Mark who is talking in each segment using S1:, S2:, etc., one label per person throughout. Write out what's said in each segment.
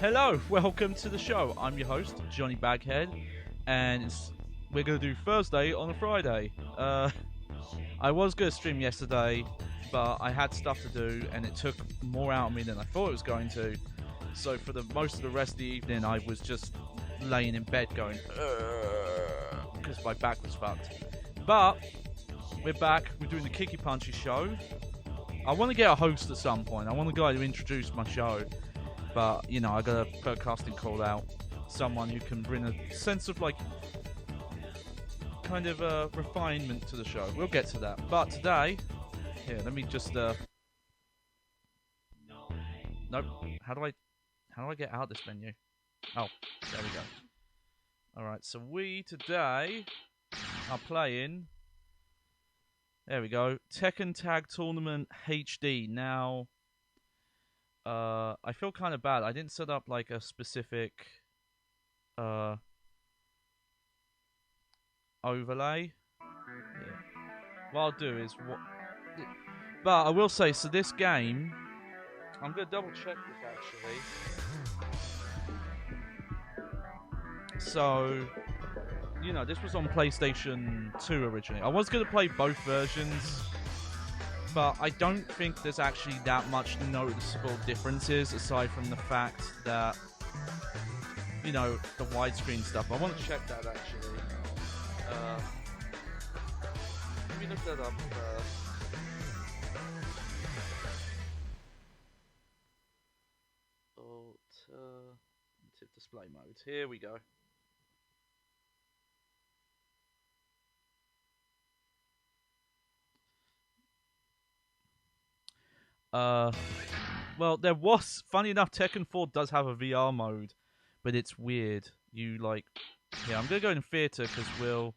S1: Hello, welcome to the show. I'm your host, Johnny Baghead, and we're going to do Thursday on a Friday. I was going to stream yesterday, but I had stuff to do, and it took more out of me than I thought it was going to. So for the most of the rest of the evening, I was just laying in bed going, because my back was fucked. But we're back. We're doing the Kicky Punchy show. I want to get a host at some point. I want a guy to introduce my show. But, you know, I gotta put a casting call out. Someone who can bring a sense of, like, kind of refinement to the show. We'll get to that. But today, here, let me just, nope. How do I get out of this menu? Oh, there we go. Alright, so we today are playing, there we go, Tekken Tag Tournament HD. Now, I feel kind of bad. I didn't set up like a specific overlay. Yeah. What I'll do is but I will say, so this game, I'm gonna double check this actually. So, you know, this was on PlayStation 2 originally. I was gonna play both versions, but I don't think there's actually that much noticeable differences aside from the fact that, you know, the widescreen stuff. I want to check that actually. Let me look that up first. Tip display mode. Here we go. Well, there was, funny enough, Tekken 4 does have a VR mode, but it's weird. You like, yeah, I'm gonna go in theater because we'll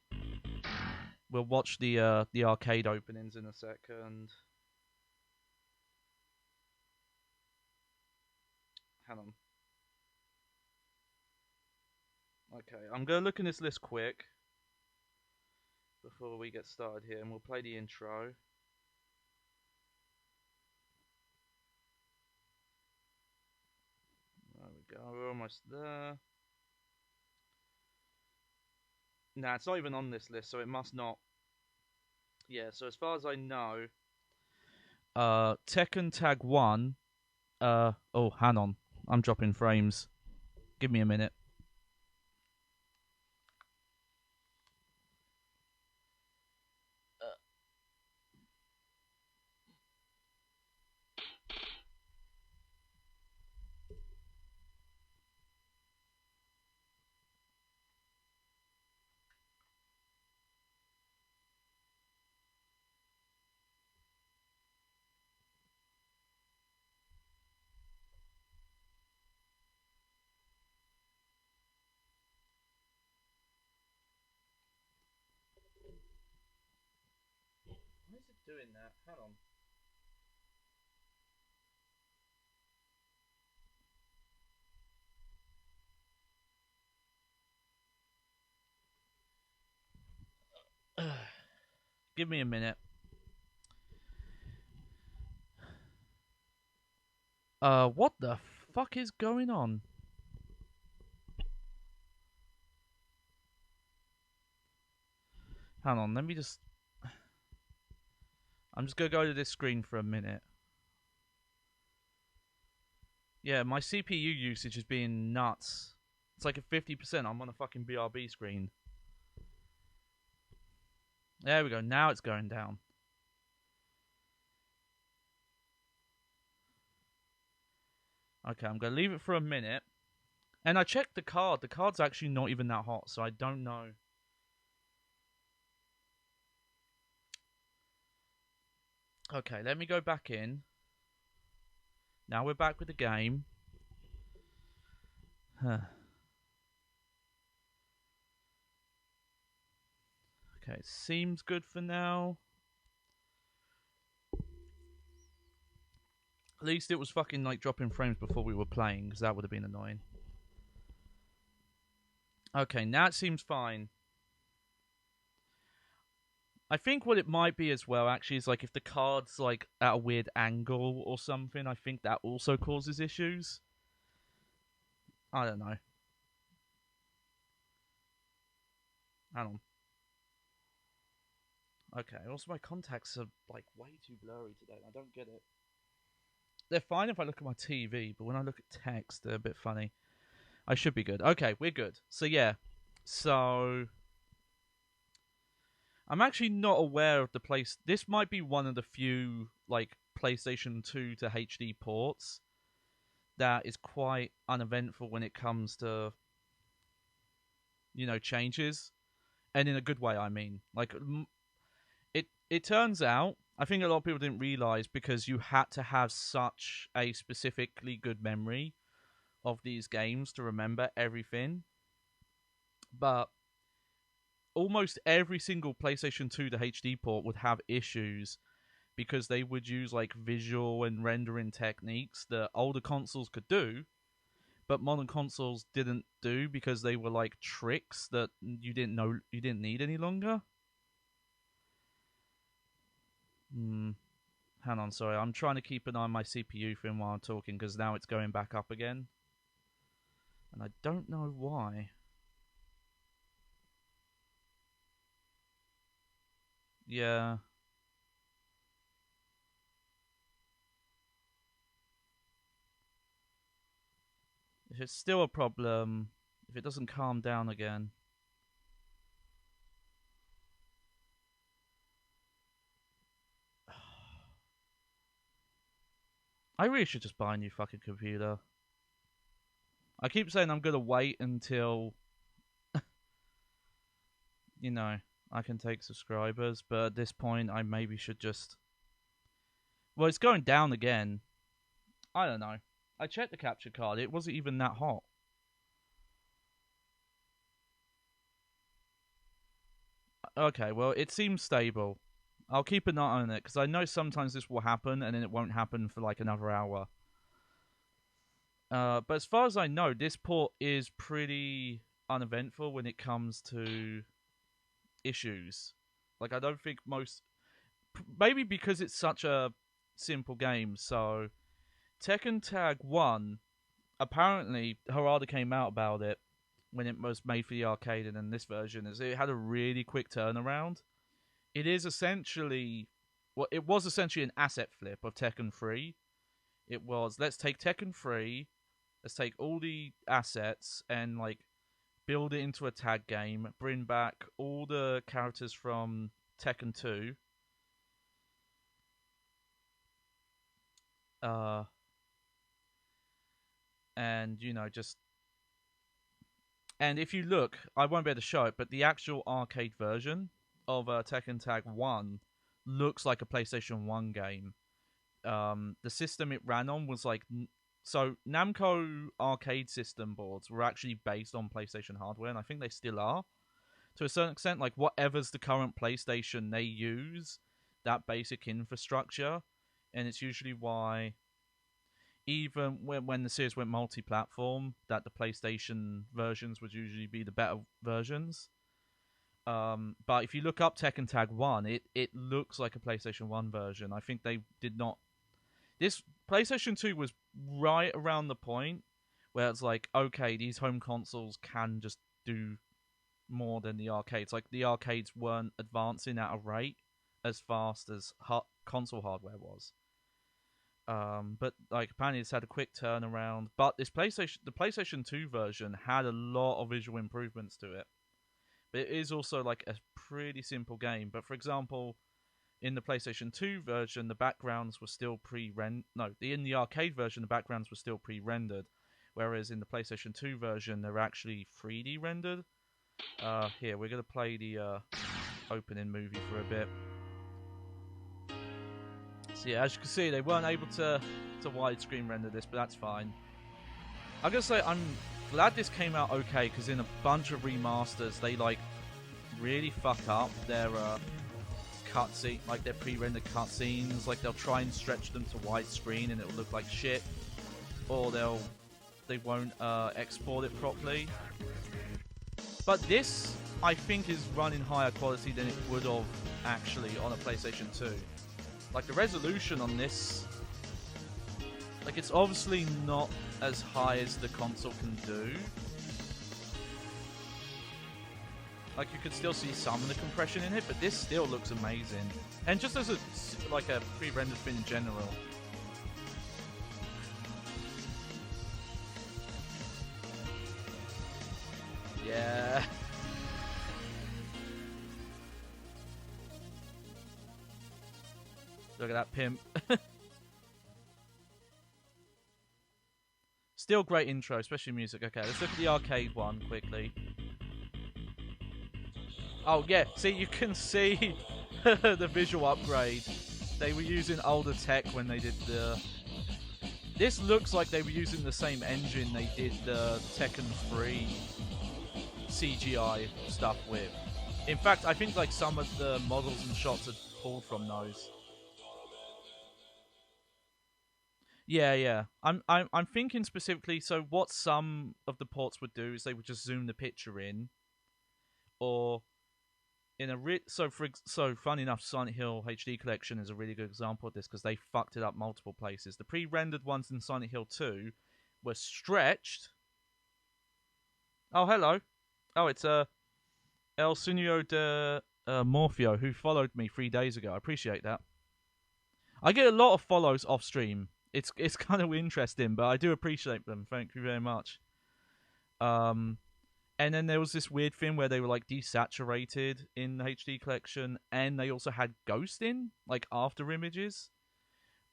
S1: watch the arcade openings in a second. Hang on. Okay, I'm gonna look in this list quick before we get started here, and we'll play the intro. There we go, we're almost there. Nah, it's not even on this list, so it must not. Yeah, so as far as I know, Tekken Tag 1, oh, hang on. I'm dropping frames. Give me a minute. Why is it doing that? Hang on. Give me a minute. What the fuck is going on? Hang on, let me just... I'm just gonna go to this screen for a minute. Yeah, my CPU usage is being nuts. It's like at 50%. I'm on a fucking BRB screen. There we go. Now it's going down. Okay, I'm going to leave it for a minute. And I checked the card. The card's actually not even that hot, so I don't know. Okay, let me go back in. Now we're back with the game. Huh. Okay, seems good for now. At least it was fucking like dropping frames before we were playing, because that would have been annoying. Okay, now it seems fine. I think what it might be as well, actually, is like if the card's like at a weird angle or something, I think that also causes issues. I don't know. Hang on. Okay, also my contacts are like way too blurry today. I don't get it. They're fine if I look at my TV, but when I look at text, they're a bit funny. I should be good. Okay, we're good. So yeah. So I'm actually not aware of the place. This might be one of the few like PlayStation 2 to HD ports that is quite uneventful when it comes to changes, and in a good way. I mean, like it turns out, I think a lot of people didn't realize because you had to have such a specifically good memory of these games to remember everything. But almost every single PlayStation 2 to HD port would have issues because they would use like visual and rendering techniques that older consoles could do, but modern consoles didn't do because they were like tricks that you didn't need any longer. Hmm. Hang on, sorry. I'm trying to keep an eye on my CPU thing while I'm talking because now it's going back up again. And I don't know why. Yeah. If it's still a problem, if it doesn't calm down again. I really should just buy a new fucking computer. I keep saying I'm gonna wait until, you know, I can take subscribers, but at this point I maybe should just... Well, it's going down again. I don't know. I checked the capture card. It wasn't even that hot. Okay, well, it seems stable. I'll keep an eye on it, because I know sometimes this will happen, and then it won't happen for like another hour. But as far as I know, this port is pretty uneventful when it comes to issues. Like, I don't think most... Maybe because it's such a simple game, so... Tekken Tag 1, apparently, Harada came out about it when it was made for the arcade, and then this version is it had a really quick turnaround. It is essentially... Well, it was essentially an asset flip of Tekken 3. It was, let's take Tekken 3, let's take all the assets and like build it into a tag game, bring back all the characters from Tekken 2, uh, and just... And if you look, I won't be able to show it, but the actual arcade version of Tekken Tag 1 looks like a PlayStation 1 game. The system it ran on was like... So, Namco arcade system boards were actually based on PlayStation hardware, and I think they still are. To a certain extent, like, whatever's the current PlayStation, they use that basic infrastructure, and it's usually why... Even when the series went multi-platform, that the PlayStation versions would usually be the better versions. But if you look up Tekken Tag 1, it looks like a PlayStation 1 version. I think they did not... This PlayStation 2 was right around the point where it's like, okay, these home consoles can just do more than the arcades. Like, the arcades weren't advancing at a rate as fast as console hardware was. But like apparently it's had a quick turnaround. But the PlayStation 2 version had a lot of visual improvements to it. But it is also like a pretty simple game. But for example, in the PlayStation 2 version, the backgrounds were still pre-rendered. No, in the arcade version, the backgrounds were still pre-rendered. Whereas in the PlayStation 2 version, they're actually 3D rendered. Here, we're going to play the opening movie for a bit. So yeah, as you can see, they weren't able to widescreen render this, but that's fine. I'm going to say I'm glad this came out okay, because in a bunch of remasters, they like really fuck up their cutscene, like their pre-rendered cutscenes. Like they'll try and stretch them to widescreen and it'll look like shit, or they won't export it properly. But this, I think, is running higher quality than it would have actually on a PlayStation 2. Like the resolution on this Like, it's obviously not as high as the console can do. Like, you could still see some of the compression in it, but this still looks amazing. And just as a pre-rendered thing in general. Yeah. Look at that pimp. Still great intro, especially music. Okay, let's look at the arcade one quickly. Oh yeah, see, you can see the visual upgrade. They were using older tech when they did the... This looks like they were using the same engine they did the Tekken 3 CGI stuff with. In fact, I think like some of the models and shots are pulled from those. Yeah. I'm thinking specifically. So what some of the ports would do is they would just zoom the picture in, or in a so funny enough, Silent Hill HD Collection is a really good example of this because they fucked it up multiple places. The pre-rendered ones in Silent Hill 2 were stretched. Oh, hello. Oh, it's El Sunio de Morpheo, who followed me 3 days ago. I appreciate that. I get a lot of follows off stream. It's kind of interesting, but I do appreciate them. Thank you very much. And then there was this weird thing where they were like desaturated in the HD collection, and they also had ghost in, like after images.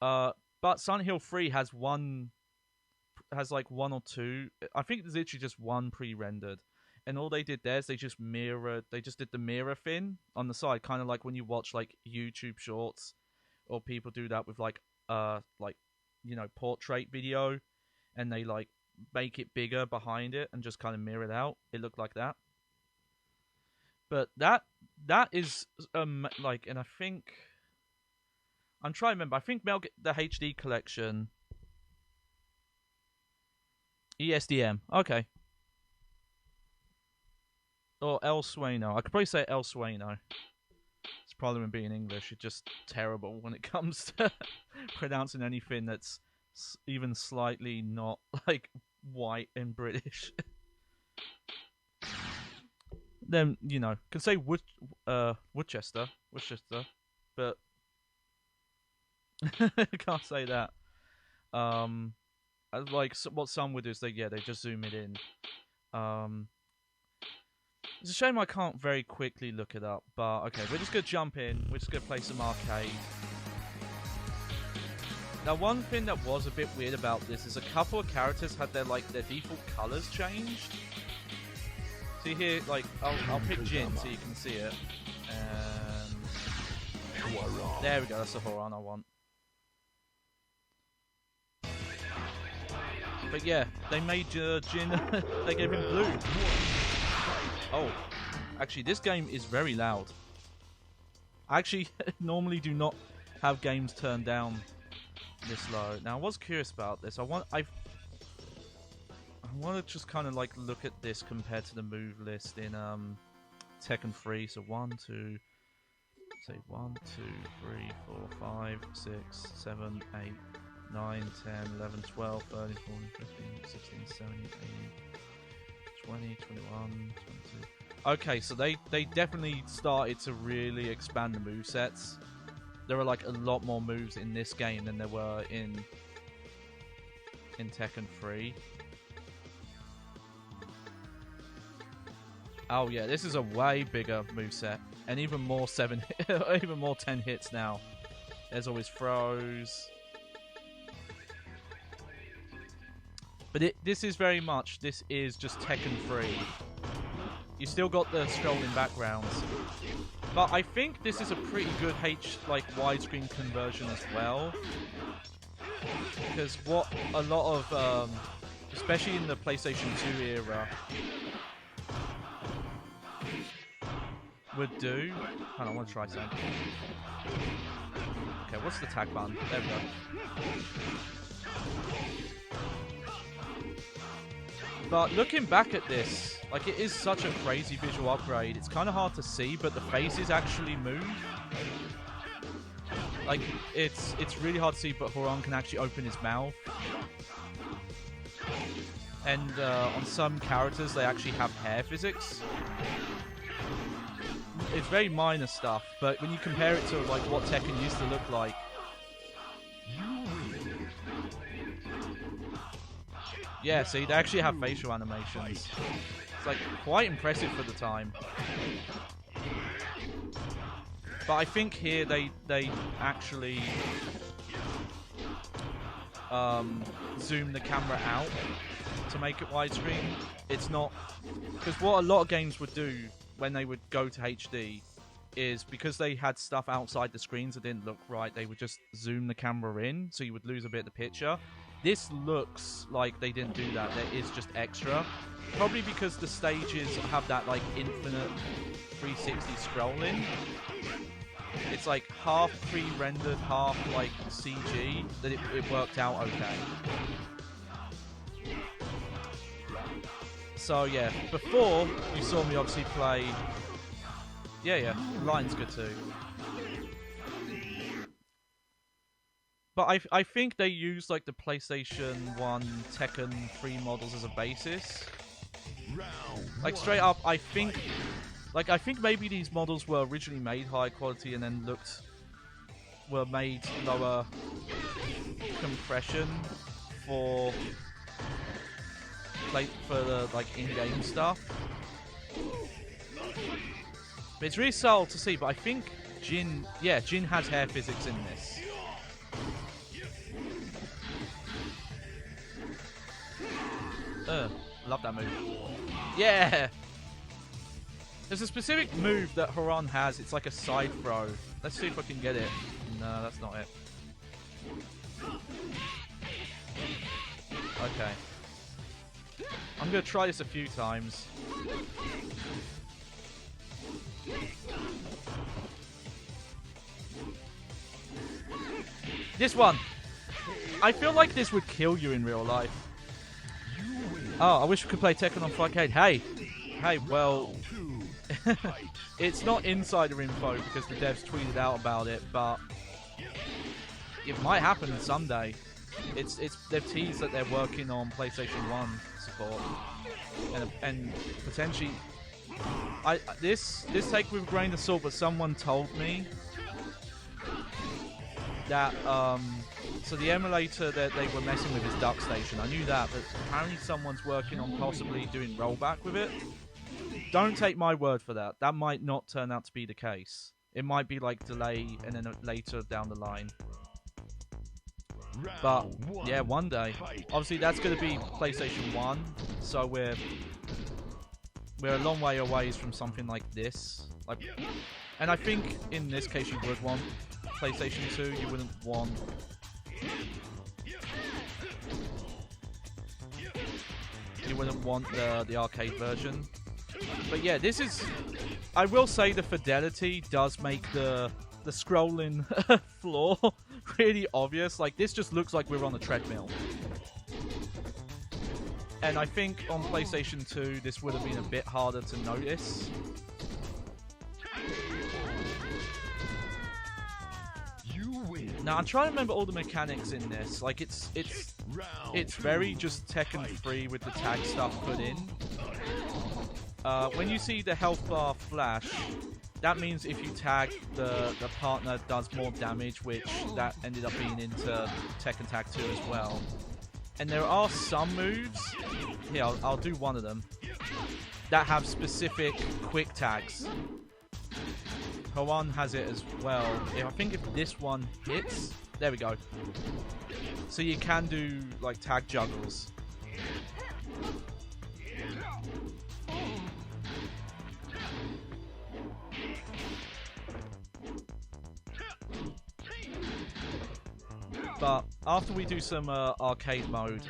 S1: But Silent Hill 3 has like one or two. I think there's literally just one pre-rendered. And all they did there is they just did the mirror thing on the side, kind of like when you watch like YouTube shorts, or people do that with like portrait video, and they like make it bigger behind it and just kind of mirror it out. It looked like that. But that is and I think I'm trying to remember. I think the HD collection ESDM. Okay. Or El Sueno. I could probably say El Sueno. It's probably when being English. It's just terrible when it comes to pronouncing anything that's even slightly not like white and British. Then can say Worcester, but I can't say that. Like what some would do is they just zoom it in. It's a shame I can't very quickly look it up, but okay, we're just gonna jump in. We're just gonna play some arcade. Now, one thing that was a bit weird about this is a couple of characters had their default colors changed. See here, like I'll pick Jin so you can see it. And there we go. That's the Horan I want. But yeah, they made Jin. They gave him blue. Oh, actually, this game is very loud. I actually normally do not have games turned down this low. Now, I was curious about this. I want to just kind of like look at this compared to the move list in Tekken 3. So 1, 2, 3, 4, 5, 6, 7, 8, 9, 10, 11, 12, 13, 14, 15, 16, 17, 18, 20, 21, 22. Okay, so they definitely started to really expand the movesets. There are like a lot more moves in this game than there were in Tekken 3. Oh yeah, this is a way bigger moveset, and even more 10 hits now. There's always throws. But this is just Tekken 3. You still got the scrolling backgrounds. But I think this is a pretty good widescreen conversion as well. Because what a lot of, especially in the PlayStation 2 era, would do... Hold on, I want to try something. Okay, what's the tag button? There we go. But looking back at this, like, it is such a crazy visual upgrade. It's kind of hard to see, but the faces actually move. Like, it's really hard to see, but Horan can actually open his mouth. And on some characters, they actually have hair physics. It's very minor stuff, but when you compare it to like what Tekken used to look like, yeah, see, they actually have facial animations. It's like quite impressive for the time. But I think here they actually zoom the camera out to make it widescreen. It's not, because what a lot of games would do when they would go to HD is, because they had stuff outside the screens that didn't look right, they would just zoom the camera in, so you would lose a bit of the picture. This looks like they didn't do that. There is just extra. Probably because the stages have that like infinite 360 scrolling. It's like half pre-rendered, half like CG, that it worked out okay. So yeah, before you saw me obviously play... Yeah, Lion's good too. But I think they used like the PlayStation 1 Tekken 3 models as a basis. Like straight up, I think maybe these models were originally made high quality and then were made lower compression for the like in-game stuff. But it's really subtle to see, but I think Jin has hair physics in this. Love that move. Yeah! There's a specific move that Horan has. It's like a side throw. Let's see if I can get it. No, that's not it. Okay. I'm going to try this a few times. This one! I feel like this would kill you in real life. Oh, I wish we could play Tekken on Arcade. Hey, well... it's not insider info because the devs tweeted out about it, but... it might happen someday. They've teased that they're working on PlayStation 1 support. And potentially... This take with a grain of salt, but someone told me that so the emulator that they were messing with is Duck Station. I knew that, but apparently someone's working on possibly doing rollback with it. Don't take my word for that. That might not turn out to be the case. It might be like delay and then later down the line. But yeah, one day. Obviously that's going to be PlayStation 1, so we're a long way away from something like this. And I think in this case you would want PlayStation 2, you wouldn't want... you wouldn't want the arcade version. But yeah, this is... I will say the fidelity does make the scrolling floor really obvious. Like, this just looks like we're on a treadmill. And I think on PlayStation 2, this would have been a bit harder to notice. Now, I'm trying to remember all the mechanics in this. Like, it's very just Tekken 3 with the tag stuff put in. When you see the health bar flash, that means if you tag, the partner does more damage, which that ended up being into Tekken Tag 2 as well. And there are some moves, here, I'll do one of them, that have specific quick tags. Horan has it as well. I think if this one hits, there we go. So you can do like tag juggles. But after we do some arcade mode,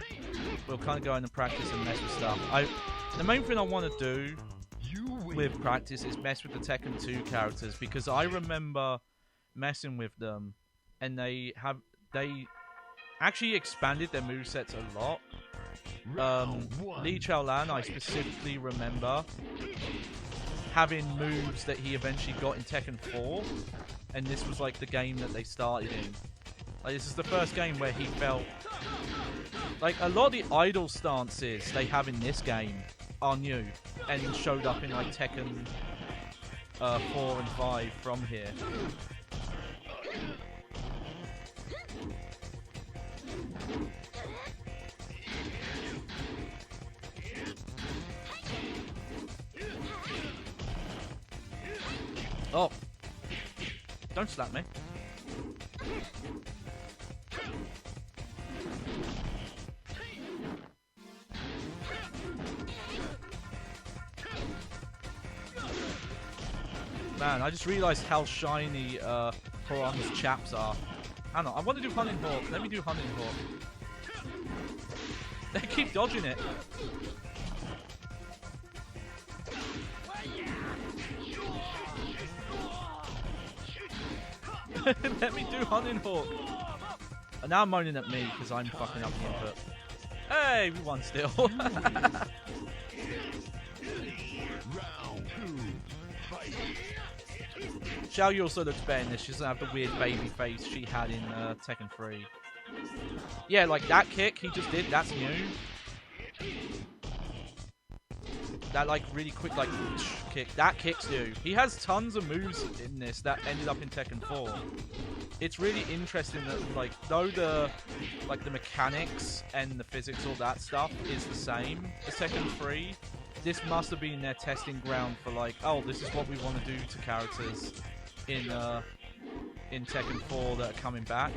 S1: we'll kind of go into practice and mess with stuff. The main thing I want to do with practice is mess with the Tekken 2 characters, because I remember messing with them and they actually expanded their movesets a lot. Li Chaolan, I specifically remember having moves that he eventually got in Tekken 4, and this was like the game that they started in. Like, this is the first game where he felt like a lot of the idle stances they have in this game are new and showed up in like Tekken 4 and 5 from here. Oh, don't slap me. Man, I just realised how shiny Piranha's chaps are. Hang on, I want to do Hunting Hawk. Let me do Hunting Hawk. They keep dodging it. Let me do Hunting Hawk. And now I'm moaning at me because I'm fucking up the input. Hey, we won still. Xiao Yu also looks better in this. She doesn't have the weird baby face she had in Tekken 3. Yeah, like that kick he just did, that's new. That like really quick like kick, that kick's new. He has tons of moves in this that ended up in Tekken 4. It's really interesting that like though the mechanics and the physics, all that stuff is the same as Tekken 3, this must have been their testing ground for like, oh, this is what we want to do to characters in Tekken 4 that are coming back.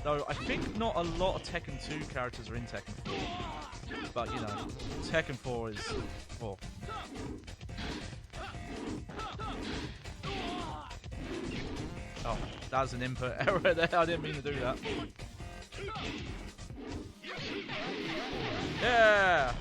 S1: Though I think not a lot of Tekken 2 characters are in Tekken 4. But you know, Tekken 4 is 4. Oh, that was an input error there. I didn't mean to do that. Yeah.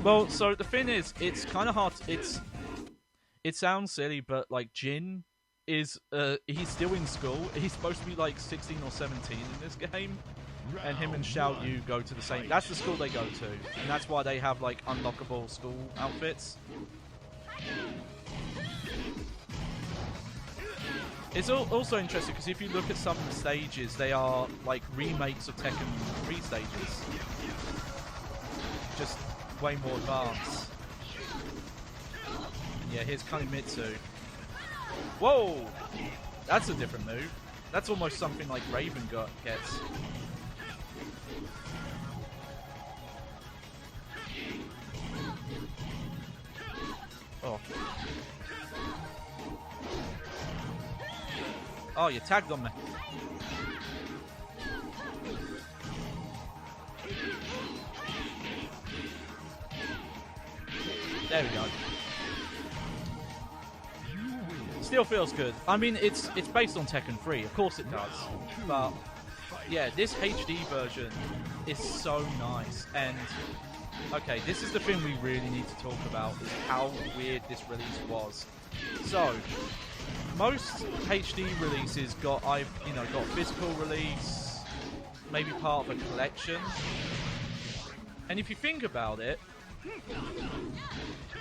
S1: Well, so the thing is, it's kind of hard. It sounds silly, but like Jin is he's still in school. He's supposed to be like 16 or 17 in this game, and him and Xiao Yu go to the same. That's the school they go to, and that's why they have like unlockable school outfits. It's also interesting because if you look at some of the stages, they are like remakes of Tekken 3 stages, just way more advanced. And yeah, here's Kunimitsu. Whoa! That's a different move. That's almost something like Raven gets. Oh. Oh, you tagged on me. There we go. Still feels good. I mean, it's based on Tekken 3, of course it does. But yeah, this HD version is so nice. And okay, this is the thing we really need to talk about: is how weird this release was. So most HD releases got got a physical release, maybe part of a collection. And if you think about it,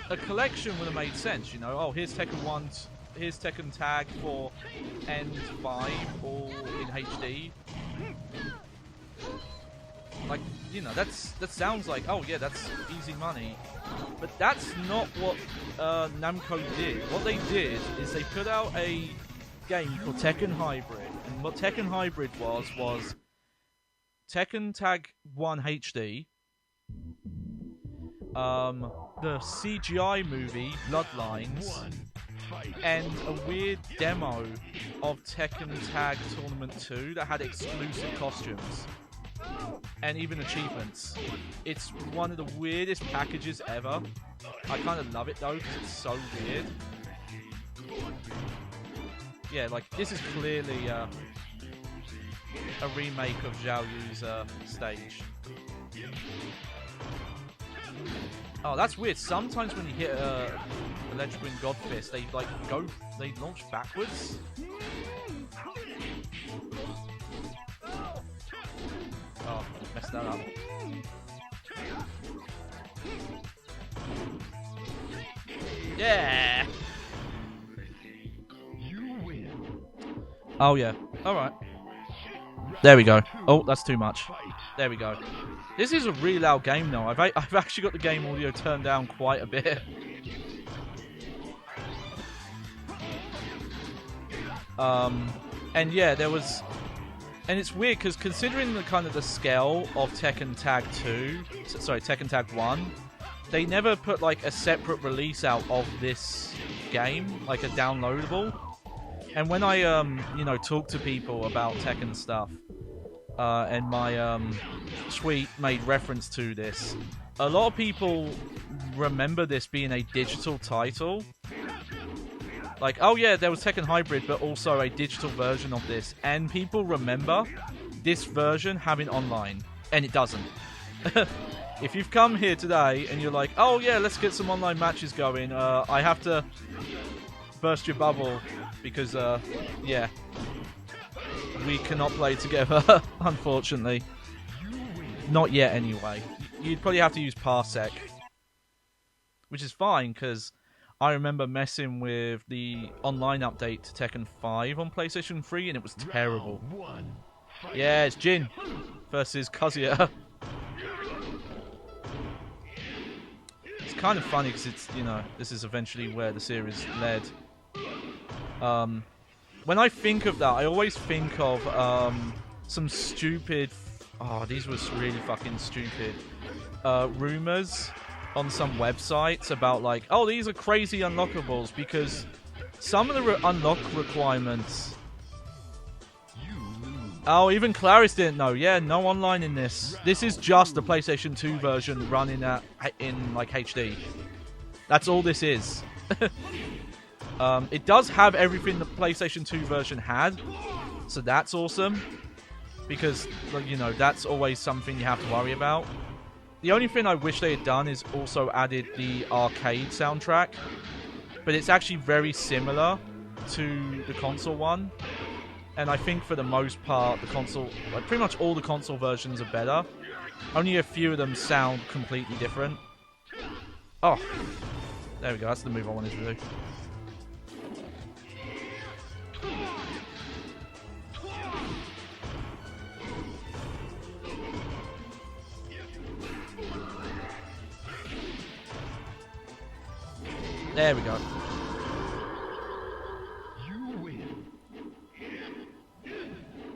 S1: a collection would have made sense, you know. Oh, here's Tekken 1, here's Tekken Tag 4 and 5, all in HD. Like, you know, that sounds like, oh yeah, that's easy money. But that's not what Namco did. What they did is they put out a game called Tekken Hybrid. And what Tekken Hybrid was Tekken Tag 1 HD, the CGI movie Bloodlines, and a weird demo of Tekken Tag Tournament 2 that had exclusive costumes and even achievements. It's one of the weirdest packages ever. I kind of love it though because it's so weird. Yeah, like this is clearly a remake of Xiao Yu's stage. Oh, that's weird. Sometimes when you hit Electric Wind God Fist, they launch backwards. Oh, messed that up. Yeah. Oh yeah. All right. There we go. Oh, that's too much. There we go. This is a really loud game though. I've actually got the game audio turned down quite a bit. And yeah, there was, and it's weird because considering the kind of the scale of Tekken Tag 2, sorry, Tekken Tag 1, they never put like a separate release out of this game, like a downloadable. And when I you know, talk to people about Tekken stuff, and my tweet made reference to this, a lot of people remember this being a digital title. Like, oh yeah, there was Tekken Hybrid, but also a digital version of this. And people remember this version having online, and it doesn't. If you've come here today and you're like, oh yeah, let's get some online matches going, I have to burst your bubble because, yeah, we cannot play together, unfortunately. Not yet, anyway. You'd probably have to use Parsec, which is fine, because I remember messing with the online update to Tekken 5 on PlayStation 3, and it was terrible. Yeah, it's Jin versus Kazuya. It's kind of funny because it's, you know, this is eventually where the series led. When I think of that, I always think of some stupid... Oh, these were really fucking stupid. Rumors on some websites about like, oh, these are crazy unlockables, because some of the unlock requirements... Oh, even Clarice didn't know. Yeah, no online in this. This is just the PlayStation 2 version running in like HD. That's all this is. It does have everything the PlayStation 2 version had, so that's awesome, because, you know, that's always something you have to worry about. The only thing I wish they had done is also added the arcade soundtrack, but it's actually very similar to the console one, and I think for the most part the console, like pretty much all the console versions are better. Only a few of them sound completely different. Oh, there we go, that's the move I wanted to do. There we go.
S2: You win.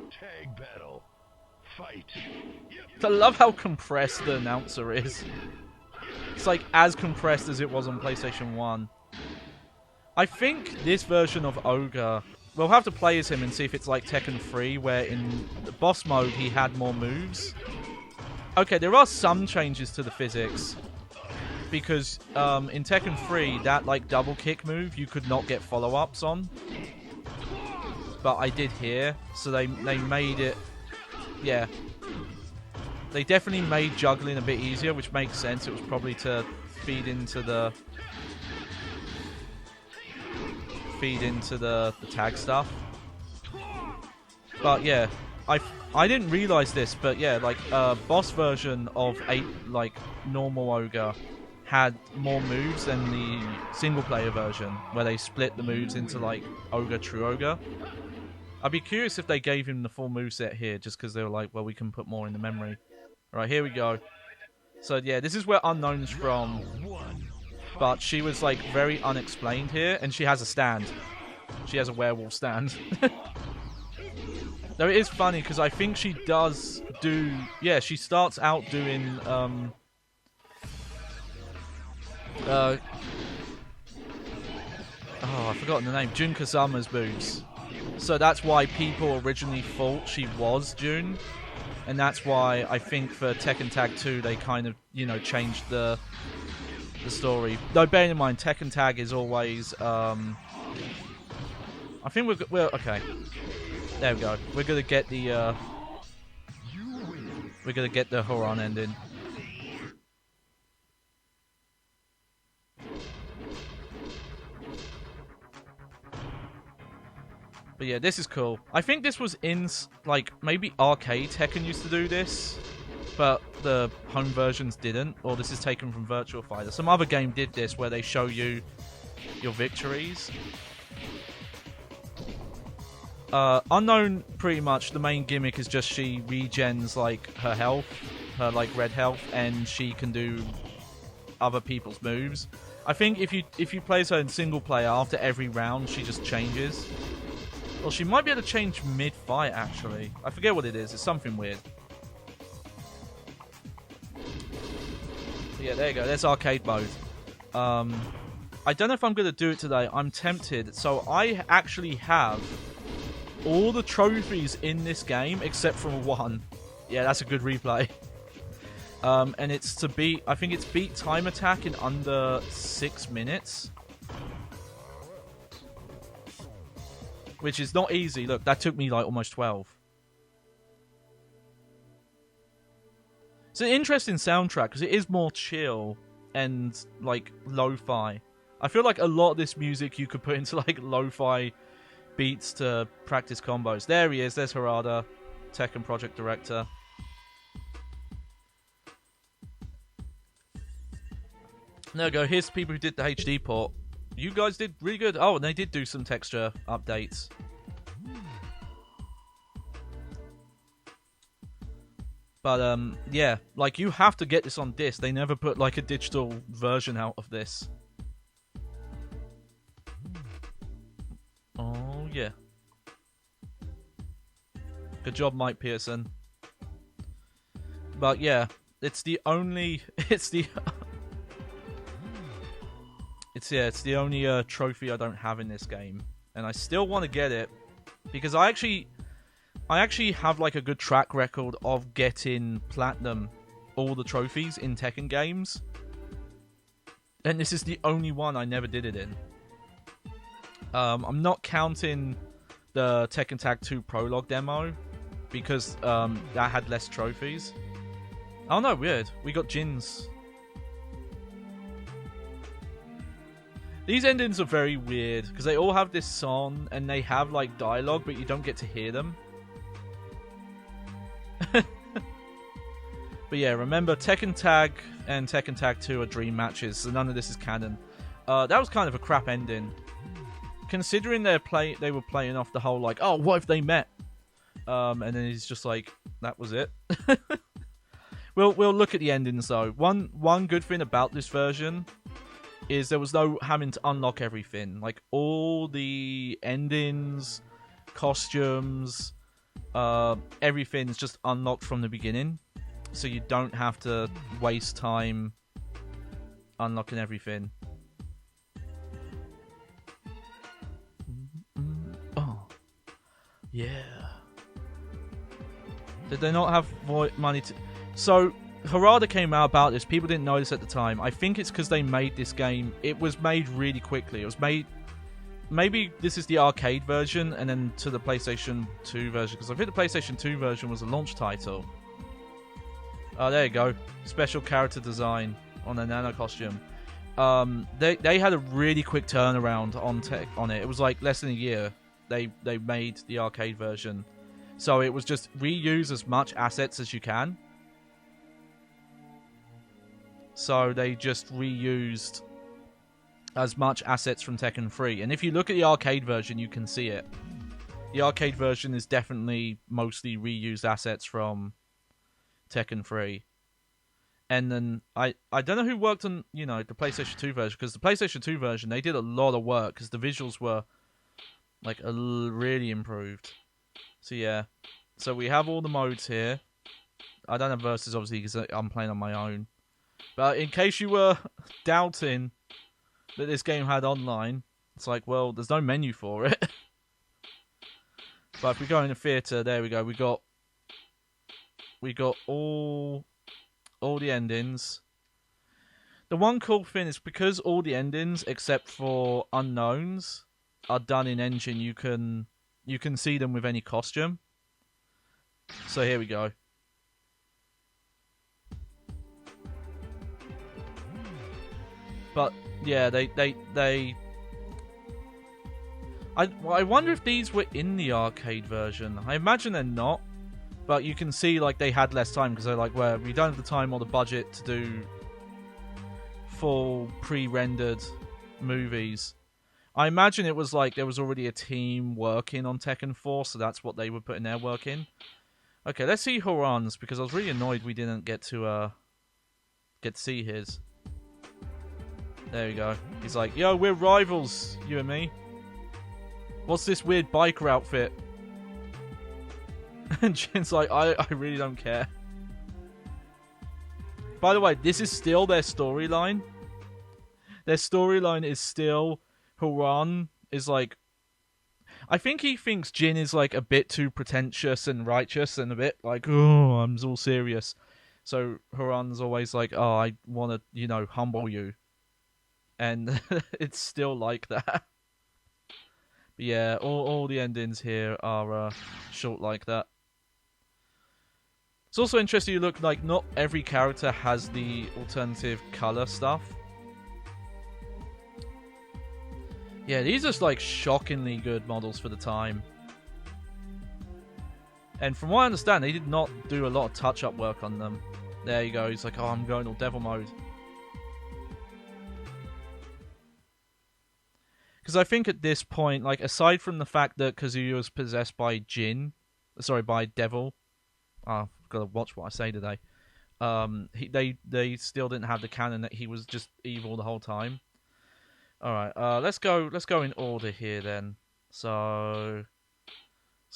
S2: Tag battle. Fight.
S1: I love how compressed the announcer is. It's like as compressed as it was on PlayStation 1. I think this version of Ogre, we'll have to play as him and see if it's like Tekken 3, where in the boss mode he had more moves. Okay, there are some changes to the physics. Because in Tekken 3, that like double kick move, you could not get follow-ups on. But I did here, so they made it, yeah. They definitely made juggling a bit easier, which makes sense. It was probably to feed into the tag stuff. But yeah, I didn't realize this, but yeah, like boss version of normal Ogre had more moves than the single player version, where they split the moves into like Ogre, True Ogre. I'd be curious if they gave him the full moveset here, just because they were like, well, we can put more in the memory. Right, here we go. So yeah, this is where Unknown's from, but she was like very unexplained here, and she has a stand. She has a werewolf stand. Though it is funny, because I think she does do... Yeah, she starts out doing... oh, I've forgotten the name. Jun Kazama's moves. So that's why people originally thought she was Jun. And that's why I think for Tekken Tag 2 they kind of, you know, changed the story. Though bearing in mind, Tekken Tag is always... I think we're... Okay. There we go. We're gonna get the... we're gonna get the Horan ending. But yeah, this is cool. I think this was in, like, maybe arcade Tekken used to do this, but the home versions didn't. Or this is taken from Virtua Fighter. Some other game did this where they show you your victories. Unknown, pretty much the main gimmick is just she regens like her health, her like red health, and she can do other people's moves. I think if you play her in single player, after every round she just changes. Well, she might be able to change mid-fight actually. I forget what it is. It's something weird. Yeah, there you go. There's arcade mode. I don't know if I'm going to do it today. I'm tempted. So I actually have all the trophies in this game except for one. Yeah, that's a good replay. And it's to beat... I think it's beat time attack in under 6 minutes. Which is not easy. Look, that took me like almost 12. It's an interesting soundtrack because it is more chill and like lo-fi. I feel like a lot of this music you could put into like lo-fi beats to practice combos. There he is. There's Harada, Tekken project director. There we go. Here's the people who did the HD port. You guys did really good. Oh, and they did do some texture updates. But, yeah, like, you have to get this on disc. They never put, like, a digital version out of this. Oh, yeah. Good job, Mike Pearson. But, yeah, it's the only... It's the... It's the only trophy I don't have in this game. And I still want to get it. Because I actually have like a good track record of getting platinum all the trophies in Tekken games. And this is the only one I never did it in. I'm not counting the Tekken Tag 2 prologue demo. Because that had less trophies. Oh no, weird. We got Jin's. These endings are very weird, because they all have this song, and they have, like, dialogue, but you don't get to hear them. But yeah, remember, Tekken Tag and Tekken Tag 2 are dream matches, so none of this is canon. That was kind of a crap ending. Considering they were playing off the whole, like, oh, what if they met? And then he's just like, that was it. We'll look at the endings, though. One good thing about this version is there was no having to unlock everything. Like, all the endings, costumes, everything's just unlocked from the beginning. So you don't have to waste time unlocking everything. Oh. Yeah. Did they not have money to... So... Harada came out about this. People didn't know this at the time. I think it's because they made this game. It was made really quickly. It was made... Maybe this is the arcade version and then to the PlayStation 2 version. Because I think the PlayStation 2 version was a launch title. Oh, there you go. Special character design on the Nano costume. They had a really quick turnaround on it. It was like less than a year. They made the arcade version. So it was just reuse as much assets as you can. So they just reused as much assets from Tekken 3. And if you look at the arcade version, you can see it. The arcade version is definitely mostly reused assets from Tekken 3. And then, I don't know who worked on, the PlayStation 2 version. Because the PlayStation 2 version, they did a lot of work. Because the visuals were, like, really improved. So yeah. So we have all the modes here. I don't have versus, obviously, because I'm playing on my own. But in case you were doubting that this game had online, it's like, well, there's no menu for it. But if we go in the theater, there we go. We got all the endings. The one cool thing is because all the endings, except for unknowns, are done in engine, you can see them with any costume. So here we go. But yeah, I wonder if these were in the arcade version. I imagine they're not, but you can see like they had less time because they're like, well, we don't have the time or the budget to do full pre-rendered movies. I imagine it was like there was already a team working on Tekken 4, so that's what they were putting their work in. Okay, let's see Horan's, because I was really annoyed we didn't get to see his. There we go. He's like, yo, we're rivals, you and me. What's this weird biker outfit? And Jin's like, I really don't care. By the way, this is still their storyline. Their storyline is still Horan is like... I think he thinks Jin is like a bit too pretentious and righteous and a bit like, oh, I'm all serious. So Horan's always like, oh, I want to, you know, humble you. And it's still like that. But yeah, all the endings here are short like that. It's also interesting you look like not every character has the alternative color stuff. Yeah, these are like shockingly good models for the time. And from what I understand, they did not do a lot of touch-up work on them. There you go, he's like, oh, I'm going all devil mode. Because I think at this point, like, aside from the fact that Kazuya was possessed by by Devil. Oh, I've got to watch what I say today. They still didn't have the canon that he was just evil the whole time. All right, let's go in order here then. So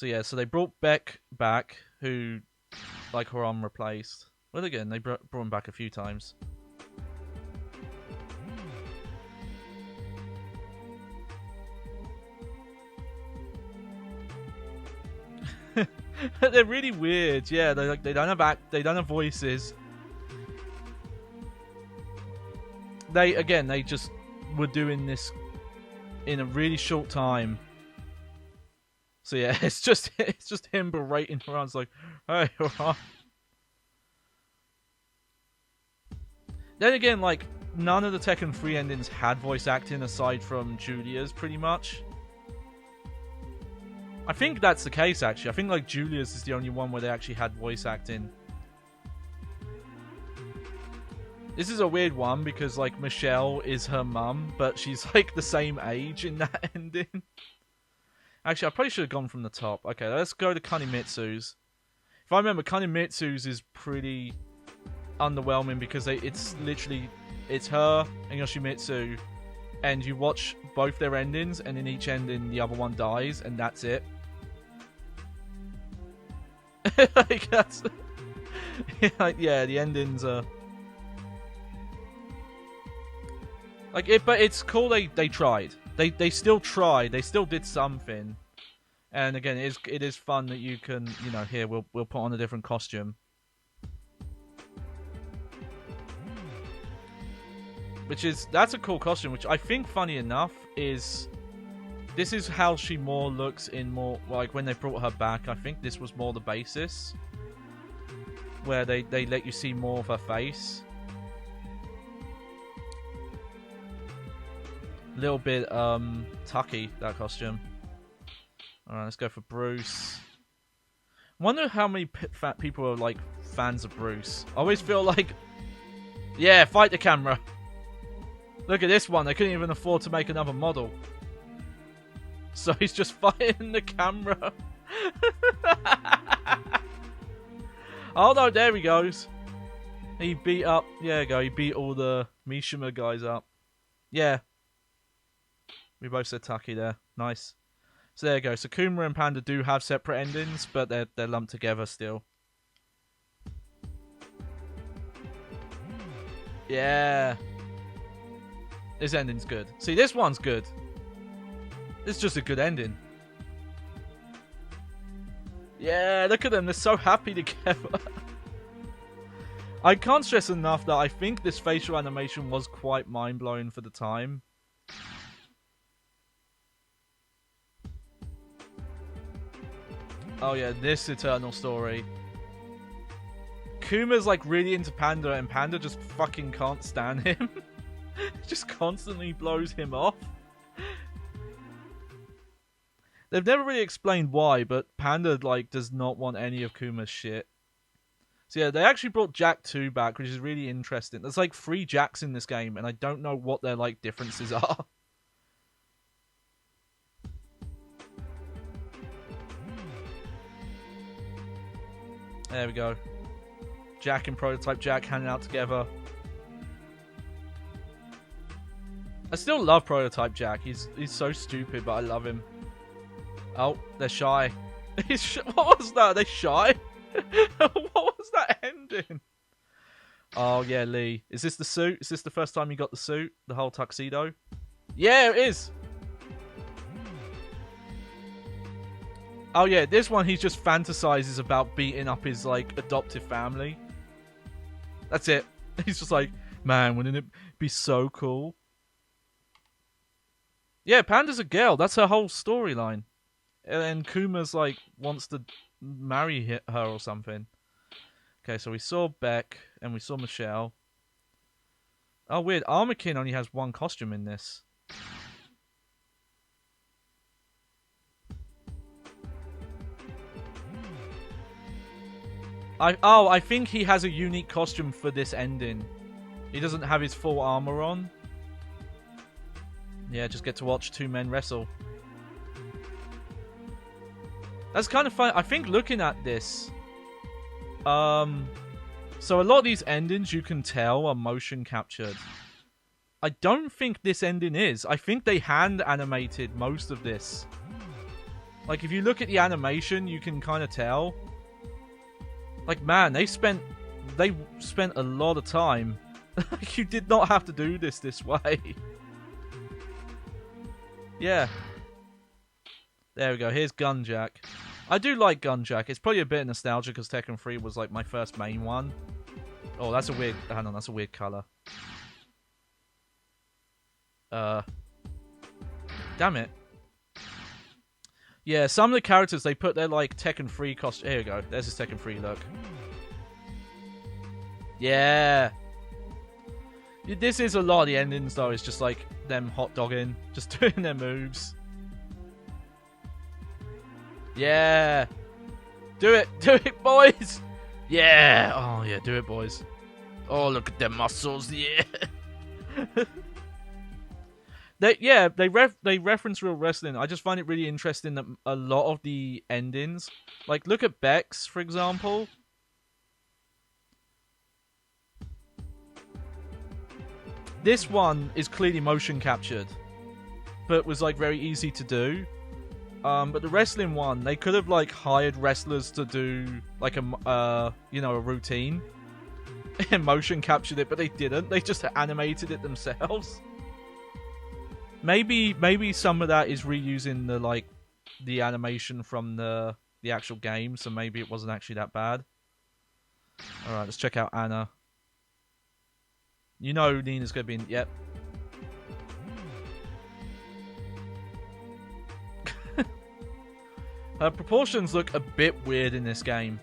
S1: yeah, so they brought Beck back, who like Horan replaced. Well, again, they brought him back a few times. They're really weird. Yeah, they don't have voices. They just were doing this in a really short time. So yeah, it's just him berating Horan's like, hey, Horan. Then again, like, none of the Tekken 3 endings had voice acting aside from Julia's, pretty much. I think that's the case, actually. I think, like, Julia's is the only one where they actually had voice acting. This is a weird one, because, like, Michelle is her mum, but she's, like, the same age in that ending. Actually, I probably should have gone from the top. Okay, let's go to Kanemitsu's. If I remember, Kanemitsu's is pretty underwhelming, because it's literally... It's her and Yoshimitsu, and you watch both their endings, and in each ending, the other one dies, and that's it. Like, that's... yeah, the endings are... Like, but it's cool they tried. They still tried. They still did something. And again, it is fun that you can, you know, here, we'll put on a different costume. That's a cool costume, which I think, funny enough, this is how she more looks in more, like, when they brought her back. I think this was more the basis, where they let you see more of her face. A little bit tucky, that costume. Alright, let's go for Bruce. I wonder how many fat people are, like, fans of Bruce. I always feel like, yeah, fight the camera. Look at this one, they couldn't even afford to make another model. So he's just fighting the camera. Oh no, there he goes. He beat up, yeah, there you go, he beat all the Mishima guys up. Yeah. We both said Taki there. Nice. So there you go. So Kuma and Panda do have separate endings, but they're lumped together still. Yeah. This ending's good. See, this one's good. It's just a good ending. Yeah, look at them. They're so happy together. I can't stress enough that I think this facial animation was quite mind-blowing for the time. Oh yeah, this Eternal story. Kuma's like really into Panda, and Panda just fucking can't stand him. Just constantly blows him off. They've never really explained why, but Panda like does not want any of Kuma's shit. So yeah, they actually brought Jack 2 back, which is really interesting. There's like 3 Jacks in this game, and I don't know what their like differences are. There we go. Jack and Prototype Jack hanging out together. I still love Prototype Jack. He's so stupid, but I love him. Oh, they're shy. What was that? Are they shy? What was that ending? Oh yeah, Lee. Is this the suit? Is this the first time you got the suit? The whole tuxedo? Yeah, it is. Oh yeah, this one he just fantasizes about beating up his like adoptive family. That's it. He's just like, man, wouldn't it be so cool? Yeah, Panda's a girl. That's her whole storyline. And Kuma's like wants to marry her or something. Okay, so we saw Beck and we saw Michelle. Oh, weird. Armakin only has 1 costume in this. I think he has a unique costume for this ending. He doesn't have his full armor on. Yeah, just get to watch 2 men wrestle. That's kind of fun. I think looking at this, so a lot of these endings you can tell are motion captured. I don't think this ending is. I think they hand animated most of this. Like if you look at the animation, you can kind of tell. Like man, they spent a lot of time. Like you did not have to do this way. Yeah. There we go. Here's Gunjack. I do like Gunjack. It's probably a bit nostalgia because Tekken 3 was like my first main one. Oh, that's a weird... Hang on, that's a weird colour. Damn it. Yeah, some of the characters, they put their like Tekken 3 costume... Here we go. There's his Tekken 3 look. Yeah. This is a lot of the endings though. It's just like them hot dogging. Just doing their moves. Yeah. Do it, boys. Yeah. Oh yeah, do it, boys. Oh, look at them muscles. Yeah. They reference real wrestling. I just find it really interesting that a lot of the endings, like look at Beck's for example. This one is clearly motion captured, but was like very easy to do. But the wrestling one, they could have like hired wrestlers to do like a routine and motion captured it, but they didn't. They just animated it themselves. Maybe some of that is reusing the animation from the actual game, so maybe it wasn't actually that bad. All right, let's check out Anna. You know Nina's gonna be in. Yep. Her proportions look a bit weird in this game.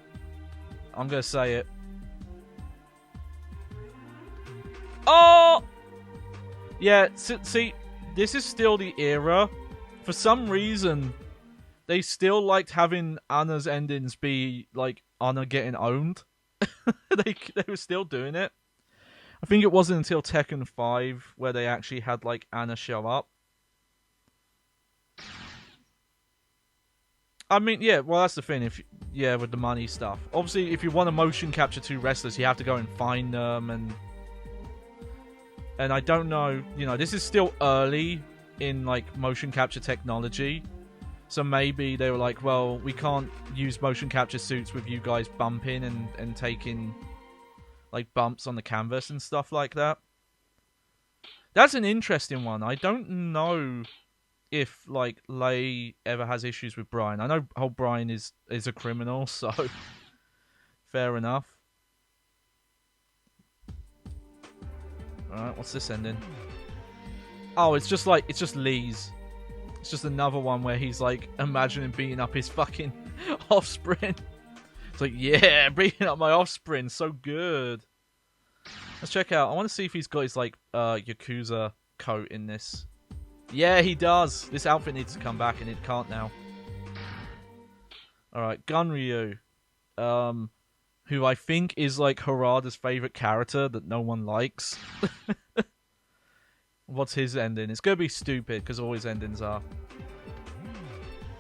S1: I'm gonna say it. Oh! Yeah, see, this is still the era. For some reason, they still liked having Anna's endings be, like, Anna getting owned. they were still doing it. I think it wasn't until Tekken 5 where they actually had, like, Anna show up. I mean, yeah, well, that's the thing. With the money stuff. Obviously, if you want to motion capture 2 wrestlers, you have to go and find them, and I don't know, this is still early in, like, motion capture technology. So maybe they were like, well, we can't use motion capture suits with you guys bumping and taking, like, bumps on the canvas and stuff like that. That's an interesting one. I don't know if, like, Lei ever has issues with Brian. I know whole Brian is a criminal, so fair enough. Alright, what's this ending? Oh, it's just Lee's. It's just another one where he's, like, imagining beating up his fucking offspring. It's like, yeah, beating up my offspring, so good. Let's check out. I want to see if he's got his, like, Yakuza coat in this. Yeah, he does. This outfit needs to come back, and it can't now. Alright, Gun Ryu. who I think is like Harada's favorite character that no one likes. What's his ending? It's gonna be stupid, because all his endings are.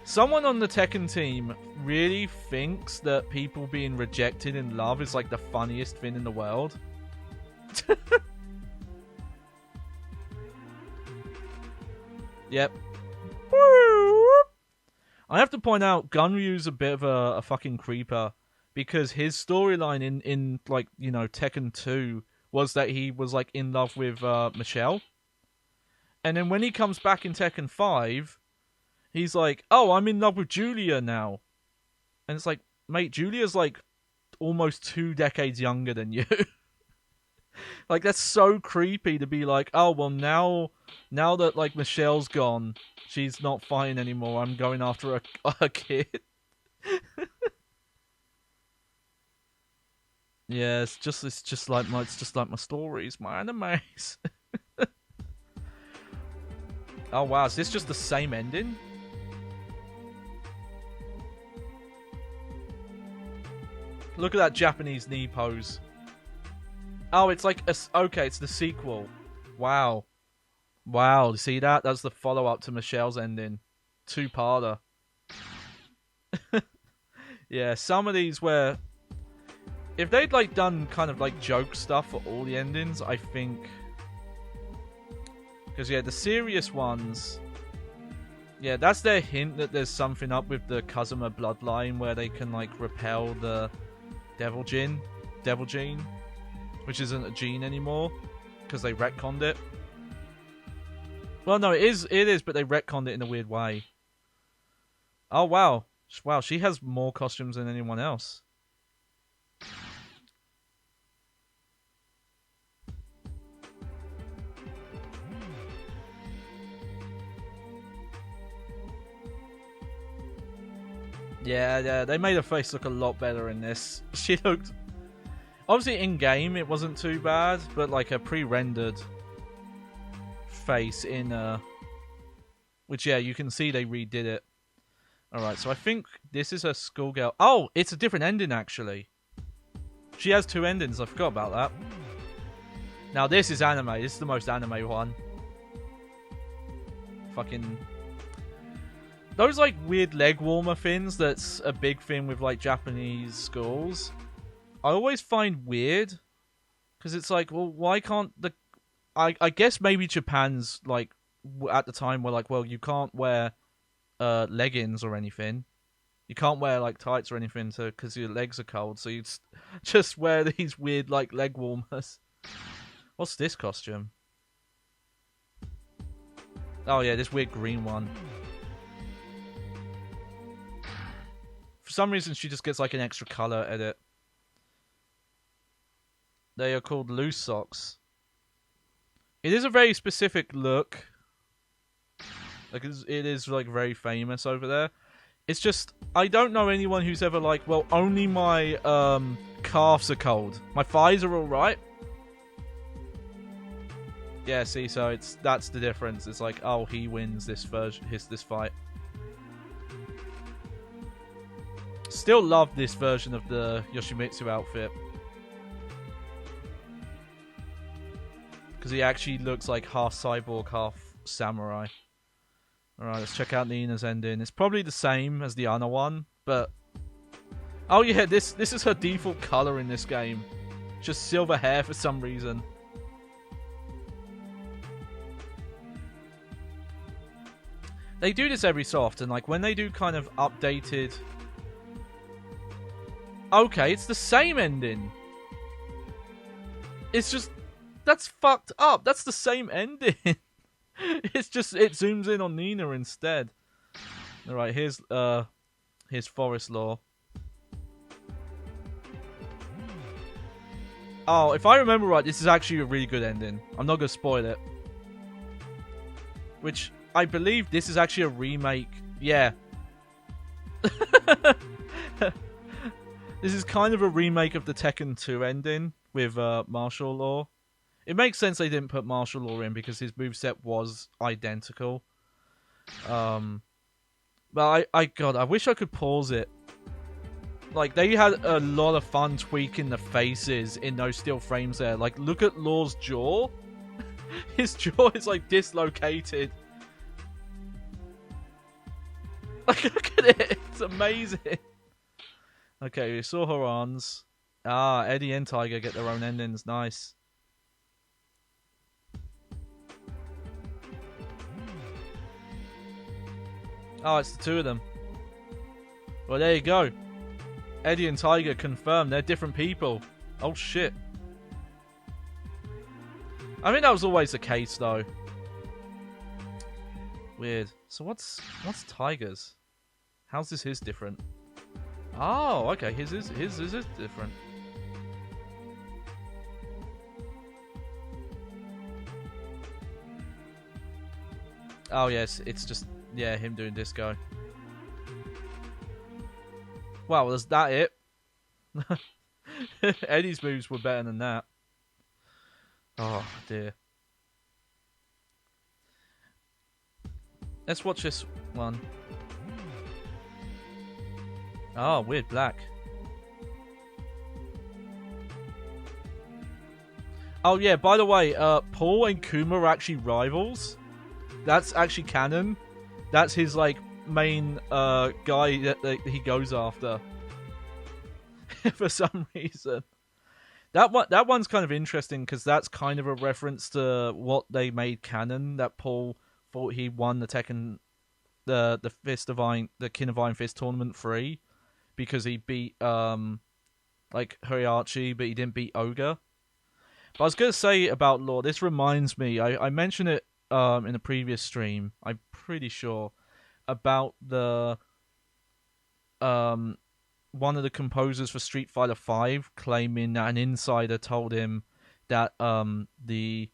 S1: Someone on the Tekken team really thinks that people being rejected in love is like the funniest thing in the world. Yep. I have to point out, Gunryu's a bit of a fucking creeper, because his storyline in like, you know, Tekken 2 was that he was like in love with Michelle. And then when he comes back in Tekken 5, he's like, oh, I'm in love with Julia now. And it's like, mate, Julia's like almost 2 decades younger than you. Like, that's so creepy to be like, oh, well, now that like Michelle's gone, she's not fighting anymore, I'm going after a kid. Yeah, it's just like my stories, my animes. Oh wow, is this just the same ending? Look at that Japanese knee pose. Oh, it's like okay, it's the sequel. Wow. Wow, you see that? That's the follow-up to Michelle's ending. 2-parter. Yeah, some of these where if they'd like done kind of like joke stuff for all the endings, I think. Because, yeah, the serious ones... Yeah, that's their hint that there's something up with the Kazuma bloodline where they can, like, repel the Devil Gene, which isn't a gene anymore, because they retconned it. Well, no, it is, but they retconned it in a weird way. Oh, wow. Wow, she has more costumes than anyone else. Yeah, they made her face look a lot better in this. She looked... Obviously, in-game, it wasn't too bad, but, like, a pre-rendered face in... Which, yeah, you can see they redid it. Alright, so I think this is her schoolgirl... Oh, it's a different ending, actually. She has 2 endings, I forgot about that. Now, this is anime. This is the most anime one. Fucking... Those, like, weird leg warmer things that's a big thing with, like, Japanese schools, I always find weird. Because it's like, well, why can't the... I guess maybe Japan's, like, at the time were like, well, you can't wear leggings or anything. You can't wear, like, tights or anything because your legs are cold, so you just wear these weird, like, leg warmers. What's this costume? Oh, yeah, this weird green one. For some reason, she just gets like an extra color edit. They are called loose socks. It is a very specific look. Like it is like very famous over there. It's just I don't know anyone who's ever like, well, only my calves are cold. My thighs are all right. Yeah, see, so that's the difference. It's like, oh, he wins this this fight. Still love this version of the Yoshimitsu outfit. Because he actually looks like half cyborg, half samurai. Alright, let's check out Nina's ending. It's probably the same as the Ana one, but... Oh yeah, this is her default colour in this game. Just silver hair for some reason. They do this every so often, like when they do kind of updated... Okay, it's the same ending. It's just... That's fucked up. That's the same ending. It's just... It zooms in on Nina instead. Alright, here's Forest Law. Oh, if I remember right, this is actually a really good ending. I'm not going to spoil it. Which, I believe this is actually a remake. Yeah. This is kind of a remake of the Tekken 2 ending with martial law. It makes sense they didn't put martial law in because his moveset was identical. But God, I wish I could pause it. Like, they had a lot of fun tweaking the faces in those still frames there. Like, look at Law's jaw. His jaw is, like, dislocated. Like, look at it. It's amazing. Okay, we saw Horan's. Ah, Eddie and Tiger get their own endings. Nice. Oh, it's the two of them. Well, there you go. Eddie and Tiger confirmed they're different people. Oh, shit. I mean, that was always the case, though. Weird. So what's Tiger's? How's this his different? Oh, okay. His is different. Oh, yes. It's just, yeah, him doing disco. Wow, was that it? Eddie's moves were better than that. Oh, dear. Let's watch this one. Oh, weird black. Oh, yeah, by the way, Paul and Kuma are actually rivals. That's actually canon. That's his, like, main guy that he goes after. For some reason. That one's kind of interesting because that's kind of a reference to what they made canon, that Paul thought he won the Tekken, the King of Iron Fist tournament free because he beat like Horiarchi, but he didn't beat Ogre. But I was gonna say about Law, this reminds me, I mentioned it in a previous stream, I'm pretty sure, about the one of the composers for Street Fighter V claiming that an insider told him that the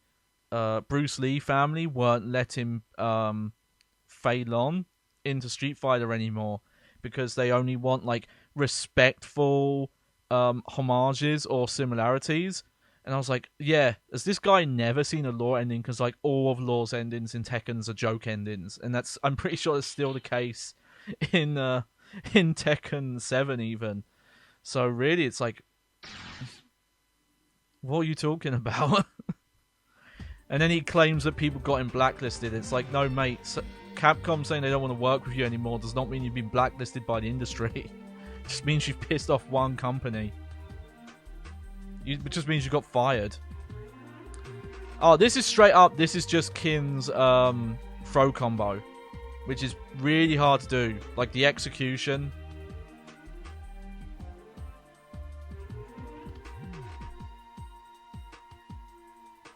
S1: Bruce Lee family weren't letting Fei Long into Street Fighter anymore because they only want like respectful homages or similarities. And I was like, yeah, has this guy never seen a Law ending? Because like all of Law's endings in Tekken's are joke endings, and I'm pretty sure that's still the case in Tekken 7 even. So really, it's like, what are you talking about? And then he claims that people got him blacklisted. It's like, no, mate. Capcom saying they don't want to work with you anymore does not mean you've been blacklisted by the industry. It just means you've pissed off one company. It just means you got fired. Oh, this is straight up. This is just Kin's throw combo, which is really hard to do. Like the execution.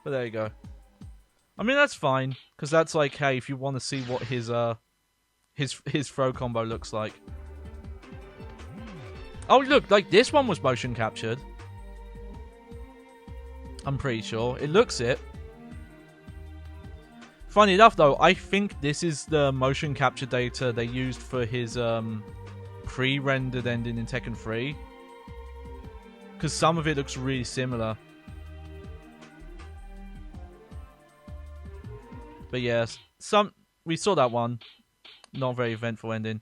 S1: But there you go. I mean, that's fine, because that's like, hey, if you want to see what his throw combo looks like. Oh, look, like this one was motion captured. I'm pretty sure. It looks it. Funny enough, though, I think this is the motion capture data they used for his pre-rendered ending in Tekken 3. Because some of it looks really similar. But yes, we saw that one. Not very eventful ending.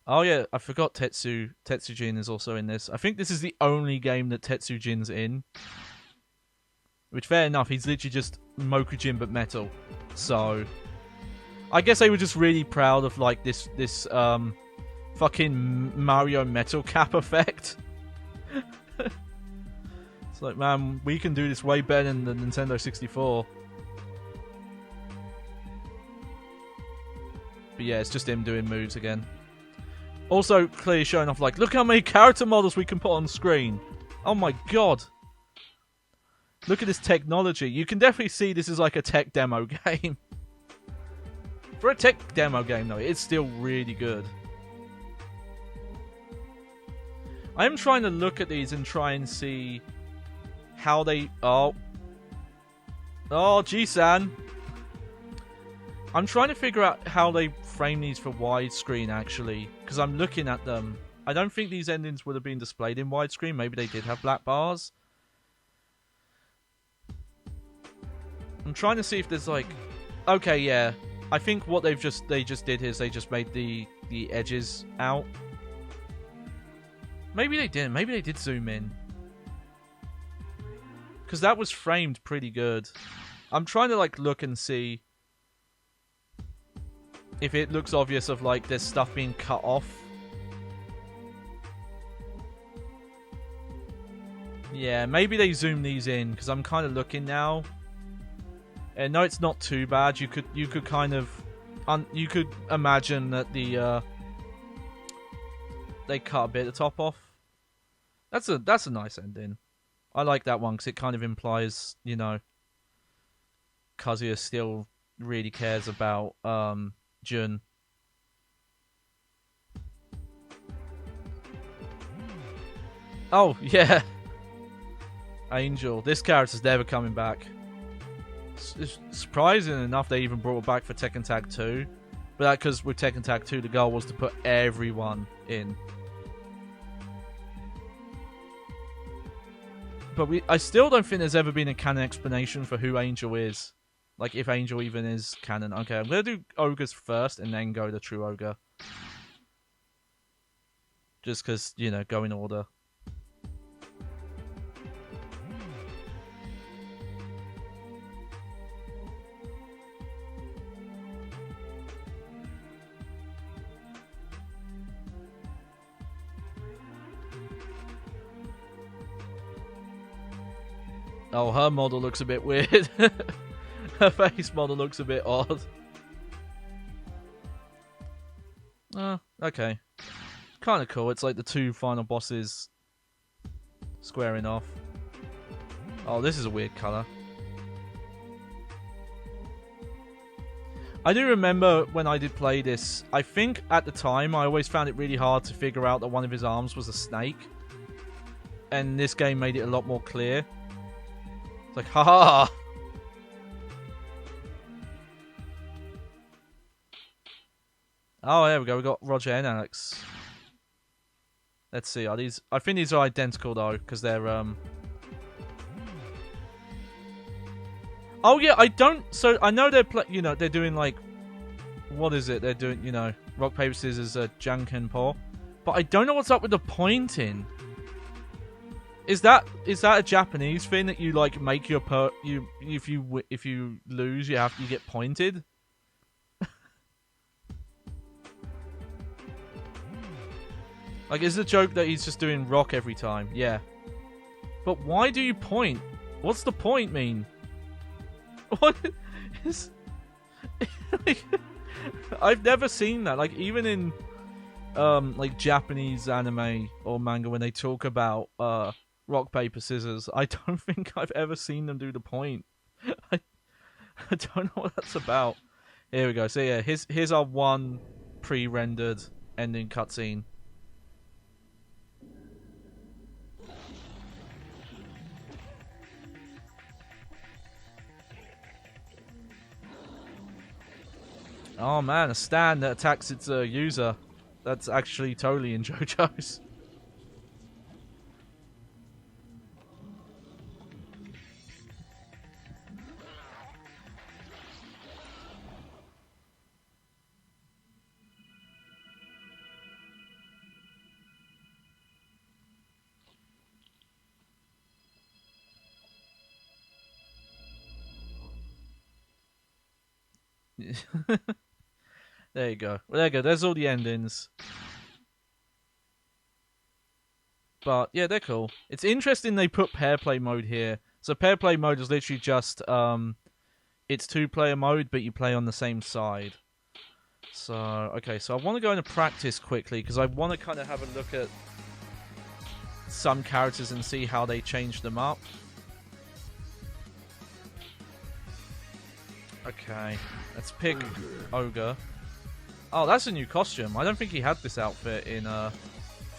S1: Oh yeah, I forgot Tetsujin is also in this. I think this is the only game that Tetsujin's in. Which, fair enough, he's literally just Mokujin but metal. So, I guess they were just really proud of like this fucking Mario metal cap effect. It's like, man, we can do this way better than the Nintendo 64. But yeah, it's just him doing moves again. Also, clearly showing off like, look how many character models we can put on screen. Oh my god. Look at this technology. You can definitely see this is like a tech demo game. For a tech demo game, though, it's still really good. I am trying to look at these and try and see how they... Oh, G-san. I'm trying to figure out how they frame these for widescreen, actually. Because I'm looking at them. I don't think these endings would have been displayed in widescreen. Maybe they did have black bars. I'm trying to see if there's like... Okay, yeah. I think what they just did is they just made the edges out. Maybe they didn't. Maybe they did zoom in. Because that was framed pretty good. I'm trying to like look and see if it looks obvious of like there's stuff being cut off. Yeah, maybe they zoom these in because I'm kind of looking now. And no, it's not too bad. You could kind of you could imagine that the they cut a bit of the top off. That's a nice ending. I like that one because it kind of implies, you know, Kazuya still really cares about Jun. Oh yeah, Angel. This character's never coming back. It's surprising enough they even brought it back for Tekken Tag 2, but that because with Tekken Tag 2 the goal was to put everyone in. But I still don't think there's ever been a canon explanation for who Angel is. Like, if Angel even is canon. Okay, I'm going to do Ogres first and then go to True Ogre. Just because, you know, go in order. Oh, her model looks a bit weird. Her face model looks a bit odd. Okay. Kind of cool. It's like the two final bosses squaring off. Oh, this is a weird colour. I do remember when I did play this, I think at the time I always found it really hard to figure out that one of his arms was a snake. And this game made it a lot more clear. It's like, haha! Oh, there we go. We got Roger and Alex. Let's see. Are these? I think these are identical though, because they're Oh yeah, I don't. So I know they're you know, they're doing like, what is it? They're doing, you know, rock paper scissors, Jankenpo, but I don't know what's up with the pointing. Is that a Japanese thing that you like make your if you lose you get pointed? Like, is the joke that he's just doing rock every time? Yeah. But why do you point? What's the point mean? What is? I've never seen that. Like, even in like Japanese anime or manga when they talk about rock paper scissors, I don't think I've ever seen them do the point. I don't know what that's about. Here we go. So yeah, here's our one pre-rendered ending cutscene. Oh man, a stand that attacks its user. That's actually totally in JoJo's. There you go. Well, there you go. There's all the endings. But yeah, they're cool. It's interesting they put pair play mode here. So pair play mode is literally just it's 2-player mode, but you play on the same side. So okay, so I want to go into practice quickly because I want to kind of have a look at some characters and see how they change them up. Okay, let's pick Ogre. Oh, that's a new costume. I don't think he had this outfit in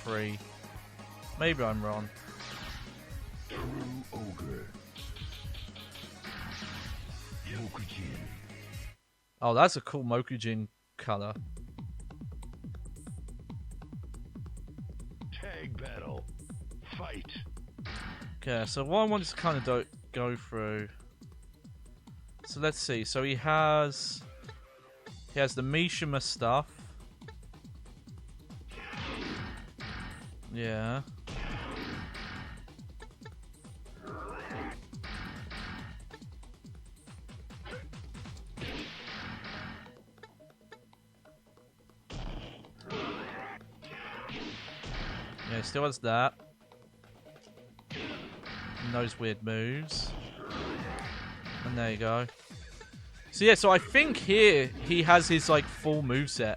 S1: 3. Maybe I'm wrong.
S2: True Ogre. Mokujin.
S1: Oh, that's a cool Mokujin color.
S2: Tag battle. Fight.
S1: Okay, so what I want to kind of go through. So let's see. So he has the Mishima stuff. Yeah. Yeah, he still has that. And those weird moves. And there you go. So yeah, so I think here he has his like full moveset.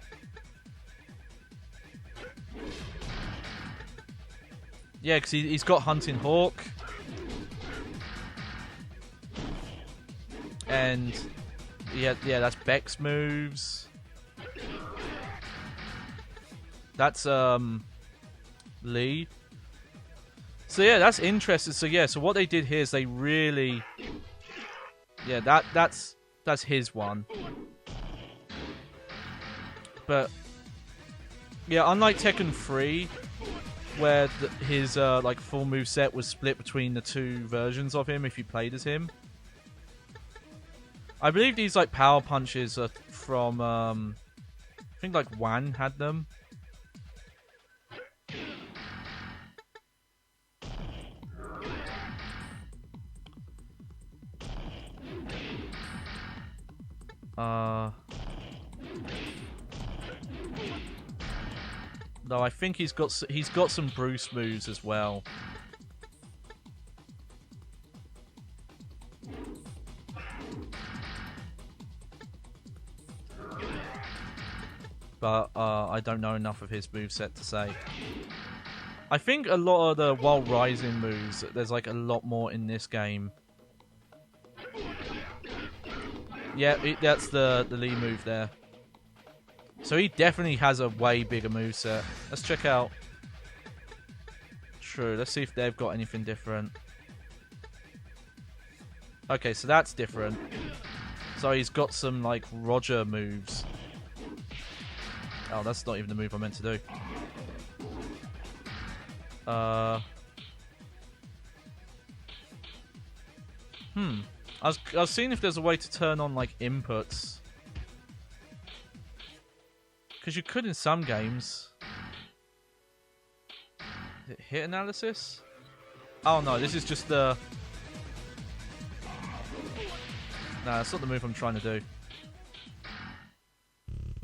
S1: Yeah, because he's got Hunting Hawk. And yeah, that's Beck's moves. That's Lee. So yeah, that's interesting. So yeah, so what they did here is they really, yeah, that's his one. But yeah, unlike Tekken 3, where his like full move set was split between the two versions of him if you played as him. I believe these like power punches are from I think like Wan had them. Though I think he's got some Bruce moves as well. But I don't know enough of his moveset to say. I think a lot of the while rising moves, there's like a lot more in this game. Yeah, that's the Lee move there. So he definitely has a way bigger moveset. Let's check out. True, let's see if they've got anything different. Okay, so that's different. So he's got some like Roger moves. Oh, that's not even the move I meant to do. I was seeing if there's a way to turn on like inputs. Because you could in some games. Is it hit analysis? Oh no, this is just the... Nah, that's not the move I'm trying to do.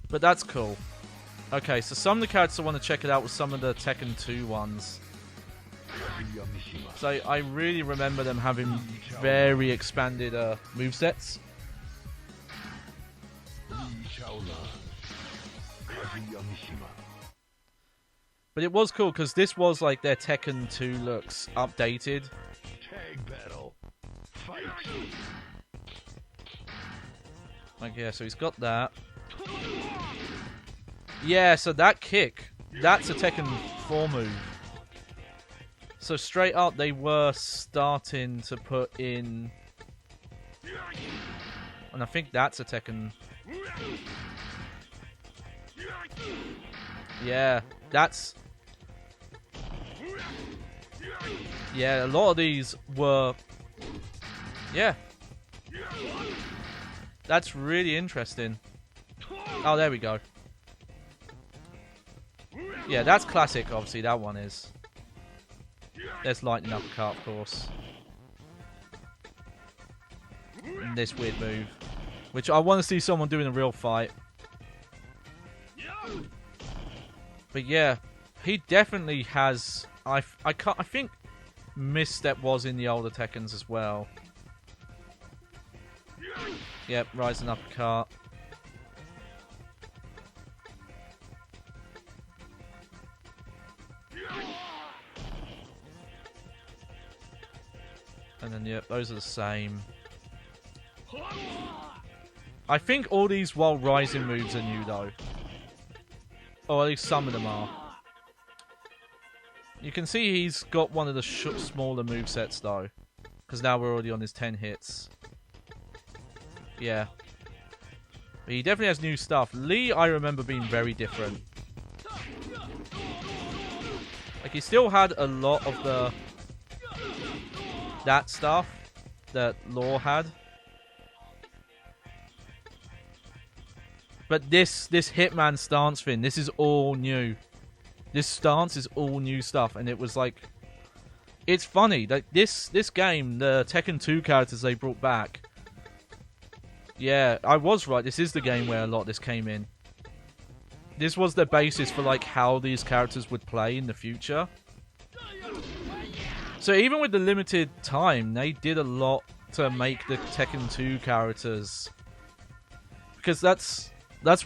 S1: But that's cool. Okay, so some of the characters I want to check it out with some of the Tekken 2 ones. So I really remember them having very expanded movesets. But it was cool because this was like their Tekken 2 looks updated.
S2: Tag battle. Fight.
S1: Like, yeah, so he's got that. Yeah, so that kick, that's a Tekken 4 move. So straight up, they were starting to put in... And I think that's a Tekken... Yeah, that's... Yeah, a lot of these were... Yeah. That's really interesting. Oh, there we go. Yeah, that's classic, obviously, that one is. There's lightning uppercut, of course. And this weird move. Which I want to see someone do in a real fight. But yeah, he definitely has... I think Misstep was in the older Tekkens as well. Yep, rising uppercut. And then, yep, those are the same. I think all these while rising moves are new, though. Or at least some of them are. You can see he's got one of the smaller movesets, though. Because now we're already on his 10 hits. Yeah. But he definitely has new stuff. Lee, I remember being very different. Like, he still had a lot of the... that stuff that Law had. But this Hitman stance thing, this is all new. This stance is all new stuff, and it was like, it's funny. Like this game, the Tekken 2 characters they brought back. Yeah, I was right. This is the game where a lot of this came in. This was the basis for like how these characters would play in the future. So even with the limited time, they did a lot to make the Tekken 2 characters. Because that's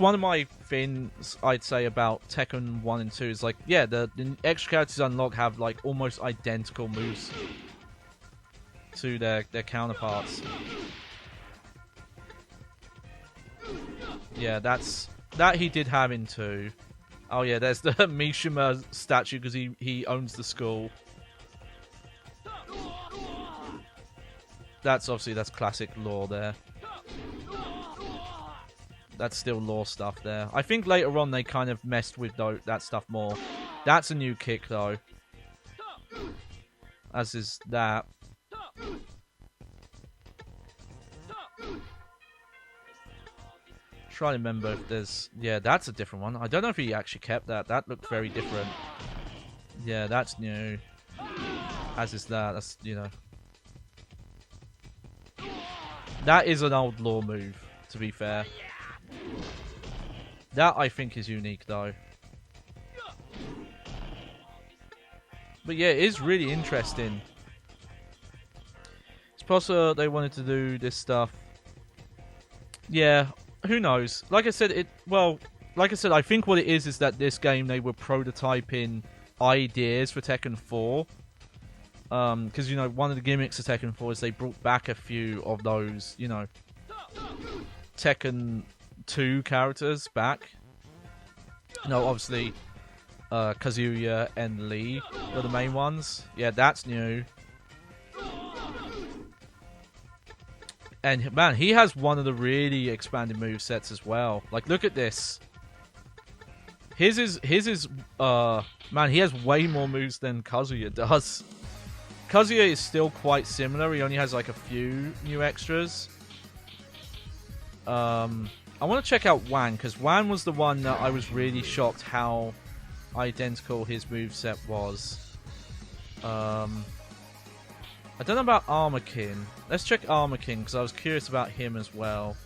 S1: one of my things I'd say about Tekken 1 and 2 is like, yeah, the extra characters unlocked have like almost identical moves to their counterparts. Yeah, that he did have in 2. Oh yeah, there's the Mishima statue because he owns the school. That's classic lore there. That's still lore stuff there. I think later on they kind of messed with that stuff more. That's a new kick though. As is that. Try to remember if there's... Yeah, that's a different one. I don't know if he actually kept that. That looked very different. Yeah, that's new. As is that. That's, you know... That is an old lore move, to be fair. That, I think, is unique, though. But yeah, it is really interesting. It's possible they wanted to do this stuff. Yeah, who knows? Like I said, I think what it is that this game, they were prototyping ideas for Tekken 4. Because, you know, one of the gimmicks of Tekken 4 is they brought back a few of those, you know, Tekken 2 characters back. No, obviously, Kazuya and Lee were the main ones. Yeah, that's new. And, man, he has one of the really expanded movesets as well. Like, look at this. His is, man, he has way more moves than Kazuya does. Kazuya is still quite similar. He only has like a few new extras. I want to check out Wan, because Wan was the one that I was really shocked how identical his moveset was. I don't know about Armakin. Let's check Armakin, because I was curious about him as well.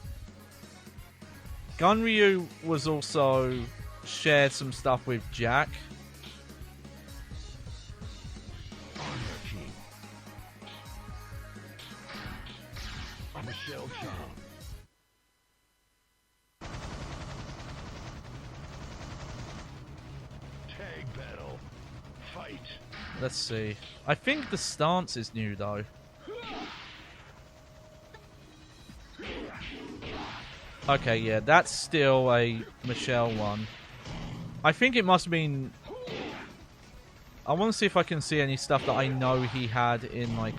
S1: Gunryu was also shared some stuff with Jack.
S2: Tag battle. Fight.
S1: Let's see. I think the stance is new though. Okay, yeah, that's still a Michelle one. I think it must have been... I want to see if I can see any stuff that I know he had in, like...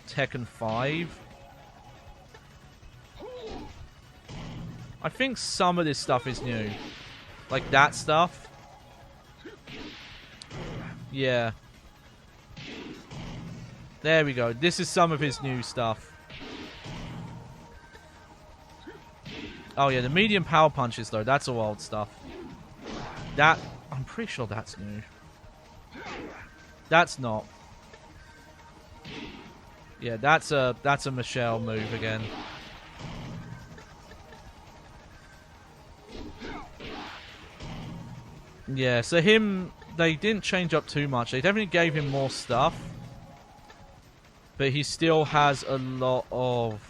S1: Tekken 5. I think some of this stuff is new. Like that stuff. Yeah. There we go. This is some of his new stuff. Oh yeah, the medium power punches though, that's all old stuff. That, I'm pretty sure that's new. That's not. Yeah, that's a Michelle move again. Yeah, so him, they didn't change up too much. They definitely gave him more stuff. But he still has a lot of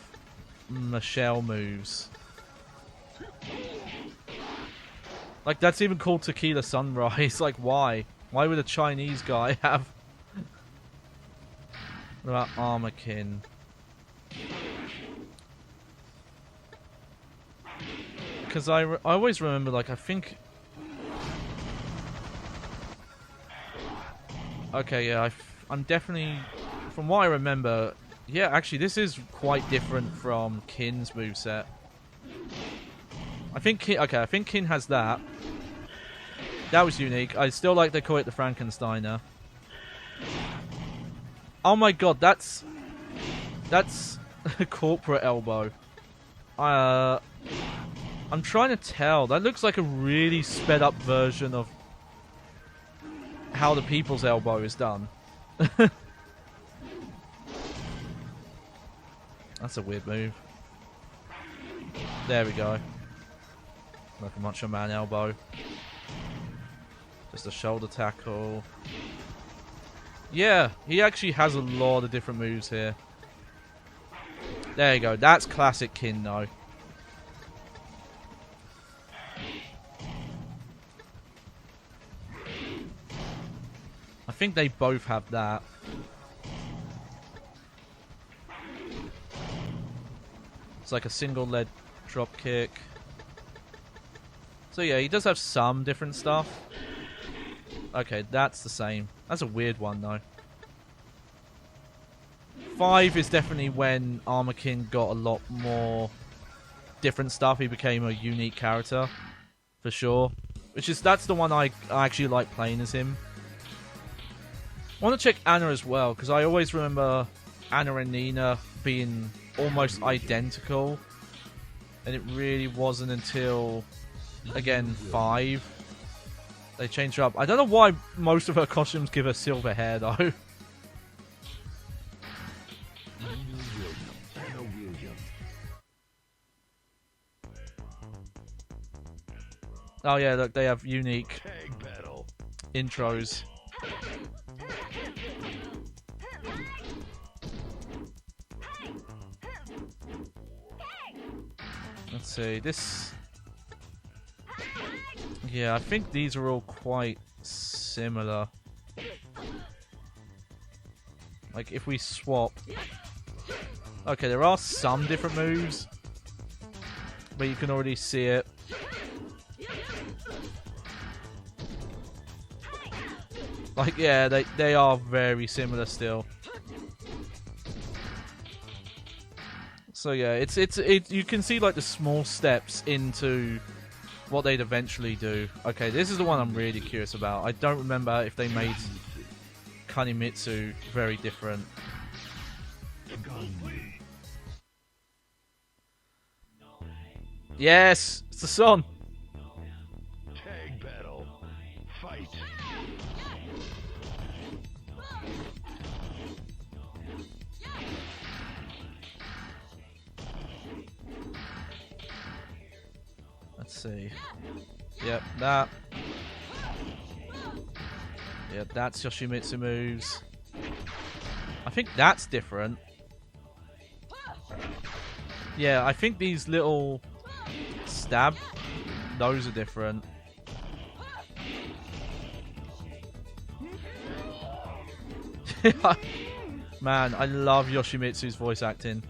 S1: Michelle moves. Like, that's even called Tequila Sunrise. Like, why? Why would a Chinese guy have... What about Armakin? Because I always remember, like, I think... Okay, yeah, I'm definitely... From what I remember... Yeah, actually, this is quite different from Kin's moveset. I think Kin has that. That was unique. I still like they call it the Frankensteiner. Oh my god, that's a corporate elbow. I'm trying to tell. That looks like a really sped up version of how the people's elbow is done. That's a weird move. There we go. Like a Macho Man elbow. Just a shoulder tackle. Yeah, he actually has a lot of different moves here. There you go. That's classic Kin, though. I think they both have that. It's like a single leg drop kick. So yeah, he does have some different stuff. Okay, that's the same. That's a weird one, though. 5 is definitely when Armakin got a lot more different stuff. He became a unique character, for sure. That's the one I actually like playing as him. I want to check Anna as well, because I always remember Anna and Nina being almost identical. And it really wasn't until, again, 5. They changed her up. I don't know why most of her costumes give her silver hair, though. Oh yeah, look, they have unique intros. Let's see, this... Yeah, I think these are all quite similar. Like, if we swap... Okay, there are some different moves, but you can already see it. Like, yeah, they are very similar still. So yeah, you can see like the small steps into what they'd eventually do. Okay, this is the one I'm really curious about. I don't remember if they made Kunimitsu very different. Yes, it's the sun.
S2: Tag battle. Fight.
S1: Let's see. Yep, that. Yep, that's Yoshimitsu moves. I think that's different. Yeah, I think these little stab, those are different. Man, I love Yoshimitsu's voice acting.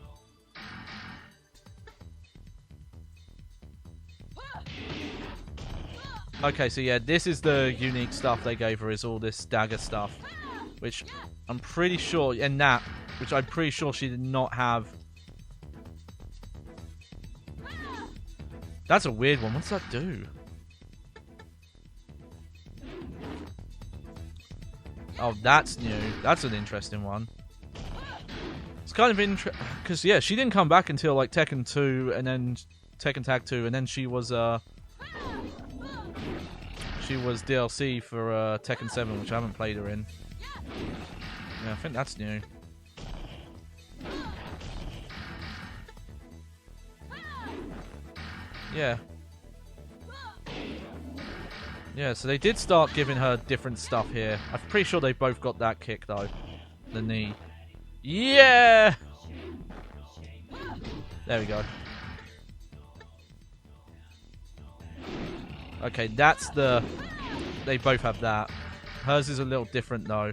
S1: Okay, so yeah, this is the unique stuff they gave her, is all this dagger stuff. Which I'm pretty sure, and that, which I'm pretty sure she did not have. That's a weird one. What's that do? Oh, that's new. That's an interesting one. It's kind of interesting, because yeah, she didn't come back until like Tekken 2, and then Tekken Tag 2, and then she was DLC for Tekken 7, which I haven't played her in. Yeah, I think that's new. Yeah. Yeah, so they did start giving her different stuff here. I'm pretty sure they both got that kick, though. The knee. Yeah! There we go. Okay, that's the... They both have that. Hers is a little different, though.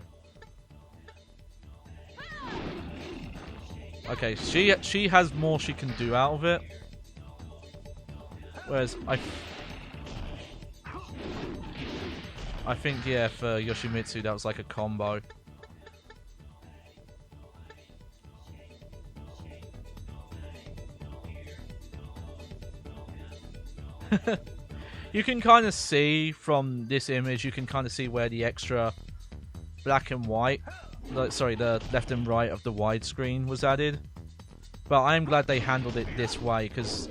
S1: Okay, she has more she can do out of it. Whereas I think, yeah, for Yoshimitsu, that was like a combo. You can kind of see from this image, you can kind of see where the extra black and white, sorry, the left and right of the widescreen was added. But I'm glad they handled it this way, because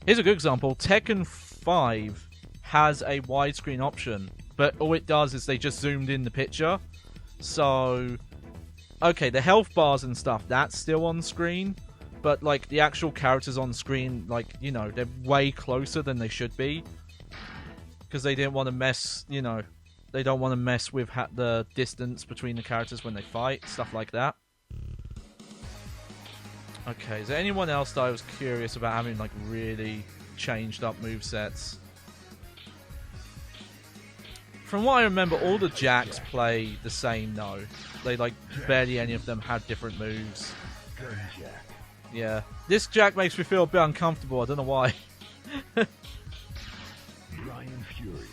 S1: Here's a good example. Tekken 5 has a widescreen option, but all it does is they just zoomed in the picture. So, okay, the health bars and stuff, that's still on screen, but like the actual characters on screen, like, you know, they're way closer than they should be, because they didn't want to mess, you know, they don't want to mess with the distance between the characters when they fight, stuff like that. Okay, is there anyone else that I was curious about having like really changed up movesets? From what I remember, all the Jacks play the same though. They like barely any of them have different moves. Yeah, this Jack makes me feel a bit uncomfortable. I don't know why.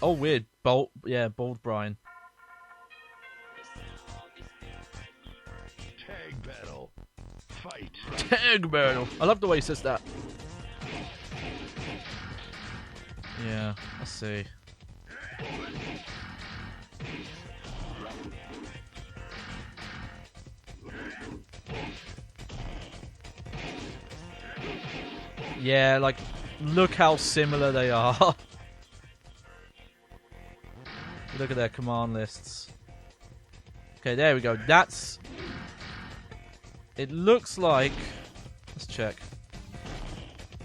S1: Oh, weird. Bold Brian.
S2: Tag battle. Fight.
S1: Tag battle. I love the way he says that. Yeah, let's see. Yeah, like, look how similar they are. Look at their command lists. Okay, there we go. That's... It looks like... Let's check.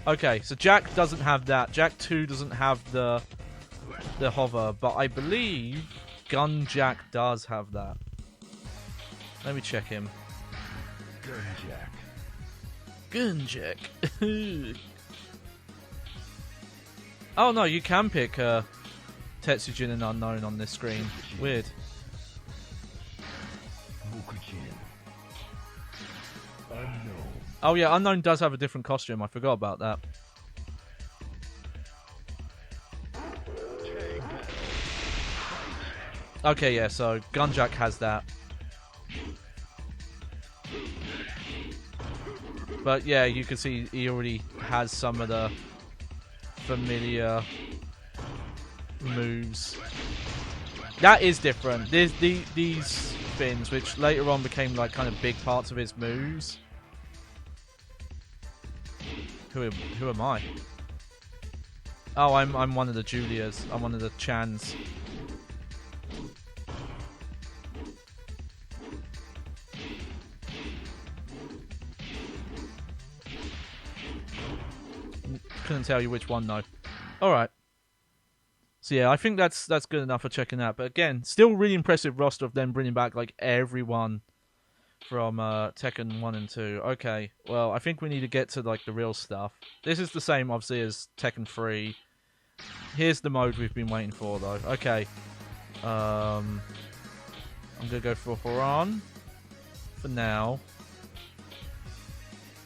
S1: Okay, so Jack doesn't have that. Jack 2 doesn't have the hover, but I believe Gun Jack does have that. Let me check him.
S2: Gun Jack.
S1: Gun Jack. Oh no, you can pick Tetsujin and Unknown on this screen. Weird.
S2: Unknown.
S1: Oh yeah, Unknown does have a different costume. I forgot about that. Okay, yeah, so Gunjack has that. But yeah, you can see he already has some of the familiar moves. That is different. There's these spins, which later on became like kind of big parts of his moves. Who am I? Oh, I'm one of the Julias. I'm one of the Chans. Couldn't tell you which one though. Alright. So yeah, I think that's good enough for checking out. But again, still really impressive roster of them bringing back like everyone from Tekken 1 and 2. Okay, well, I think we need to get to like the real stuff. This is the same obviously as Tekken 3. Here's the mode we've been waiting for though. Okay. I'm gonna go for Horan for now.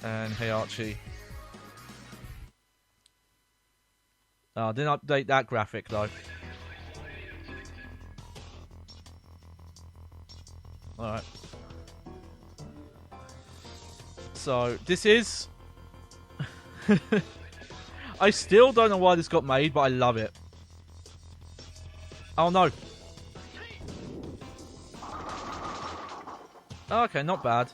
S1: And Heihachi. Oh, didn't update that graphic though. Alright. So, this is... I still don't know why this got made, but I love it. Oh no. Okay, not bad.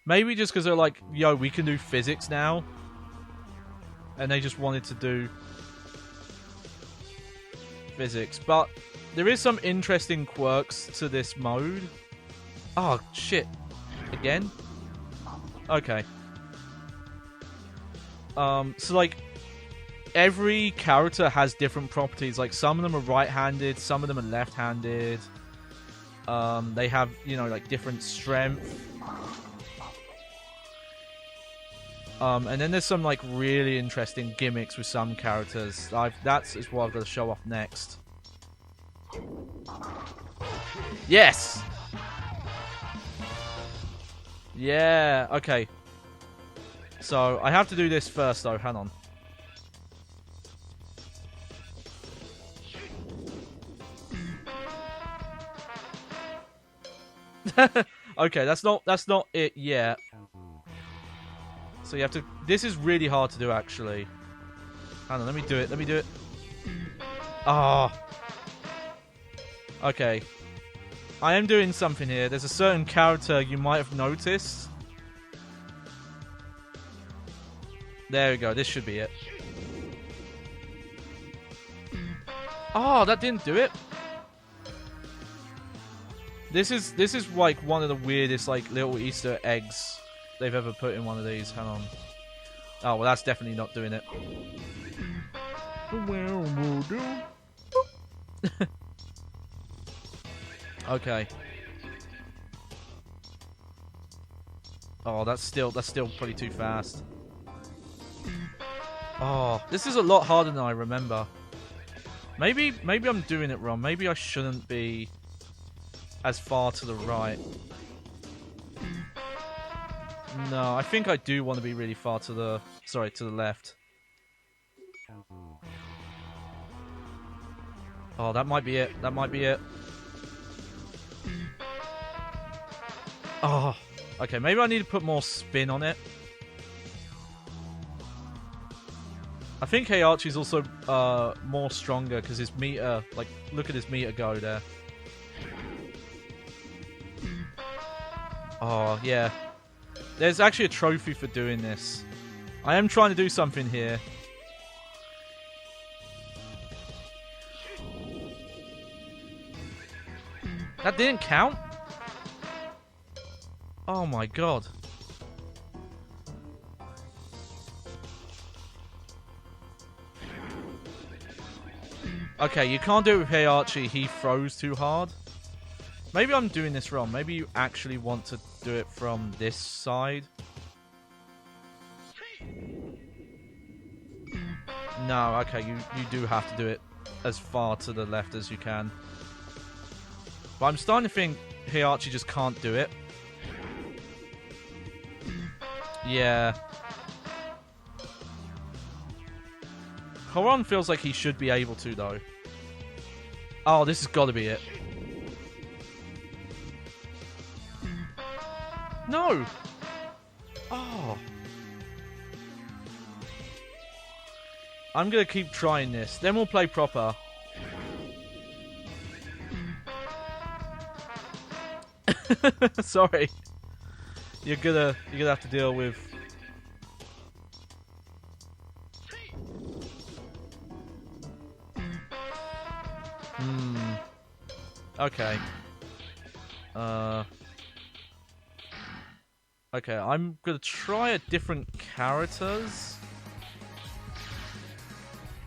S1: Maybe just because they're like, yo, we can do physics now. And they just wanted to do physics. But there is some interesting quirks to this mode. Oh, shit. Again? Okay. So, like, every character has different properties. Like, some of them are right-handed, some of them are left-handed. They have, you know, like, different strength. And then there's some like really interesting gimmicks with some characters. That's what I've got to show off next. Yes! Yeah, okay. So, I have to do this first though, hang on. Okay, that's not it yet. So you have to... This is really hard to do, actually. Hang on, let me do it. Ah. Oh. Okay. I am doing something here. There's a certain character you might have noticed. There we go. This should be it. Oh, that didn't do it. This is like one of the weirdest like little Easter eggs they've ever put in one of these. Hang on. Oh well, that's definitely not doing it. Okay. Oh, that's still probably too fast. Oh, this is a lot harder than I remember. Maybe I'm doing it wrong. Maybe I shouldn't be as far to the right. No, I think I do want to be really far to the left. Oh, that might be it. That might be it. Oh, okay. Maybe I need to put more spin on it. I think Heihachi's also more stronger because his meter, like, look at his meter go there. Oh, yeah. There's actually a trophy for doing this. I am trying to do something here. That didn't count? Oh my god. Okay, you can't do it with Heihachi. He throws too hard. Maybe I'm doing this wrong. Maybe you actually want to do it from this side. No, okay, you do have to do it as far to the left as you can. But I'm starting to think Heihachi just can't do it. Yeah. Horan feels like he should be able to, though. Oh, this has got to be it. No! Oh. I'm going to keep trying this. Then we'll play proper. Sorry. You're gonna have to deal with... Okay. Okay, I'm gonna try a different characters.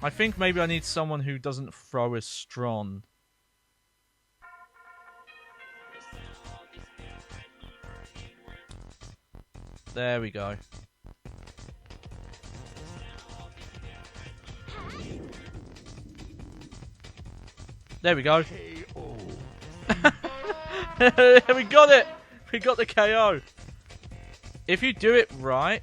S1: I think maybe I need someone who doesn't throw as strong. There we go. There we go. We got it! We got the KO. If you do it right...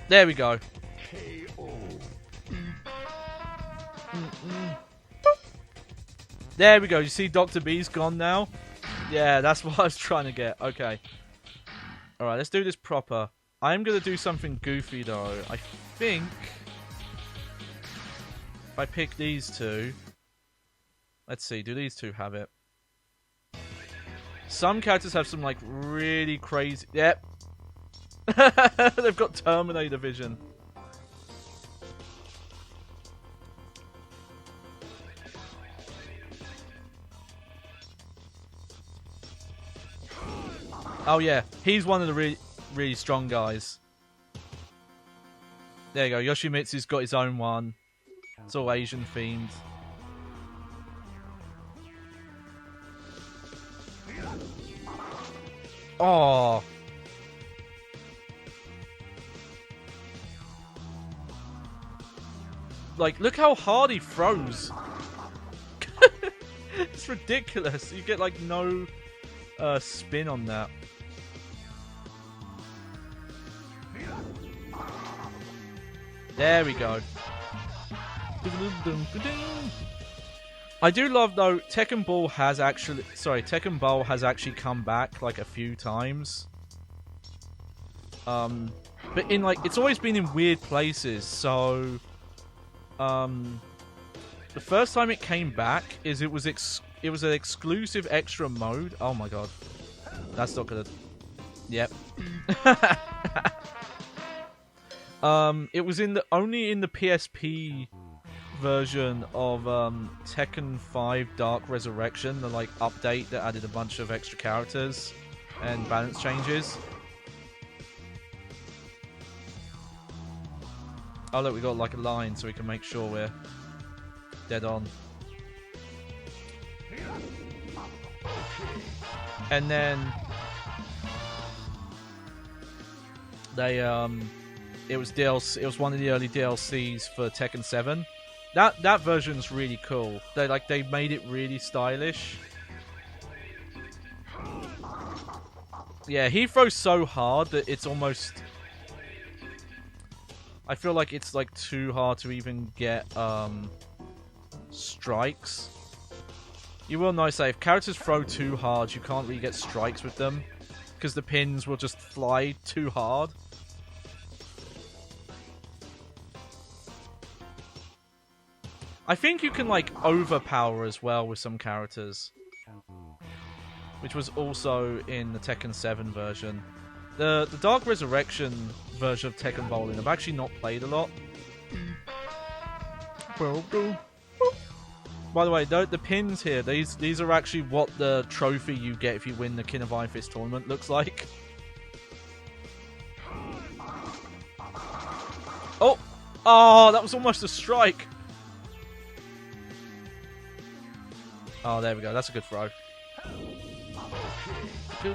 S1: There we go. There we go. You see Dr. B's gone now? Yeah, that's what I was trying to get. Okay. Alright, let's do this proper. I'm going to do something goofy, though. I think... if I pick these two... Let's see, do these two have it? Some characters have some, like, really crazy... Yep. They've got Terminator vision. Oh yeah, he's one of the really strong guys. There you go, Yoshimitsu's got his own one. It's all Asian themed. Oh. Like, look how hard he throws. It's ridiculous. You get like no spin on that. There we go. I do love though Tekken Ball has actually come back like a few times. But in like it's always been in weird places, so The first time it came back is it was an exclusive extra mode. Oh my god. That's not gonna... Yep. It was only in the PSP version of Tekken 5 Dark Resurrection, the like update that added a bunch of extra characters and balance changes. Oh look, we got like a line so we can make sure we're dead on. And then they it was DLC. It was one of the early DLCs for Tekken 7. That version's really cool. They made it really stylish. Yeah, he throws so hard that it's almost... I feel like it's like too hard to even get strikes. You will notice that if characters throw too hard, you can't really get strikes with them because the pins will just fly too hard. I think you can like overpower as well with some characters, which was also in the Tekken 7 version. The Dark Resurrection version of Tekken Bowling I've actually not played a lot. By the way, the pins here, these are actually what the trophy you get if you win the King of Iron Fist tournament looks like. Oh! Oh, that was almost a strike! Oh, there we go. That's a good throw. Okay,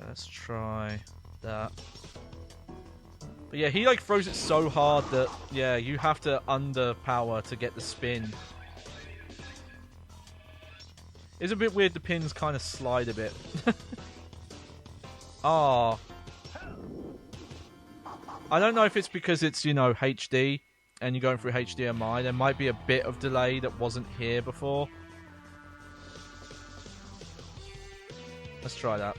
S1: let's try that. But yeah, he like throws it so hard that, yeah, you have to underpower to get the spin. It's a bit weird, the pins kind of slide a bit. Ah. I don't know if it's because it's, you know, HD and you're going through HDMI. There might be a bit of delay that wasn't here before. Let's try that.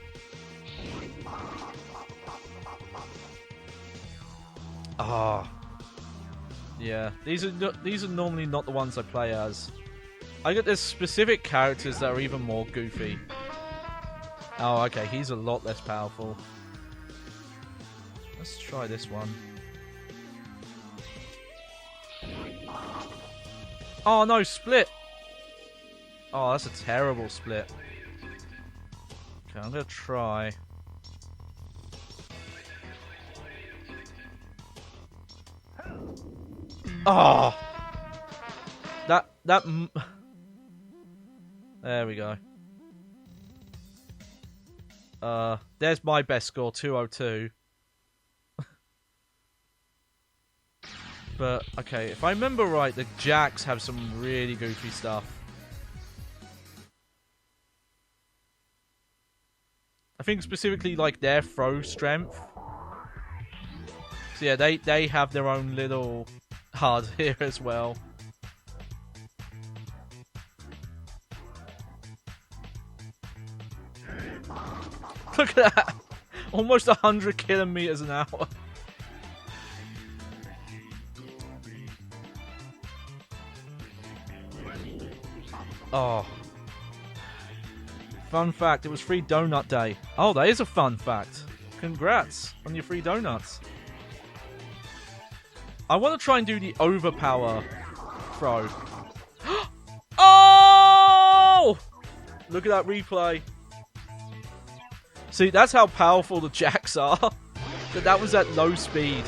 S1: Ah. Yeah, these are normally not the ones I play as. There's specific characters that are even more goofy. Oh, okay, he's a lot less powerful. Let's try this one. Oh no, split! Oh, that's a terrible split. Okay, I'm gonna try. Oh! There we go. There's my best score, 202. But, okay, if I remember right, the Jacks have some really goofy stuff. I think specifically, like, their throw strength. So yeah, they have their own little HUD here as well. Look at that! Almost 100 kilometers an hour. Oh. Fun fact, it was free donut day. Oh, that is a fun fact. Congrats on your free donuts. I want to try and do the overpower throw. Oh! Look at that replay. See, that's how powerful the Jacks are. That was at low speed.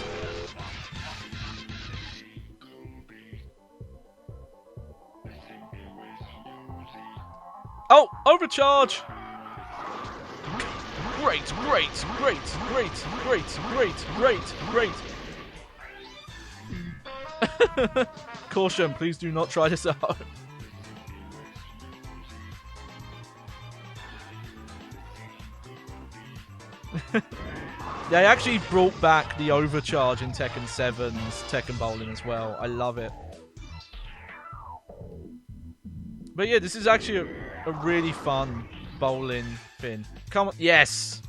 S1: Oh, overcharge! Great, great, great, great, great, great, great, great. Caution, please do not try this out. They actually brought back the overcharge in Tekken 7's Tekken Bowling as well. I love it. But yeah, this is actually a really fun bowling thing. Come on, yes!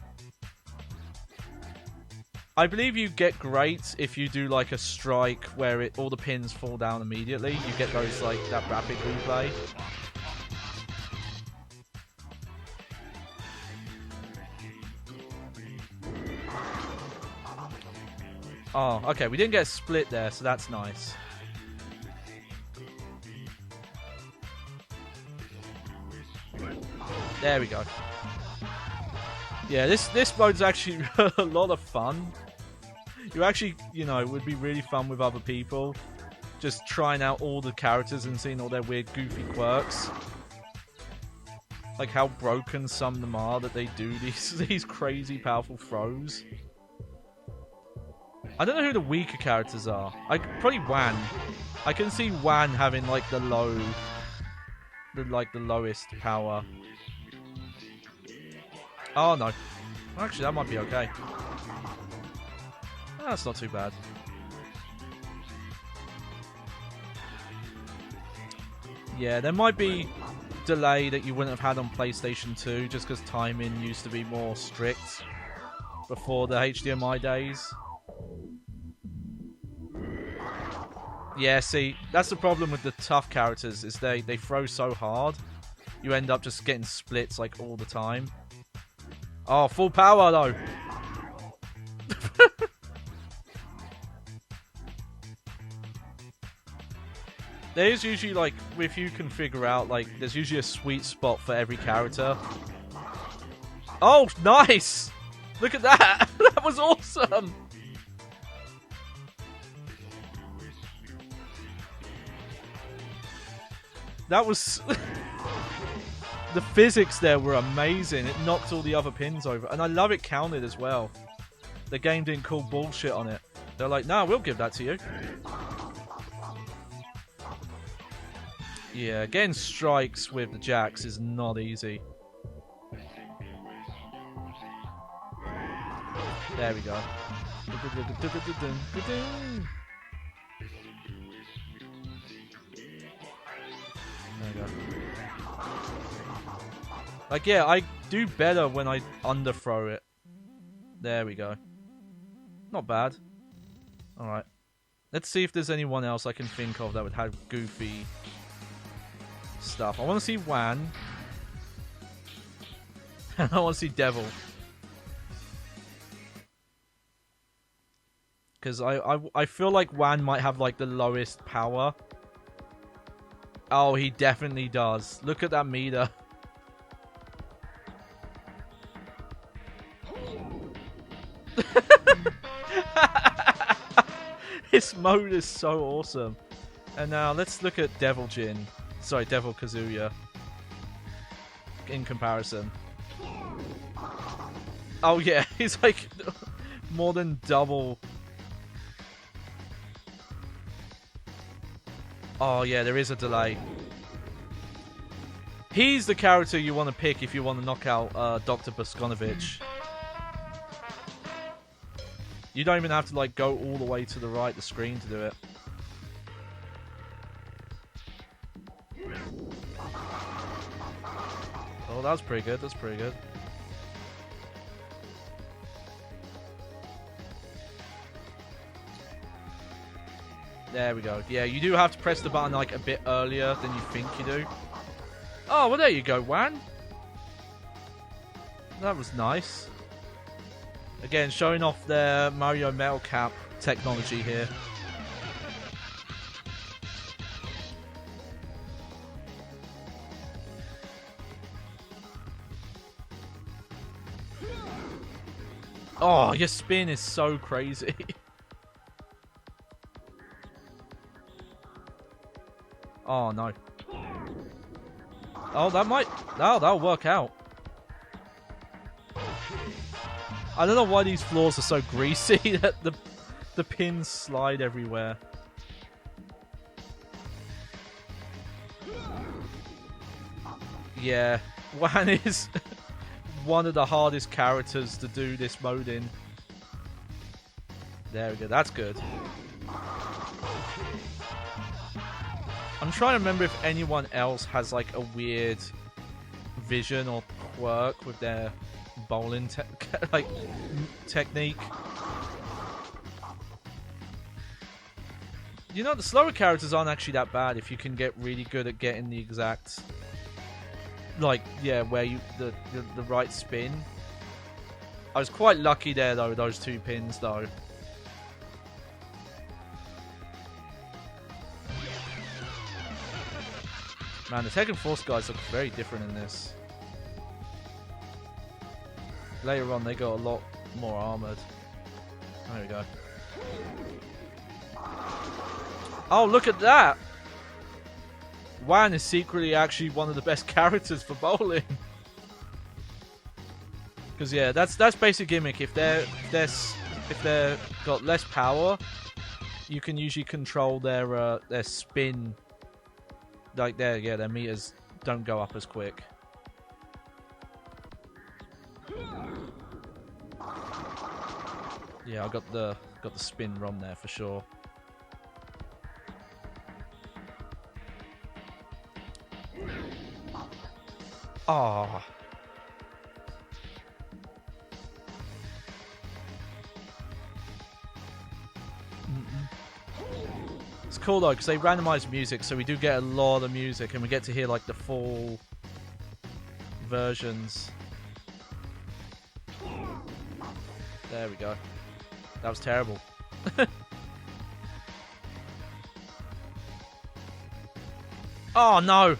S1: I believe you get great if you do like a strike where all the pins fall down immediately. You get those like that rapid replay. Oh, okay, we didn't get a split there, so that's nice. There we go. Yeah, this mode's actually a lot of fun. You actually, you know, it would be really fun with other people. Just trying out all the characters and seeing all their weird, goofy quirks. Like how broken some of them are that they do these crazy, powerful throws. I don't know who the weaker characters are. Probably Wan. I can see Wan having like the lowest power. Oh no. Actually, that might be okay. That's not too bad. Yeah, there might be delay that you wouldn't have had on PlayStation 2 just because timing used to be more strict before the HDMI days. Yeah, see, that's the problem with the tough characters, is they throw so hard, you end up just getting splits like all the time. Oh, full power though! There's usually like, if you can figure out, like, there's usually a sweet spot for every character. Oh, nice! Look at that! That was awesome! That was... The physics there were amazing. It knocked all the other pins over. And I love it counted as well. The game didn't call bullshit on it. They're like, nah, we'll give that to you. Yeah, getting strikes with the jacks is not easy. There we go. There we go. Like, yeah, I do better when I underthrow it. There we go. Not bad. Alright. Let's see if there's anyone else I can think of that would have goofy stuff. I want to see Wan. I want to see Devil. Because I feel like Wan might have, like, the lowest power. Oh, he definitely does. Look at that meter. This mode is so awesome. And now let's look at Devil Jin. Sorry, Devil Kazuya. In comparison. Oh yeah, he's like more than double. Oh yeah, there is a delay. He's the character you want to pick if you want to knock out Dr. Boskonovich. You don't even have to like go all the way to the right of the screen to do it. Oh, that was pretty good. That's pretty good. There we go. Yeah, you do have to press the button like a bit earlier than you think you do. Oh, well there you go, Wan. That was nice. Again, showing off their Mario Metal Cap technology here. Oh, your spin is so crazy. Oh, no. Oh, that might... Oh, that'll work out. I don't know why these floors are so greasy that the pins slide everywhere. Yeah, Wan is one of the hardest characters to do this mode in. There we go, that's good. I'm trying to remember if anyone else has like a weird vision or quirk with their bowling technique. You know, the slower characters aren't actually that bad if you can get really good at getting the exact, like, yeah, where you the right spin. I was quite lucky there though, those 2 pins though. Man, the Tekken Force guys look very different in this. Later on, they got a lot more armored. There we go. Oh, look at that! Wan is secretly actually one of the best characters for bowling. Because yeah, that's basic gimmick. If they're got less power, you can usually control their spin. Like their meters don't go up as quick. Yeah, I got the spin ROM there for sure. Ah. It's cool though because they randomize music, so we do get a lot of music, and we get to hear like the full versions. There we go. That was terrible. Oh no!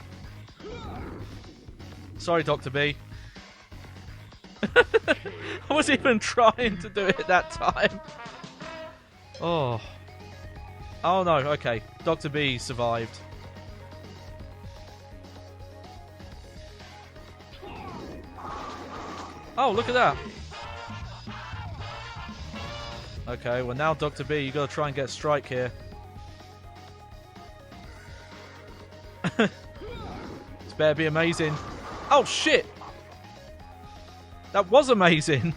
S1: Sorry, Dr. B. I wasn't even trying to do it that time. Oh. Oh no, okay. Dr. B survived. Oh, look at that. Okay, well now Dr. B, you gotta try and get a strike here. This better be amazing. Oh shit! That was amazing!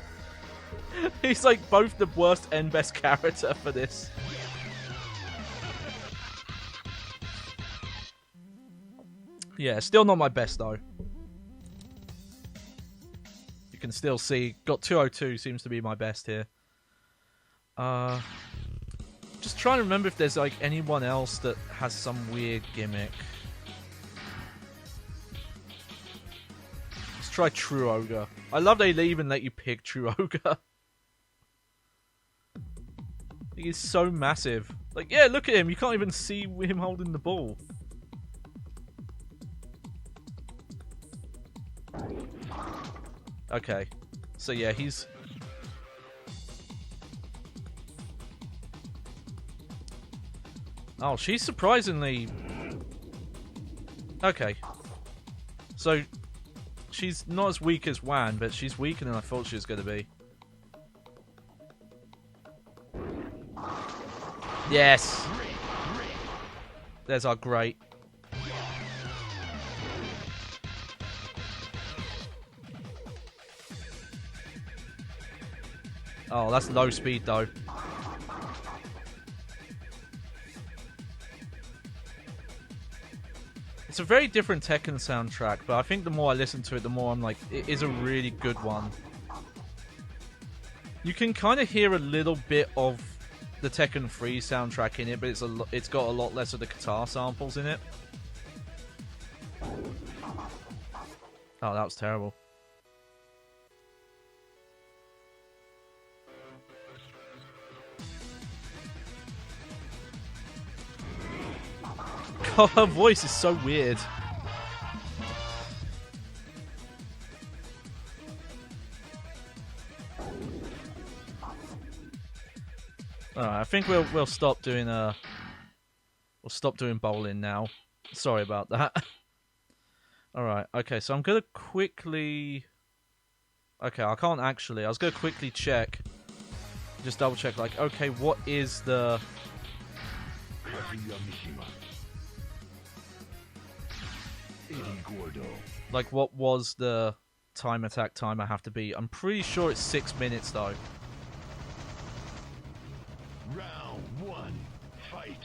S1: He's like both the worst and best character for this. Yeah, still not my best though. You can still see, got 202 seems to be my best here. Just trying to remember if there's like anyone else that has some weird gimmick. Let's try True Ogre. I love they even let you pick True Ogre. He's so massive. Like, yeah, look at him. You can't even see him holding the ball. Okay. So yeah, he's... Oh, she's surprisingly... Okay. So, she's not as weak as Wan, but she's weaker than I thought she was going to be. Yes! There's our great. Oh, that's low speed though. It's a very different Tekken soundtrack, but I think the more I listen to it, the more I'm like, it is a really good one. You can kind of hear a little bit of the Tekken 3 soundtrack in it, but it's got a lot less of the guitar samples in it. Oh, that was terrible. God, her voice is so weird. Alright, I think we'll stop doing bowling now. Sorry about that. Alright, okay, so I'm gonna quickly... Okay, I can't actually. I was gonna quickly check. Just double check, like, okay, what is the... Like, what was the time attack time I have to beat? I'm pretty sure it's 6 minutes, though.
S2: Round 1, fight.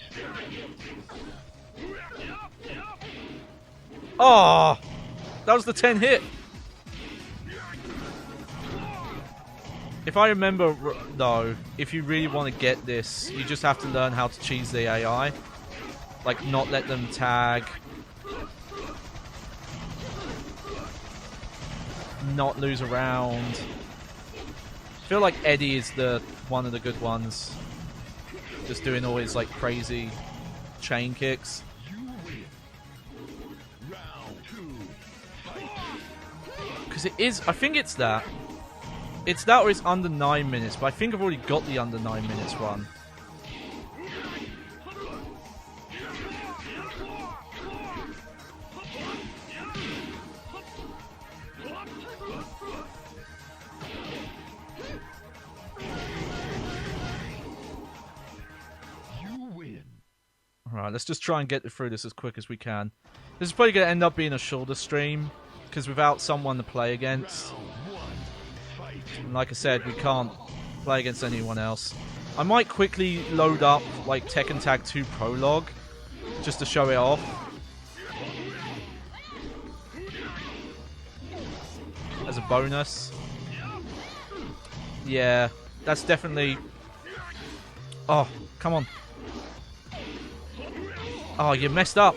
S1: Oh! That was the 10 hit! If I remember, though, if you really want to get this, you just have to learn how to cheese the AI. Like, not let them tag. Not lose a round. I feel like Eddie is one of the good ones. Just doing all his, like, crazy chain kicks. Because it is, I think it's that. It's that or it's under 9 minutes, but I think I've already got the under 9 minutes one. Alright, let's just try and get through this as quick as we can. This is probably going to end up being a shorter stream, because without someone to play against, and like I said, we can't play against anyone else. I might quickly load up like Tekken Tag 2 Prologue, just to show it off. As a bonus. Yeah, that's definitely... Oh, come on. Oh, you messed up.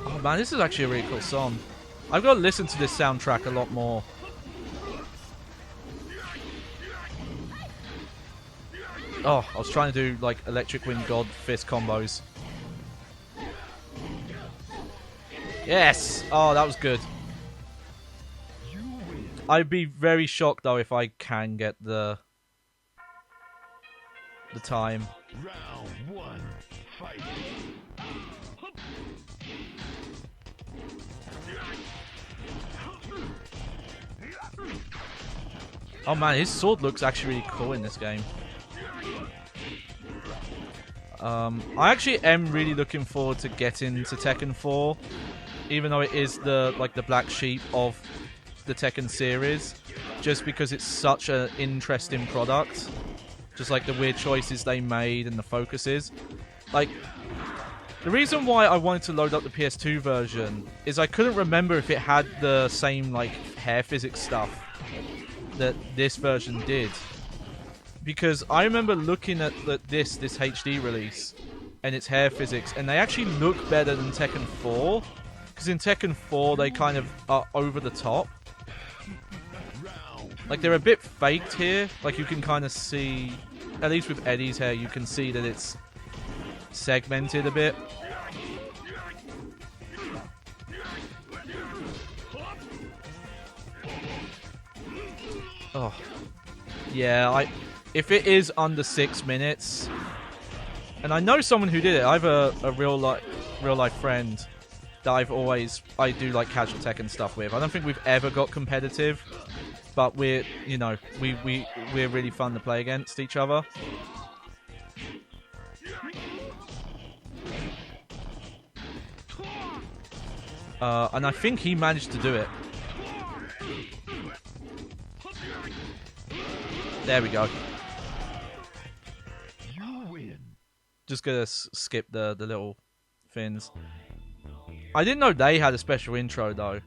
S1: Oh man, this is actually a really cool song. I've got to listen to this soundtrack a lot more. Oh, I was trying to do like Electric Wind God fist combos. Yes! Oh, that was good. I'd be very shocked though if I can get the time.
S2: Round 1, fight.
S1: Oh man, his sword looks actually really cool in this game. I actually am really looking forward to getting to Tekken 4, even though it is the black sheep of the Tekken series, just because it's such an interesting product. Just like the weird choices they made and the focuses. Like, the reason why I wanted to load up the PS2 version is I couldn't remember if it had the same like hair physics stuff that this version did. Because I remember looking at this HD release and its hair physics, and they actually look better than Tekken 4. Because in Tekken 4, they kind of are over the top. Like, they're a bit faked here. Like, you can kind of see, at least with Eddie's hair, you can see that it's segmented a bit. Oh. Yeah, if it is under 6 minutes, and I know someone who did it. I have a real life friend that I do like casual Tekken stuff with. I don't think we've ever got competitive, but we're really fun to play against each other. And I think he managed to do it. There we go. Just gonna skip the little fins. I didn't know they had a special intro though.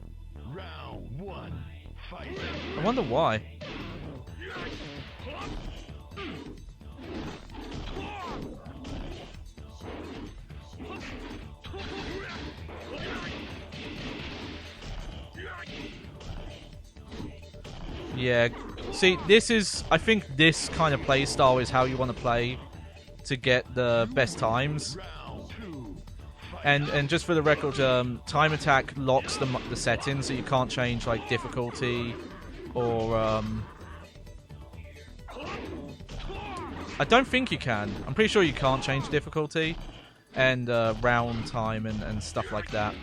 S2: Round 1, fight.
S1: I wonder why. Yeah, see, I think this kind of play style is how you want to play to get the best times. And just for the record, time attack locks the settings, so you can't change like difficulty or I don't think you can. I'm pretty sure you can't change difficulty and round time and stuff like that.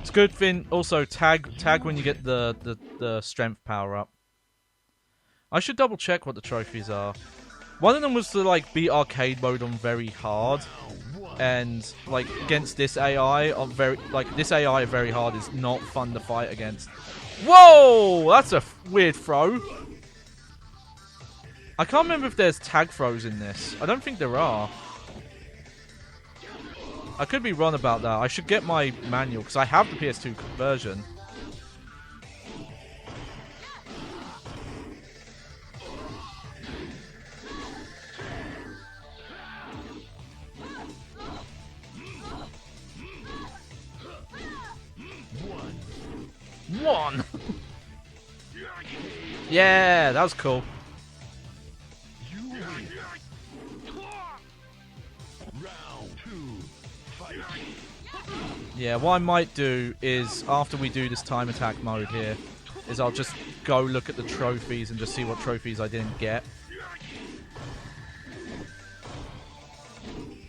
S1: It's good thing also tag when you get the strength power up. I should double check what the trophies are. One of them was to like beat arcade mode on very hard. And like against this AI, this AI very hard is not fun to fight against. Whoa, that's a weird throw. I can't remember if there's tag throws in this. I don't think there are. I could be wrong about that. I should get my manual because I have the PS2 version. One. Yeah, that was cool. Yeah, what I might do is, after we do this time attack mode here, is I'll just go look at the trophies and just see what trophies I didn't get.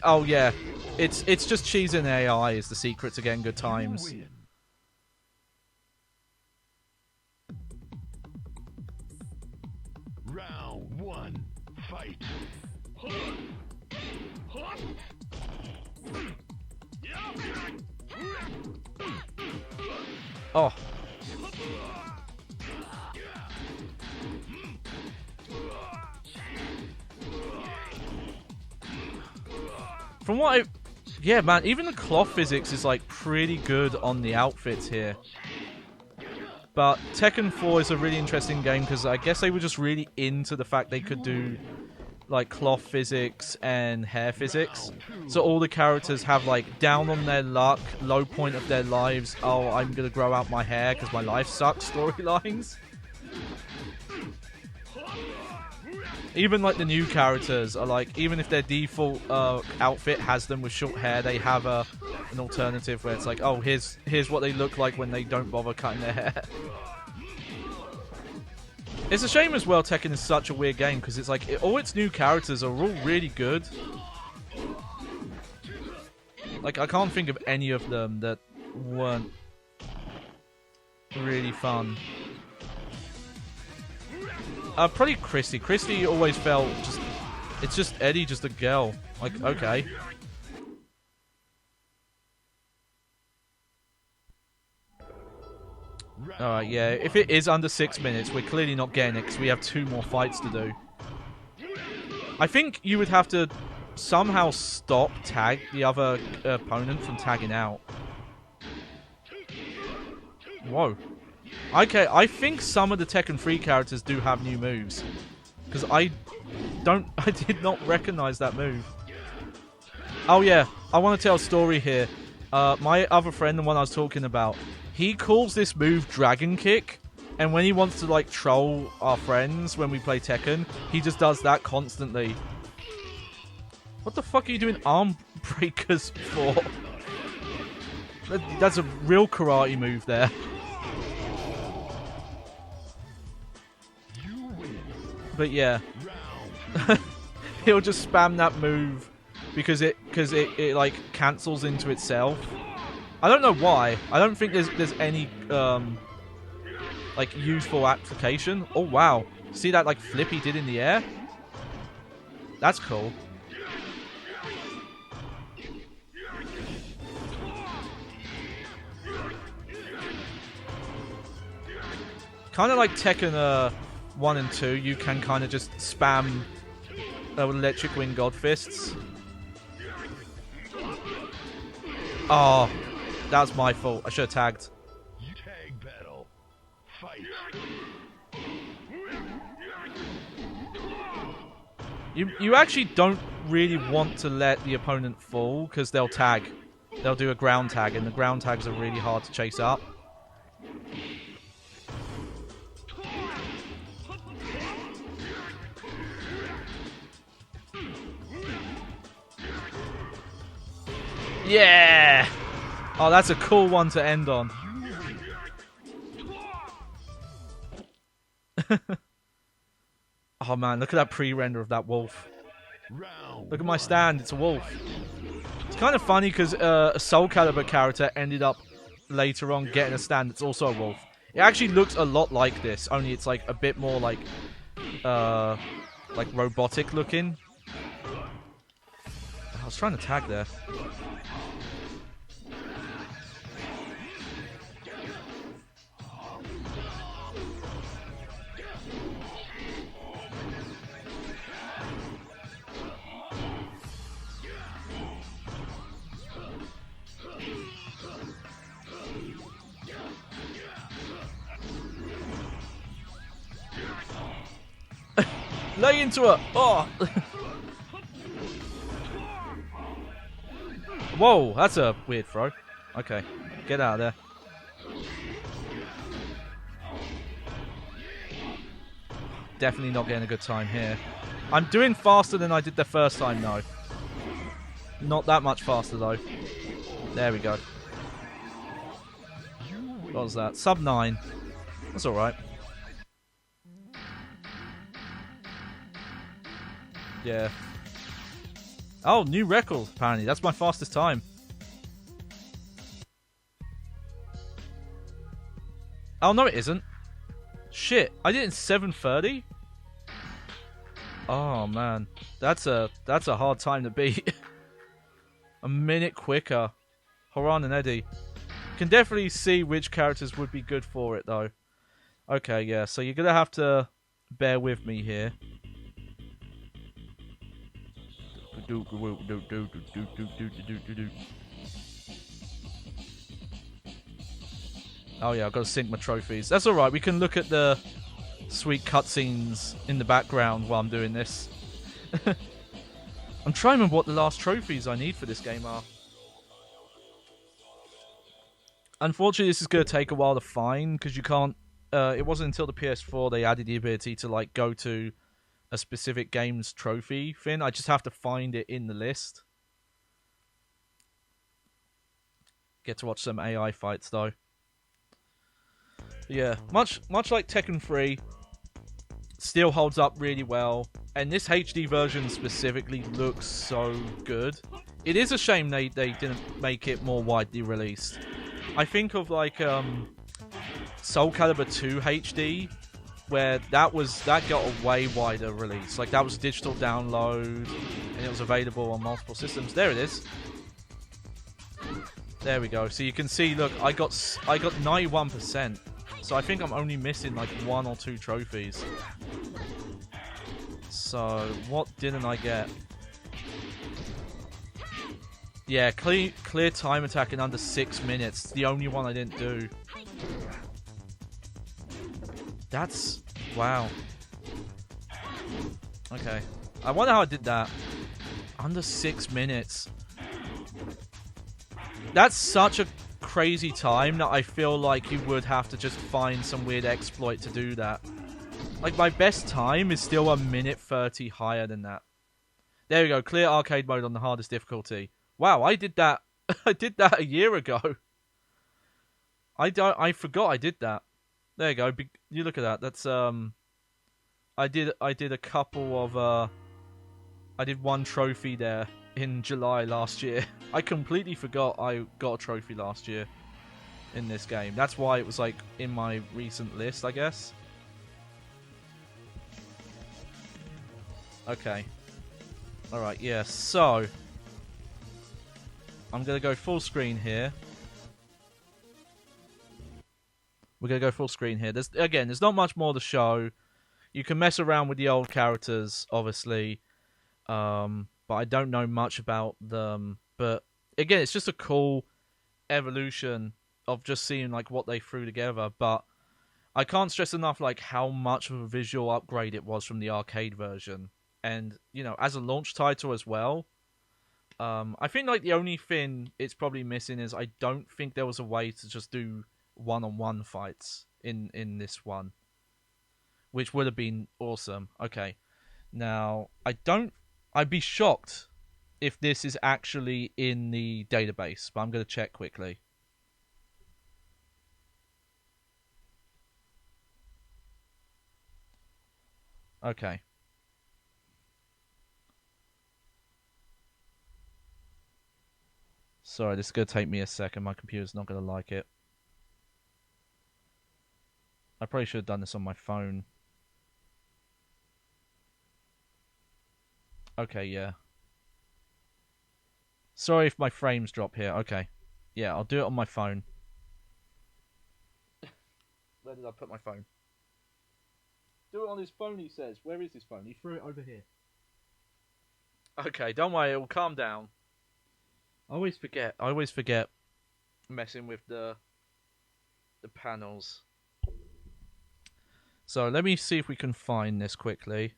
S1: Oh yeah, it's just cheesing AI is the secret to getting good times.
S2: Round one, fight.
S1: Oh. From what I... Yeah, man, even the cloth physics is, like, pretty good on the outfits here. But Tekken 4 is a really interesting game because I guess they were just really into the fact they could do, like, cloth physics and hair physics. So all the characters have, like, down on their luck, low point of their lives, oh, I'm gonna grow out my hair because my life sucks storylines. Even, like, the new characters are, like, even if their default outfit has them with short hair, they have an alternative where it's like, oh, here's what they look like when they don't bother cutting their hair. It's a shame as well Tekken is such a weird game, because it's like, all its new characters are all really good. Like, I can't think of any of them that weren't really fun. Probably Christy. Christy always felt just... It's just Eddie, just a girl. Like, okay. Alright, yeah. If it is under 6 minutes, we're clearly not getting it because we have 2 more fights to do. I think you would have to somehow tag the other opponent from tagging out. Whoa. Okay, I think some of the Tekken 3 characters do have new moves. Because I did not recognize that move. Oh yeah, I want to tell a story here. My other friend, the one I was talking about, he calls this move Dragon Kick. And when he wants to, like, troll our friends when we play Tekken, he just does that constantly. What the fuck are you doing arm breakers for? That's a real karate move there. But yeah, he'll just spam that move because it like cancels into itself. I don't know why. I don't think there's any like useful application. Oh wow, see that like flip he did in the air? That's cool. Kind of like Tekken 1 and 2, you can kind of just spam electric wing god fists. Oh, that was my fault. I should have tagged.
S2: Tag battle. Fight.
S1: You actually don't really want to let the opponent fall because they'll tag. They'll do a ground tag, and the ground tags are really hard to chase up. Yeah! Oh, that's a cool one to end on. Oh man, look at that pre-render of that wolf. Look at my stand, it's a wolf. It's kind of funny because a Soul Calibur character ended up later on getting a stand that's also a wolf. It actually looks a lot like this, only it's like a bit more like robotic looking. I was trying to tag there. Lay into her! Oh! Whoa, that's a weird throw. Okay, get out of there. Definitely not getting a good time here. I'm doing faster than I did the first time, though. Not that much faster, though. There we go. What was that? Sub 9. That's alright. Yeah. Oh, new record, apparently. That's my fastest time. Oh, no, it isn't. Shit, I did it in 7:30? Oh, man. That's a hard time to beat. A minute quicker. Horan and Eddie. Can definitely see which characters would be good for it, though. Okay, yeah, so you're going to have to bear with me here. Oh yeah, I've got to sync my trophies. That's alright, we can look at the sweet cutscenes in the background while I'm doing this. I'm trying to remember what the last trophies I need for this game are. Unfortunately, this is going to take a while to find, because you can't... it wasn't until the PS4 they added the ability to like go to a specific game's trophy thing. I just have to find it in the list. Get to watch some AI fights, though. Yeah, much like Tekken 3, still holds up really well, and this HD version specifically looks so good. It is a shame they didn't make it more widely released. I think of like Soul Calibur 2 HD, where that got a way wider release. Like that was digital download, and it was available on multiple systems. There it is. There we go. So you can see, look, I got 91%. So I think I'm only missing like 1 or 2 trophies. So what didn't I get? Yeah, clear time attack in under 6 minutes. The only one I didn't do. That's... wow. Okay. I wonder how I did that. Under 6 minutes. That's such a crazy time that I feel like you would have to just find some weird exploit to do that. Like, my best time is still 1:30 higher than that. There we go. Clear arcade mode on the hardest difficulty. Wow, I did that. I did that a year ago. I forgot I did that. There you go. You look at that. That's I did a couple of I did 1 trophy there in July last year. I completely forgot I got a trophy last year in this game. That's why it was like in my recent list, I guess. Okay. Alright, yeah, so I'm gonna go full screen here. We're gonna go full screen here. There's not much more to show. You can mess around with the old characters, obviously. But I don't know much about them. But again, it's just a cool evolution of just seeing like what they threw together. But I can't stress enough like how much of a visual upgrade it was from the arcade version. And, you know, as a launch title as well, I think like the only thing it's probably missing is I don't think there was a way to just do one-on-one fights in this one, which would have been awesome. Okay, now I'd be shocked if this is actually in the database, but I'm going to check quickly. Okay. Sorry, this is going to take me a second. My computer's not going to like it. I probably should have done this on my phone. Okay, yeah. Sorry if my frames drop here. Okay. Yeah, I'll do it on my phone. Where did I put my phone? Do it on his phone, he says. Where is his phone? He threw it over here. Okay, don't worry, it will calm down. I always forget messing with the panels. So let me see if we can find this quickly.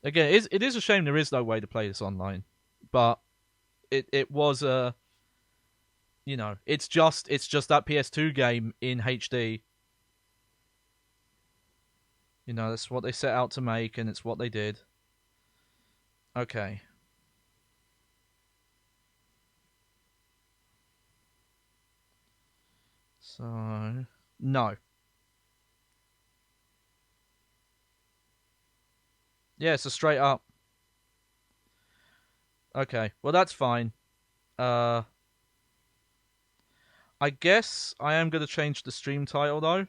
S1: Again, it is a shame there is no way to play this online, but it was a, you know, it's just that PS2 game in HD. You know, that's what they set out to make, and it's what they did. Okay. So, no. Yeah, so straight up. Okay, well that's fine. I guess I am going to change the stream title, though.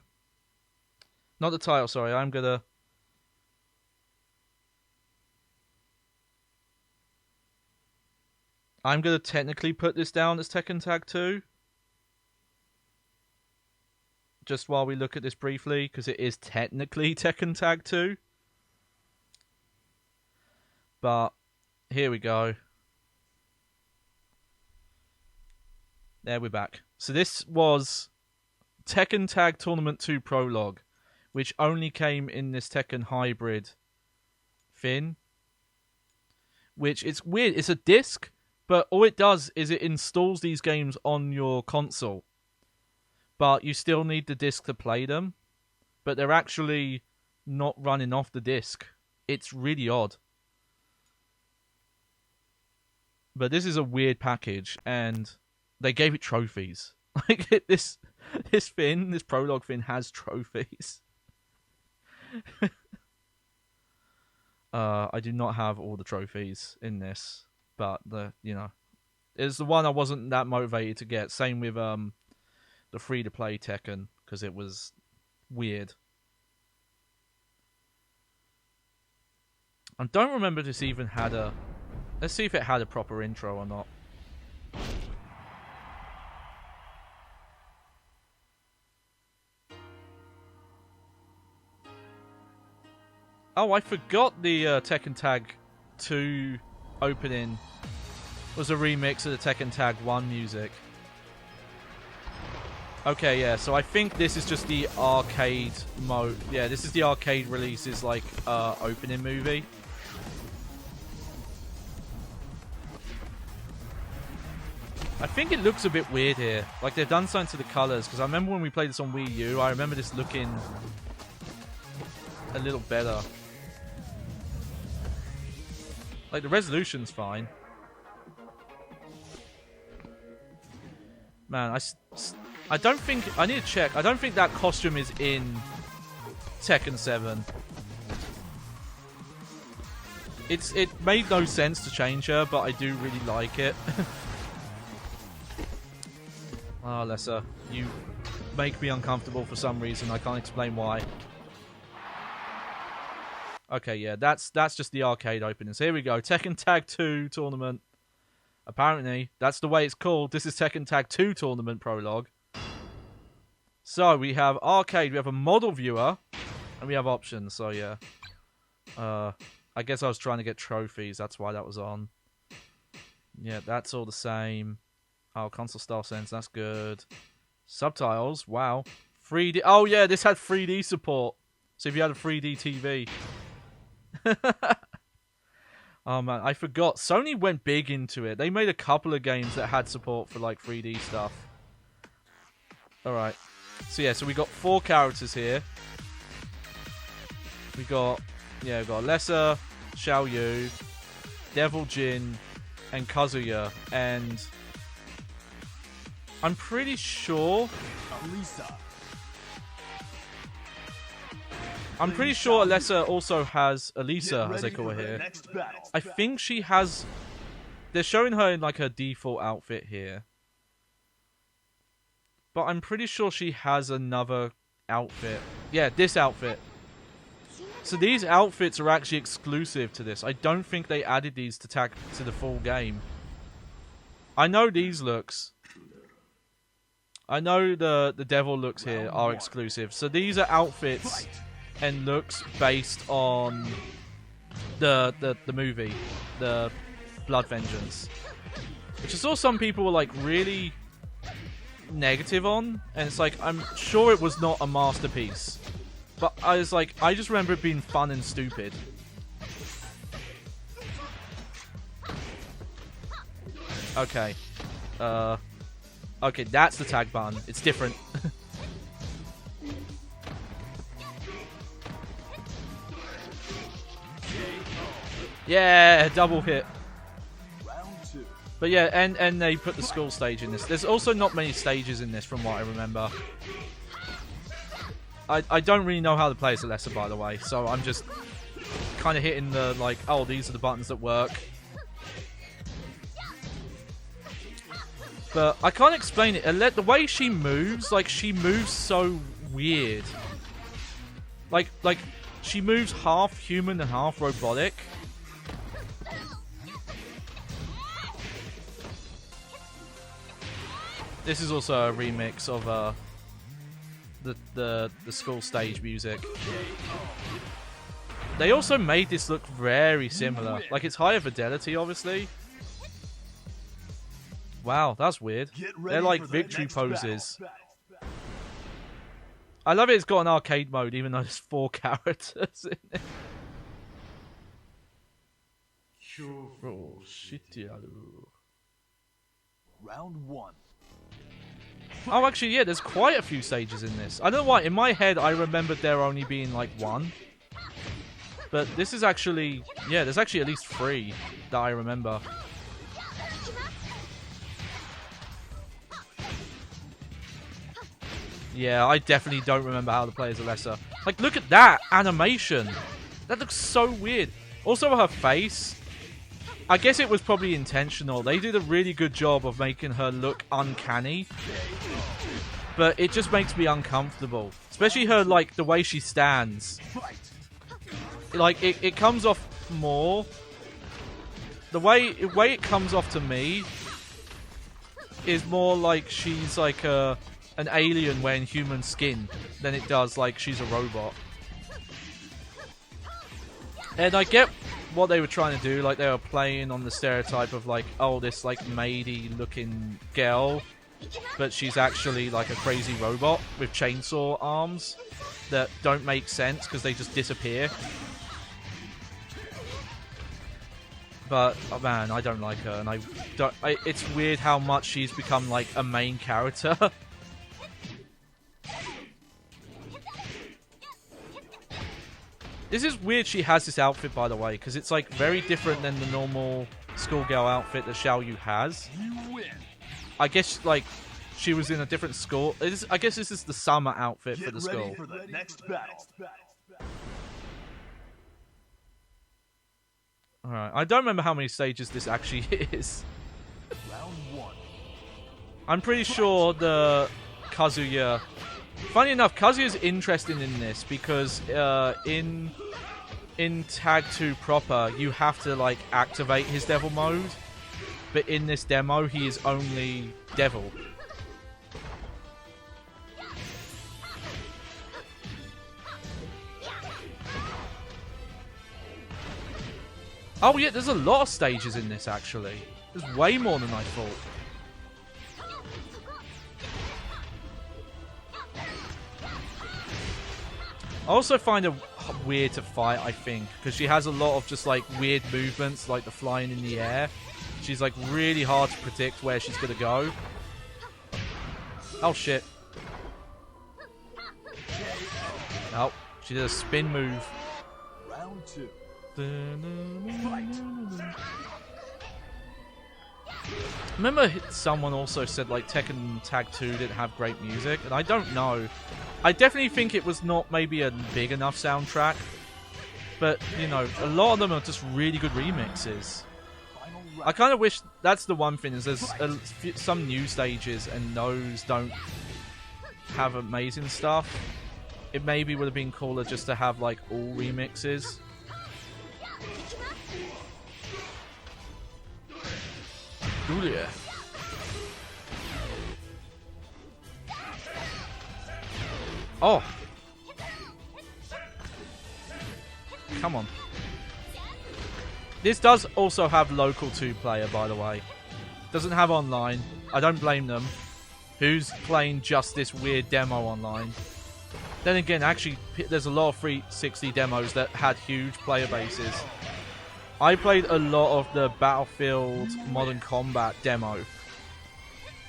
S1: Not the title, sorry. I'm going to technically put this down as Tekken Tag 2. Just while we look at this briefly, because it is technically Tekken Tag 2. But, here we go. There, we're back. So this was Tekken Tag Tournament 2 Prologue, which only came in this Tekken Hybrid Fin. Which, it's weird, it's a disc, but all it does is it installs these games on your console. But you still need the disc to play them. But they're actually not running off the disc. It's really odd. But this is a weird package, and they gave it trophies. Like, this Prologue Fin has trophies. I do not have all the trophies in this, but it's the one I wasn't that motivated to get. Same with the free-to-play Tekken, because it was weird. I don't remember if this even had a... Let's see if it had a proper intro or not. Oh, I forgot the Tekken Tag 2 opening was a remix of the Tekken Tag 1 music. Okay, yeah, so I think this is just the arcade mode. Yeah, this is the arcade release's, like, opening movie. I think it looks a bit weird here. Like, they've done something to the colours, because I remember when we played this on Wii U, I remember this looking a little better. Like, the resolution's fine. Man, I don't think... I need to check. I don't think that costume is in Tekken 7. It made no sense to change her, but I do really like it. Oh, Lesser, you make me uncomfortable for some reason. I can't explain why. Okay, yeah, that's just the arcade opening. So here we go. Tekken Tag 2 Tournament. Apparently, that's the way it's called. This is Tekken Tag 2 Tournament Prologue. So, we have arcade, we have a model viewer, and we have options. So, yeah. I guess I was trying to get trophies. That's why that was on. Yeah, that's all the same. Oh, console style sense, that's good. Subtitles, wow. 3D, oh yeah, this had 3D support. So if you had a 3D TV. Oh man, I forgot. Sony went big into it. They made a couple of games that had support for like 3D stuff. Alright. So yeah, so we got 4 characters here. We got Lesser, Xiao Yu, Devil Jin, and Kazuya. And I'm pretty sure... Alessa also has... Elisa, as they call her here. I think she has... They're showing her in like her default outfit here. But I'm pretty sure she has another outfit. Yeah, this outfit. So these outfits are actually exclusive to this. I don't think they added these to the full game. I know these looks. I know the devil looks here are exclusive. So these are outfits and looks based on the movie, the Blood Vengeance, which I saw some people were like really negative on, and it's like, I'm sure it was not a masterpiece, but I was like, I just remember it being fun and stupid. Okay. Okay, that's the tag button. It's different. Yeah, double hit. But yeah, and they put the school stage in this. There's also not many stages in this from what I remember. I don't really know how to play as Alessa, by the way, so I'm just kind of hitting the, like, oh, these are the buttons that work. But I can't explain it. The way she moves, like, she moves so weird. Like she moves half human and half robotic. This is also a remix of the school stage music. They also made this look very similar. Like, it's higher fidelity, obviously. Wow, that's weird. They're like victory poses. I love it. It's got an arcade mode, even though there's 4 characters in it. Oh, shit.
S3: Round 1.
S1: Oh, actually, yeah, there's quite a few stages in this. I don't know why. In my head, I remembered there only being, like, 1. But this is actually... Yeah, there's actually at least 3 that I remember. Yeah, I definitely don't remember how to play as Alessa. Like, look at that animation. That looks so weird. Also, her face. I guess it was probably intentional. They did a really good job of making her look uncanny. But it just makes me uncomfortable. Especially her, like, the way she stands. Like, it comes off more... The way it comes off to me is more like she's like an alien wearing human skin than it does like she's a robot. And I get what they were trying to do, like they were playing on the stereotype of like, oh, this like maidey looking girl, but she's actually like a crazy robot with chainsaw arms that don't make sense because they just disappear. But oh man, I don't like her, and it's weird how much she's become like a main character. This is weird she has this outfit, by the way, because it's like very different than the normal schoolgirl outfit that Xiao Yu has. I guess like she was in a different school. I guess this is the summer outfit for the school.
S3: Get ready for the next battle.
S1: Alright, I don't remember how many stages this actually is.
S3: Round 1.
S1: I'm pretty sure the Kazuya... Funny enough, Kazuya's interesting in this because in Tag 2 proper, you have to like activate his devil mode. But in this demo, he is only devil. Oh yeah, there's a lot of stages in this actually. There's way more than I thought. I also find her weird to fight, I think, because she has a lot of just like weird movements, like the flying in the air. She's like really hard to predict where she's gonna go. Oh shit. Oh, she did a spin move.
S3: Round 2.
S1: Remember someone also said like Tekken Tag 2 didn't have great music, and I don't know. I definitely think it was not maybe a big enough soundtrack, but you know, a lot of them are just really good remixes. I kind of wish that's the one thing is there's some new stages and those don't have amazing stuff. it maybe would have been cooler just to have like all remixes. Ooh, yeah. Oh. Come on. This does also have local 2-player, by the way. Doesn't have online. I don't blame them. Who's playing just this weird demo online? Then again, actually, there's a lot of 360 demos that had huge player bases. I played a lot of the Battlefield Modern Combat demo.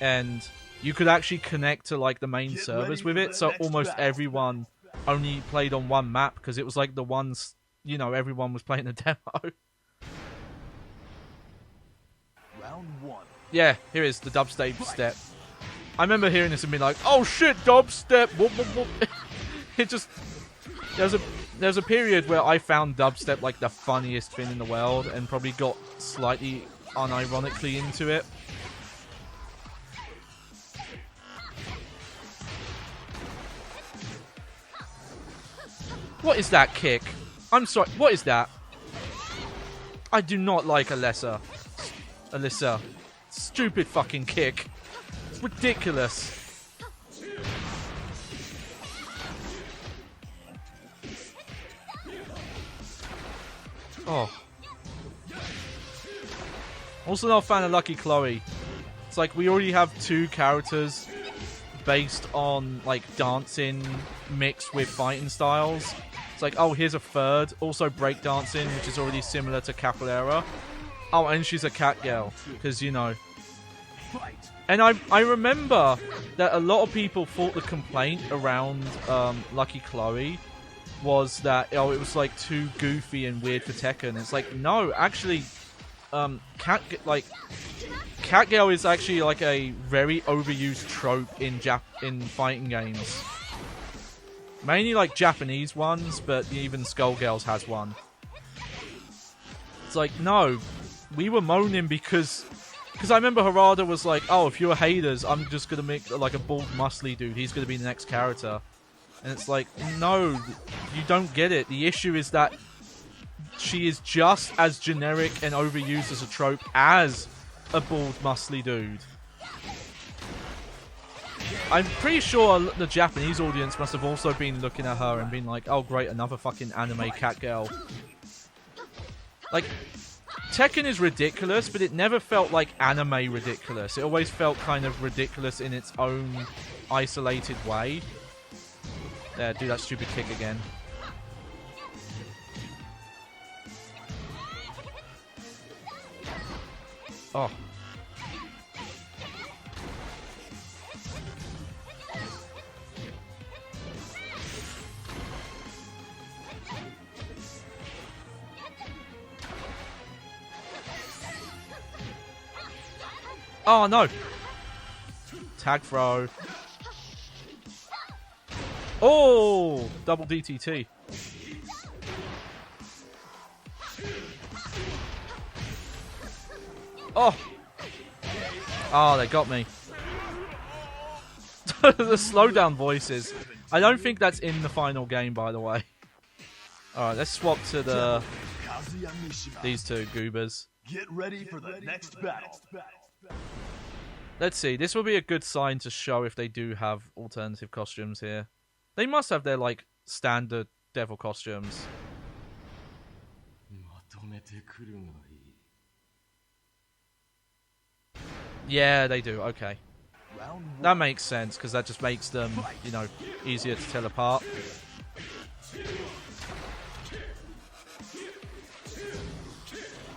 S1: And you could actually connect to like the main servers with it, so almost everyone only played on one map because it was like the ones, you know, everyone was playing the demo.
S3: Round 1.
S1: Yeah, here is the dubstep step. I remember hearing this and being like, "Oh shit, dubstep!" Whoop, whoop, whoop. It just there's a period where I found dubstep like the funniest thing in the world, and probably got slightly unironically into it. What is that kick? I'm sorry, what is that? I do not like Alyssa. Stupid fucking kick. It's ridiculous. Oh. Also not a fan of Lucky Chloe. It's like we already have 2 characters based on like dancing mixed with fighting styles. It's like, oh, here's a third. Also breakdancing, which is already similar to Capoeira. Oh, and she's a cat girl. Because, you know. And I remember that a lot of people thought the complaint around Lucky Chloe was that, oh, it was like too goofy and weird for Tekken. It's like, no, actually, cat girl is actually like a very overused trope in fighting games. Mainly like Japanese ones, but even Skullgirls has one. It's like, no, we were moaning because I remember Harada was like, oh, if you're haters, I'm just gonna make like a bald muscly dude. He's gonna be the next character. And it's like, no, you don't get it. The issue is that she is just as generic and overused as a trope as a bald muscly dude. I'm pretty sure the Japanese audience must have also been looking at her and been like, oh great, another fucking anime cat girl. Like, Tekken is ridiculous, but it never felt like anime ridiculous. It always felt kind of ridiculous in its own isolated way. There, do that stupid kick again. Oh. Oh no! Tag throw. Oh! Double DTT. Oh! Oh, they got me. The slowdown voices. I don't think that's in the final game, by the way. Alright, let's swap to these 2 goobers.
S3: Get ready for the next battle.
S1: Let's see. This will be a good sign to show if they do have alternative costumes here. They must have their, like, standard devil costumes. Yeah, they do. Okay. That makes sense, because that just makes them, you know, easier to tell apart.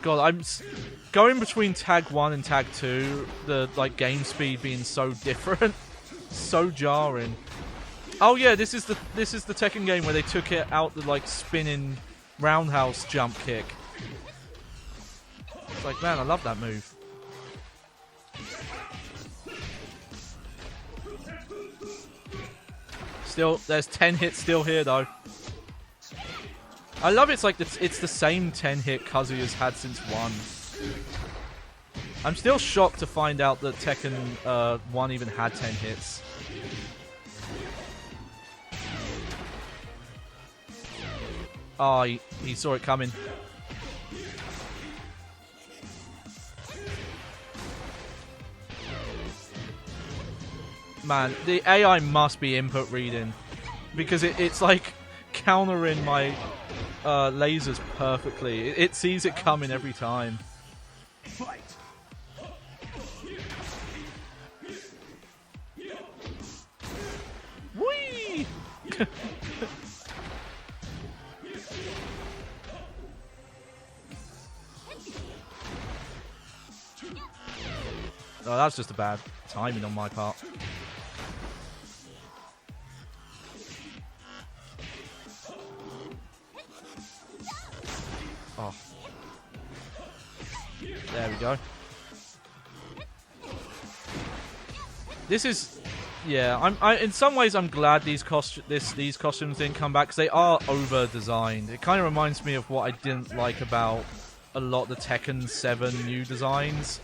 S1: God, I'm going between tag 1 and tag 2, the like game speed being so different, so jarring. Oh yeah, this is the Tekken game where they took it out the like spinning roundhouse jump kick. It's like, man, I love that move. Still, there's 10 hits still here though. I love it's like it's the same 10 hit Kazuya's had since 1. I'm still shocked to find out that Tekken 1 even had 10 hits. Oh, he saw it coming. Man, the AI must be input reading. Because it's like countering my lasers perfectly. It sees it coming every time.
S3: Fight!
S1: Whee! Oh, that's just a bad timing on my part. Oh. There we go. This is... Yeah, in some ways I'm glad these costumes didn't come back, because they are over-designed. It kind of reminds me of what I didn't like about a lot of the Tekken 7 new designs,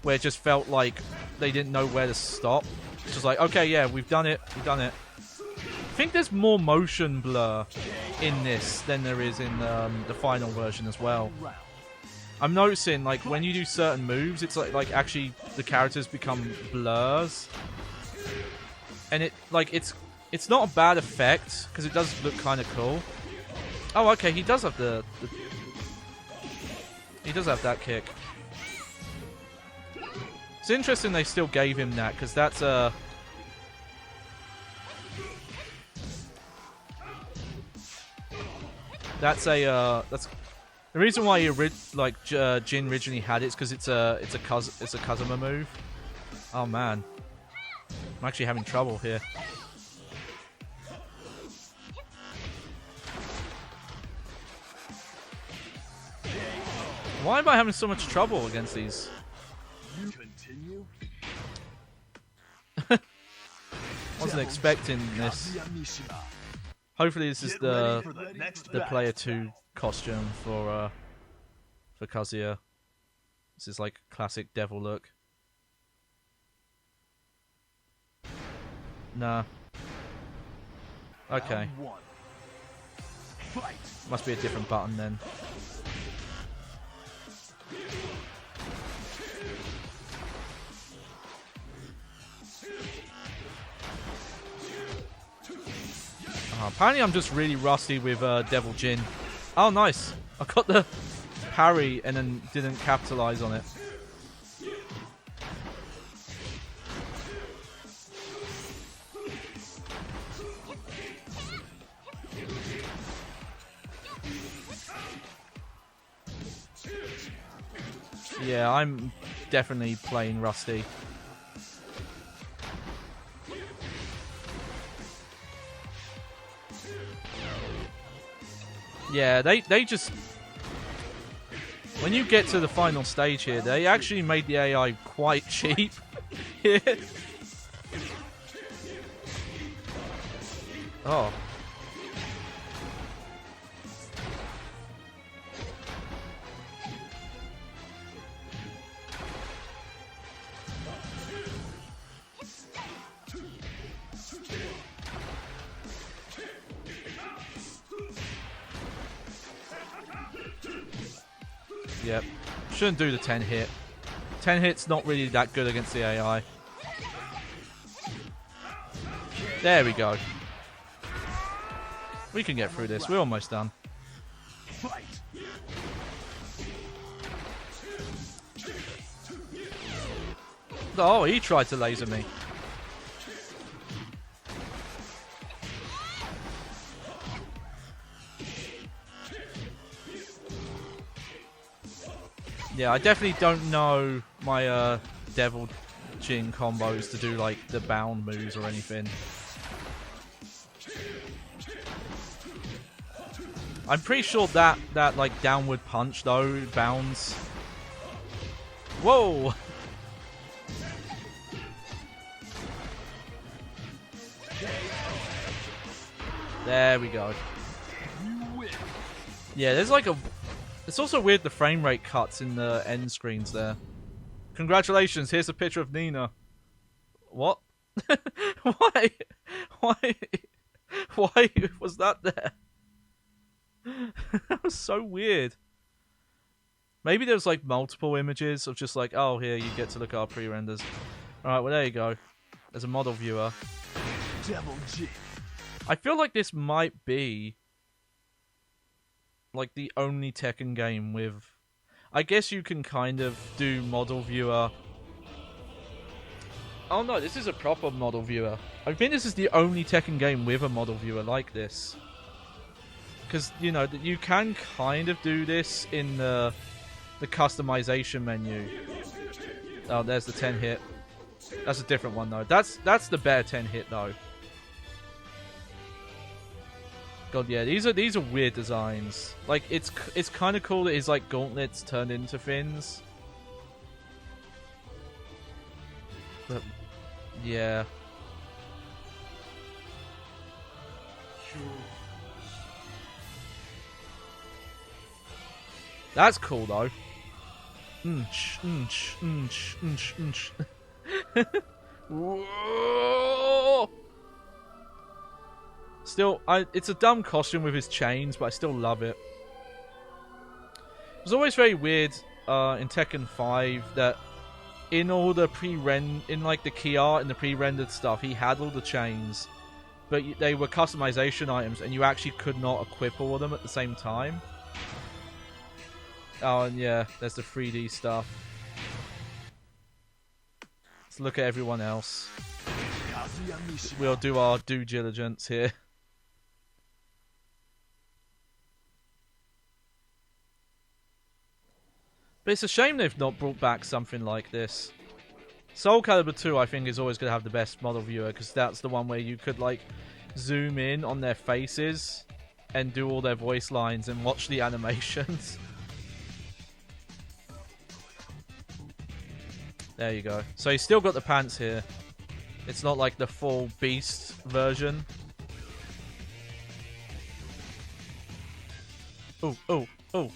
S1: where it just felt like they didn't know where to stop. It's just like, okay, yeah, we've done it. I think there's more motion blur in this than there is in the final version as well. I'm noticing, like, when you do certain moves, it's like actually the characters become blurs. And it's not a bad effect, because it does look kind of cool. Oh, okay, he does have he does have that kick. It's interesting they still gave him that, because that's the reason why Jin originally had it is because it's a Kazuma move. Oh man, I'm actually having trouble here. Why am I having so much trouble against these?
S3: You continue?
S1: Wasn't expecting this. Hopefully this is the player 2 costume for Kazuya. This is like classic devil look. Nah. Okay. Must be a different button then. Apparently I'm just really rusty with Devil Jin. Oh, nice. I got the parry and then didn't capitalize on it. Yeah, I'm definitely playing rusty. Yeah, they just... When you get to the final stage here, they actually made the AI quite cheap. Yeah. Oh. Yep. Shouldn't do the 10 hit. 10 hit's not really that good against the AI. There we go. We can get through this. We're almost done. Oh, he tried to laser me. Yeah, I definitely don't know my Devil Jin combos to do like the bound moves or anything. I'm pretty sure that like downward punch though bounds. Whoa! There we go. Yeah, there's like a... It's also weird the frame rate cuts in the end screens there. Congratulations, here's a picture of Nina. What? Why? Why? Why was that there? That was so weird. Maybe there's like multiple images of just like, oh, here you get to look at our pre-renders. Alright, well there you go. There's a model viewer.
S3: Double G.
S1: I feel like this might be like the only Tekken game with... I guess you can kind of do model viewer. Oh no, this is a proper model viewer. I think this is the only Tekken game with a model viewer like this. Because, you know, you can kind of do this in the customization menu. Oh, there's the 10 hit. That's a different one though. That's the better 10 hit though. God, yeah, these are weird designs. Like it's kind of cool that his like gauntlets turned into fins. But yeah. That's cool though. Whoa! Still, it's a dumb costume with his chains, but I still love it. It was always very weird in Tekken 5 that in all the in like the key art and the pre-rendered stuff, he had all the chains, but they were customization items, and you actually could not equip all of them at the same time. Oh, and yeah, there's the 3D stuff. Let's look at everyone else. We'll do our due diligence here. But it's a shame they've not brought back something like this. Soul Calibur 2, I think, is always going to have the best model viewer, because that's the one where you could, like, zoom in on their faces and do all their voice lines and watch the animations. There you go. So he's still got the pants here. It's not like the full beast version. Oh, oh, oh.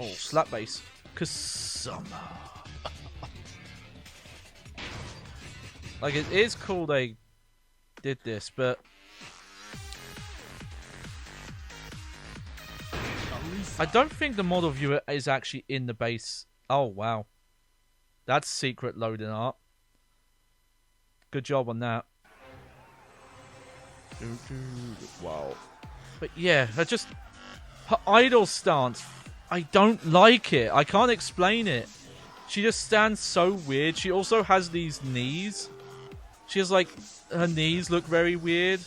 S1: Oh, slap bass. Kasama. Like, it is cool they did this, but... I don't think the model viewer is actually in the base. Oh, wow. That's secret loading art. Good job on that. Wow. But yeah, her idol stance, I don't like it. I can't explain it. She just stands so weird. She also has these knees. She has like, her knees look very weird.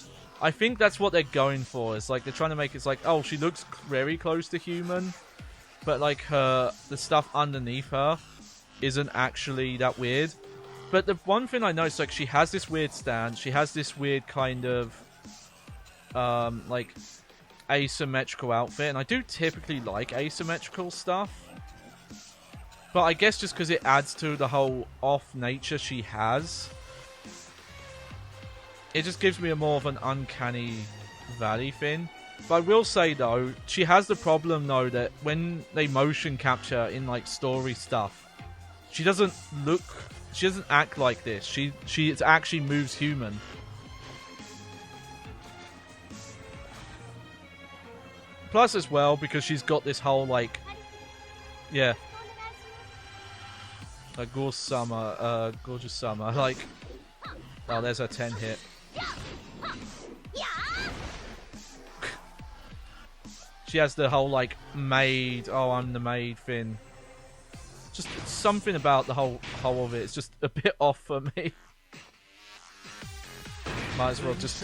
S1: I think that's what they're going for. It's like they're trying to make it like, oh, she looks very close to human, but like the stuff underneath her isn't actually that weird. But the one thing I noticed, like, she has this weird stance. She has this weird kind of like asymmetrical outfit, and I do typically like asymmetrical stuff, but I guess just because it adds to the whole off nature she has, it just gives me a more of an uncanny valley thing. But I will say though, she has the problem though that when they motion capture in like story stuff, she doesn't act like this. She actually moves human. Plus as well, because she's got this whole like, yeah, a gorgeous summer, like, oh, there's her 10 hit. She has the whole like maid, oh, I'm the maid thing. Just something about the whole of it. It's just a bit off for me. Might as well just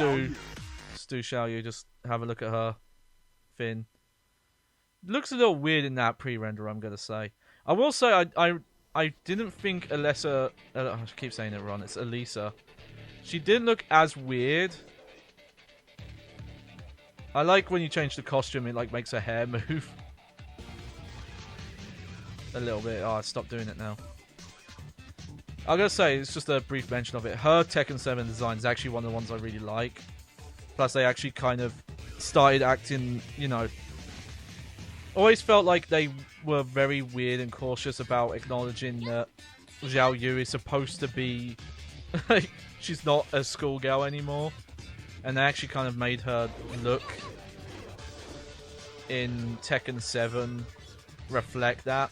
S1: shall you just have a look at her fin. Looks a little weird in that pre-render, I'm gonna say. I will say I didn't think Alessa, I keep saying it wrong, it's Elisa. She didn't look as weird. I like when you change the costume, it like makes her hair move. A little bit. Oh, I stopped doing it now. I'm gonna say, it's just a brief mention of it. Her Tekken 7 design is actually one of the ones I really like. Plus, they actually kind of started acting, you know... Always felt like they were very weird and cautious about acknowledging that Xiao Yu is supposed to be... she's not a schoolgirl anymore. And they actually kind of made her look in Tekken 7 reflect that.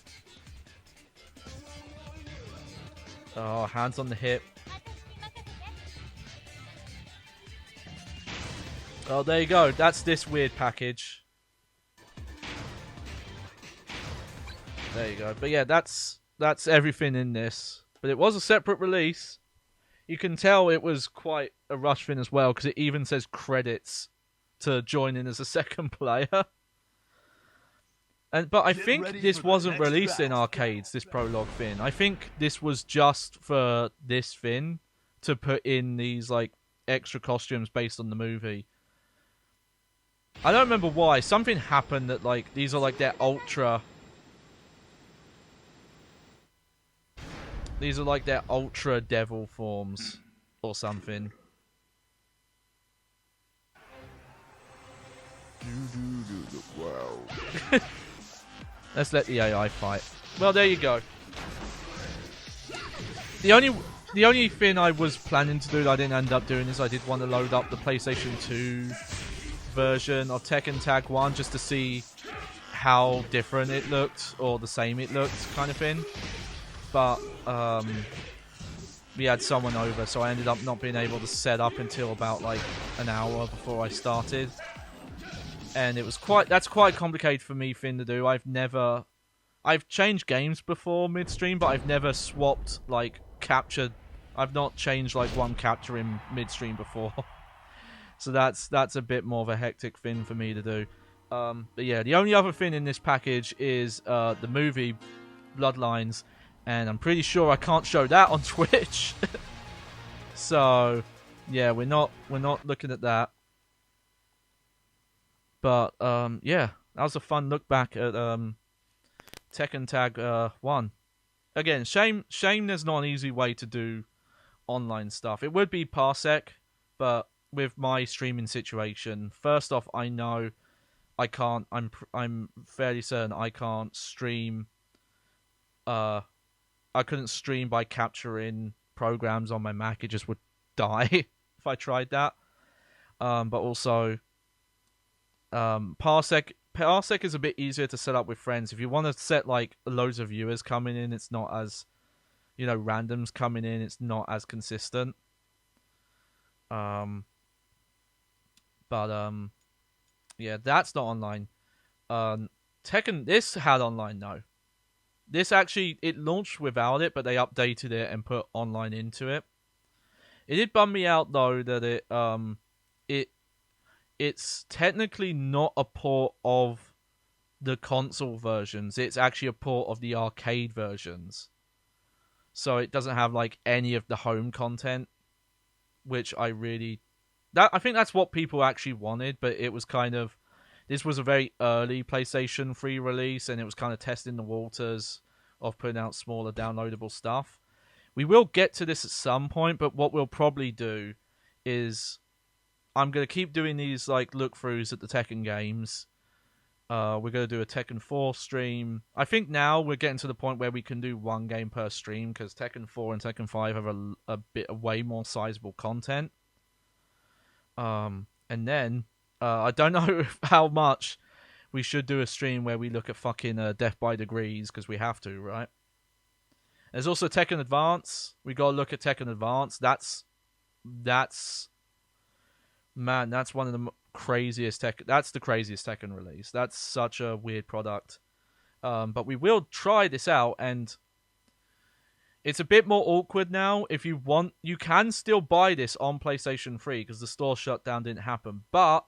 S1: Oh, hands on the hip. Oh, there you go. That's this weird package. There you go. But yeah, that's everything in this. But it was a separate release. You can tell it was quite a rush thing as well, because it even says credits to join in as a second player. But I think this wasn't released in arcades, this prologue thing. I think this was just for this thing to put in these like extra costumes based on the movie. I don't remember why. Something happened that like these are like their ultra. These are like their ultra devil forms or something.
S3: Wow.
S1: Let's let the AI fight. Well, there you go. The only thing I was planning to do that I didn't end up doing is I did want to load up the PlayStation 2 version of Tekken Tag 1 just to see how different it looked or the same it looked kind of thing. But we had someone over, so I ended up not being able to set up until about like an hour before I started. And it was that's quite complicated for me thing to do. I've changed games before midstream, but I've never swapped like captured. I've not changed like one capture in midstream before. So that's a bit more of a hectic thing for me to do. But yeah, the only other thing in this package is the movie Bloodlines, and I'm pretty sure I can't show that on Twitch. So yeah, we're not looking at that. But yeah, that was a fun look back at Tekken Tag 1. Again, shame there's not an easy way to do online stuff. It would be Parsec, but with my streaming situation, first off, I know I can't. I'm fairly certain I can't stream. I couldn't stream by capturing programs on my Mac. It just would die if I tried that. But also, Parsec is a bit easier to set up with friends. If you want to set like loads of viewers coming in, it's not as, randoms coming in. It's not as consistent. Yeah, that's not online. Tekken, this had online though. This actually, it launched without it, but they updated it and put online into it. It did bum me out though that it's technically not a port of the console versions. It's actually a port of the arcade versions. So it doesn't have like any of the home content, which I think that's what people actually wanted, but it was this was a very early PlayStation 3 release, and it was kind of testing the waters of putting out smaller downloadable stuff. We will get to this at some point, but what we'll probably do is I'm going to keep doing these like look-throughs at the Tekken games. We're going to do a Tekken 4 stream. I think now we're getting to the point where we can do one game per stream, because Tekken 4 and Tekken 5 have a bit of way more sizable content. And then, I don't know how much we should do a stream where we look at fucking Death by Degrees, because we have to, right? There's also Tekken Advance. We got to look at Tekken Advance. That's man, that's one of the craziest Tekken. That's the craziest Tekken release. That's such a weird product. But we will try this out, and it's a bit more awkward now. If you want, you can still buy this on PlayStation 3 because the store shutdown didn't happen. But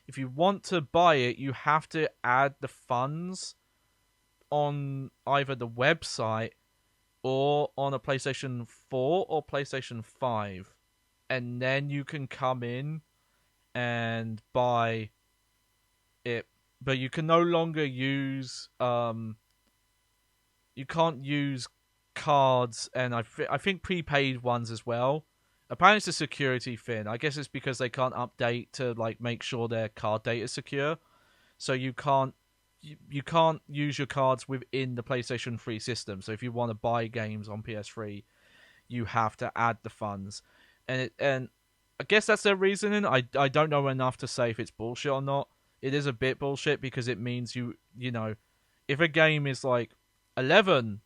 S1: if you want to buy it, you have to add the funds on either the website or on a PlayStation 4 or PlayStation 5. And then you can come in and buy it. But you can no longer use... you can't use cards, and I think prepaid ones as well. Apparently it's a security thing. I guess it's because they can't update to like make sure their card data is secure. So you can't use your cards within the PlayStation 3 system. So if you want to buy games on PS3, you have to add the funds. And I guess that's their reasoning. I don't know enough to say if it's bullshit or not. it is a bit bullshit because it means you know, if a game is like £11,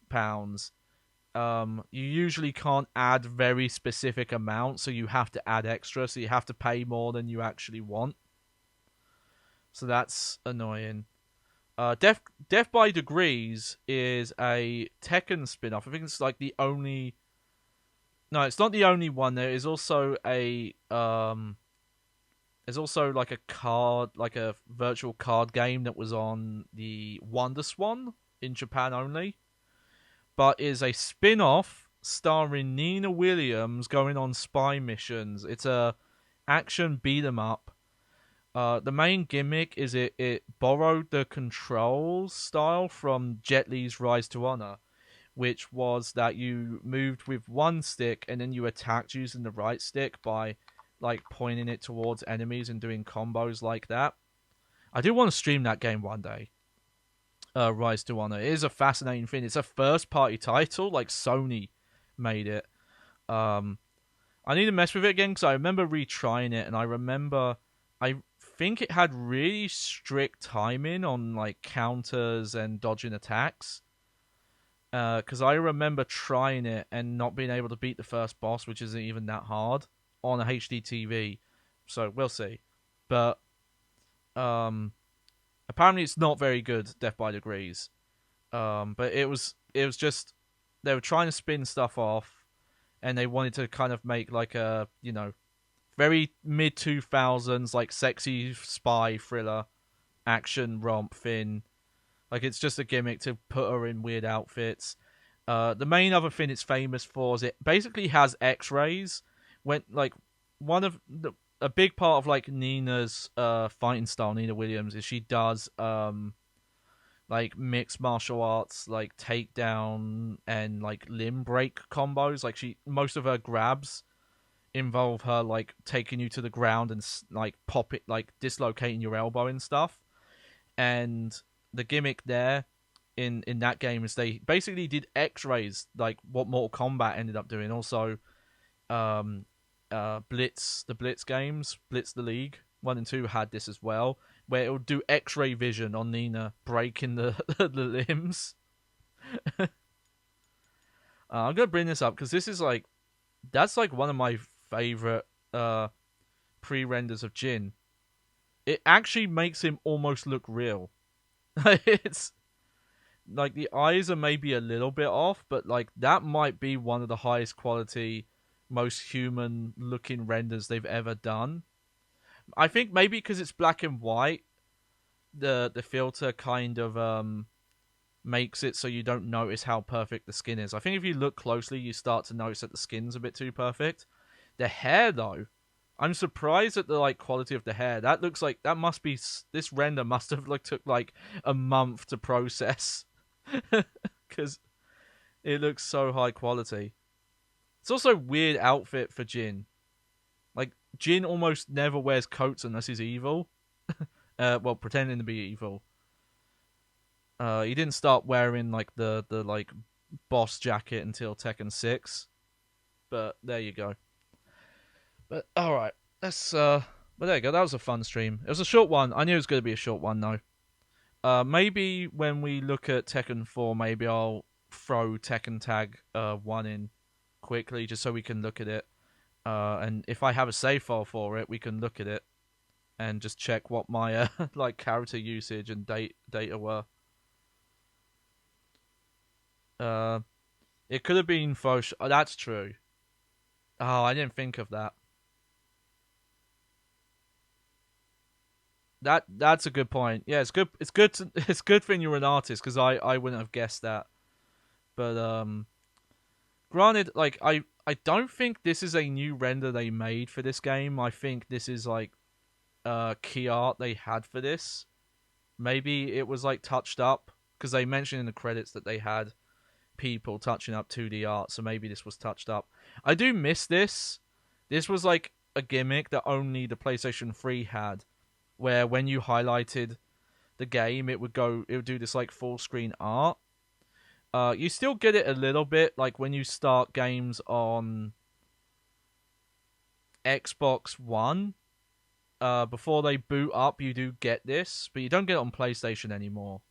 S1: you usually can't add very specific amounts, so you have to add extra, so you have to pay more than you actually want. So that's annoying. Death by Degrees is a Tekken spin-off. I think it's like the only. No, it's not the only one. There is also a there's also like a card, like a virtual card game that was on the WonderSwan in Japan only, but is a spin-off starring Nina Williams going on spy missions. It's a action beat 'em up. The main gimmick is it borrowed the controls style from Jet Li's Rise to Honor, which was that you moved with one stick and then you attacked using the right stick by like pointing it towards enemies and doing combos like that. I do want to stream that game one day. Rise to Honor. It is a fascinating thing. It's a first party title, like Sony made it. I need to mess with it again because I remember retrying it and I think it had really strict timing on like counters and dodging attacks. Because I remember trying it and not being able to beat the first boss, which isn't even that hard, on a HD TV. So we'll see. But apparently it's not very good, Death by Degrees. But it was just they were trying to spin stuff off, and they wanted to kind of make like a very mid 2000s like sexy spy thriller action romp thing. Like, it's just a gimmick to put her in weird outfits. The main other thing it's famous for is it basically has X-rays. When like a big part of like Nina's fighting style, Nina Williams, is she does like mixed martial arts, like takedown and like limb break combos. Like most of her grabs involve her like taking you to the ground and like dislocating your elbow and stuff. And the gimmick there in that game is they basically did X-rays, like what Mortal Kombat ended up doing. Also, Blitz, the Blitz games, Blitz the League 1 and 2 had this as well, where it would do X-ray vision on Nina, breaking the the limbs. I'm gonna bring this up because this is like that's like one of my favorite pre-renders of Jin. It actually makes him almost look real. It's like the eyes are maybe a little bit off, but like that might be one of the highest quality, most human looking renders they've ever done. I think maybe because it's black and white, the filter kind of makes it so you don't notice how perfect the skin is. I think if you look closely, you start to notice that the skin's a bit too perfect. The hair though, I'm surprised at the like quality of the hair. That looks like this render must have took like a month to process because it looks so high quality. It's also a weird outfit for Jin. Like Jin almost never wears coats unless he's evil. Well, pretending to be evil. He didn't start wearing like the like boss jacket until Tekken 6. But there you go. But alright, let's but there you go, that was a fun stream. It was a short one. I knew it was gonna be a short one though. Maybe when we look at Tekken 4, maybe I'll throw Tekken Tag 1 in quickly just so we can look at it. And if I have a save file for it, we can look at it and just check what my like character usage and data were. It could have been Oh, that's true. Oh, I didn't think of that. That's a good point. Yeah, it's good. It's good. It's good thing you're an artist because I wouldn't have guessed that. But granted, like I don't think this is a new render they made for this game. I think this is like key art they had for this. Maybe it was like touched up because they mentioned in the credits that they had people touching up 2D art. So maybe this was touched up. I do miss this. This was like a gimmick that only the PlayStation 3 had, where when you highlighted the game, it would do this like full screen art. You still get it a little bit, like when you start games on Xbox One. before they boot up, you do get this, but you don't get it on PlayStation anymore.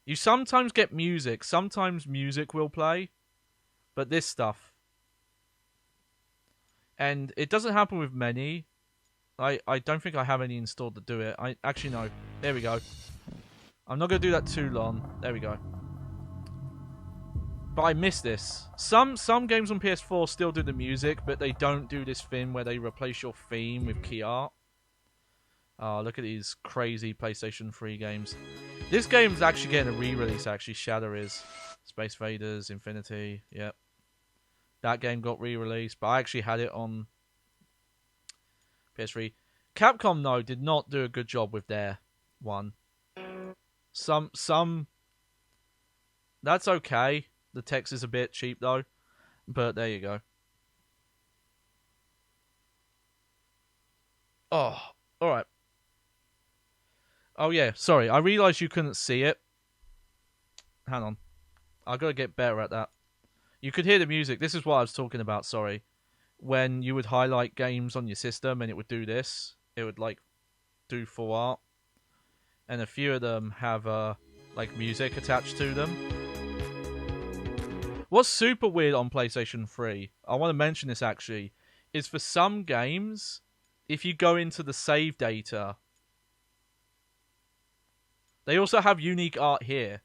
S1: You sometimes get music. Sometimes music will play, but this stuff. And it doesn't happen with many. I don't think I have any installed to do it. I actually no. There we go. I'm not going to do that too long. There we go. But I miss this. Some games on PS4 still do the music, but they don't do this thing where they replace your theme with key art. Oh, look at these crazy PlayStation 3 games. This game's actually getting a re-release, actually. Shadow is. Space Invaders, Infinity, yep. That game got re-released, but I actually had it on PS3. Capcom, though, did not do a good job with their one. Some... That's okay. The text is a bit cheap, though. But there you go. Oh, alright. Oh, yeah, sorry. I realised you couldn't see it. Hang on. I've got to get better at that. You could hear the music. This is what I was talking about, sorry. When you would highlight games on your system and it would do this. It would, like, do full art. And a few of them have, like, music attached to them. What's super weird on PlayStation 3, I want to mention this, actually, is for some games, if you go into the save data... They also have unique art here.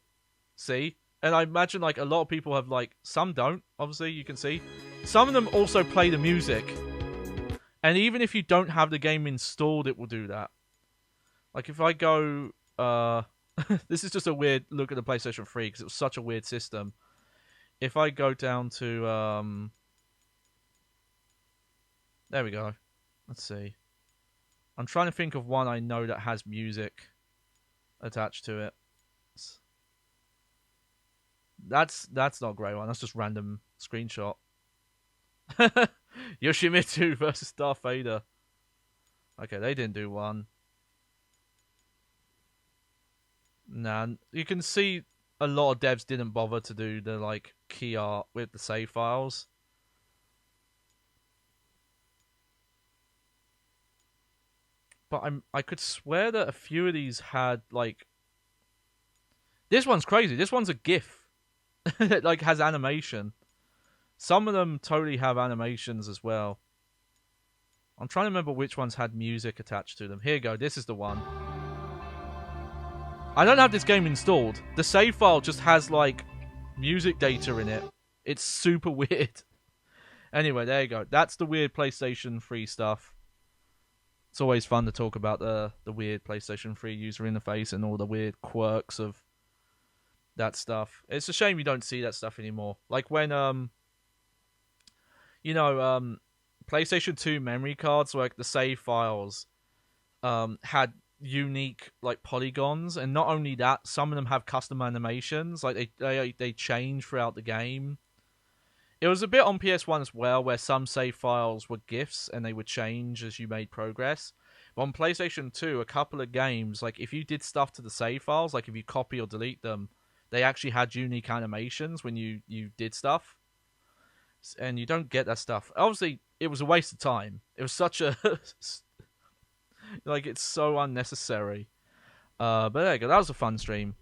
S1: See? And I imagine, like, a lot of people have, like... Some don't, obviously, you can see. Some of them also play the music. And even if you don't have the game installed, it will do that. Like, if I go... this is just a weird look at the PlayStation 3, because it was such a weird system. If I go down to... There we go. Let's see. I'm trying to think of one I know that has music attached to it. That's not a great one. That's just random screenshot. Yoshimitsu versus Darth Vader. Okay, they didn't do one. Nah, you can see a lot of devs didn't bother to do the like key art with the save files. But I could swear that a few of these had like... This one's crazy. This one's a GIF. It like has animation. Some of them totally have animations as well. I'm trying to remember which ones had music attached to them. Here you go. This is the one. I don't have this game installed. The save file just has like music data in it. It's super weird. Anyway, there you go. That's the weird PlayStation 3 stuff. It's always fun to talk about the weird PlayStation 3 user interface and all the weird quirks of that stuff. It's a shame you don't see that stuff anymore. Like when PlayStation 2 memory cards, like the save files, had unique like polygons, and not only that, some of them have custom animations. Like they change throughout the game. It was a bit on PS1 as well, where some save files were GIFs and they would change as you made progress. But on PlayStation 2, a couple of games, like if you did stuff to the save files, like if you copy or delete them, they actually had unique animations when you did stuff. And you don't get that stuff. Obviously, it was a waste of time. It was such a... like, it's so unnecessary. But there you go. That was a fun stream.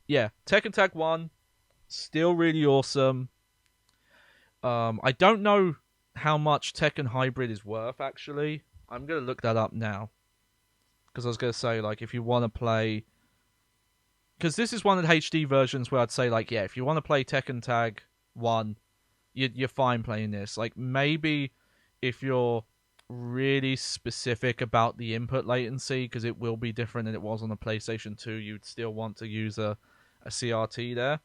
S1: Yeah, Tekken Tag 1, still really awesome. I don't know how much Tekken Hybrid is worth, actually. I'm going to look that up now. Because I was going to say, like, if you want to play... Because this is one of the HD versions where I'd say, like, yeah, if you want to play Tekken Tag 1, you're fine playing this. Like, maybe if you're really specific about the input latency, because it will be different than it was on the PlayStation 2, you'd still want to use a CRT there.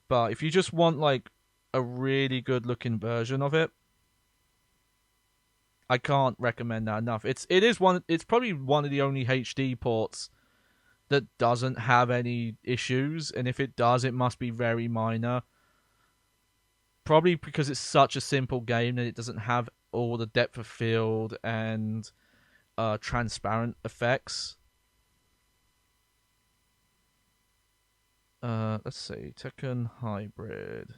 S1: But if you just want, like, a really good looking version of it, I can't recommend that enough. It's probably one of the only HD ports that doesn't have any issues, and if it does, it must be very minor. Probably because it's such a simple game that it doesn't have all the depth of field and transparent effects. Let's see, Tekken Hybrid.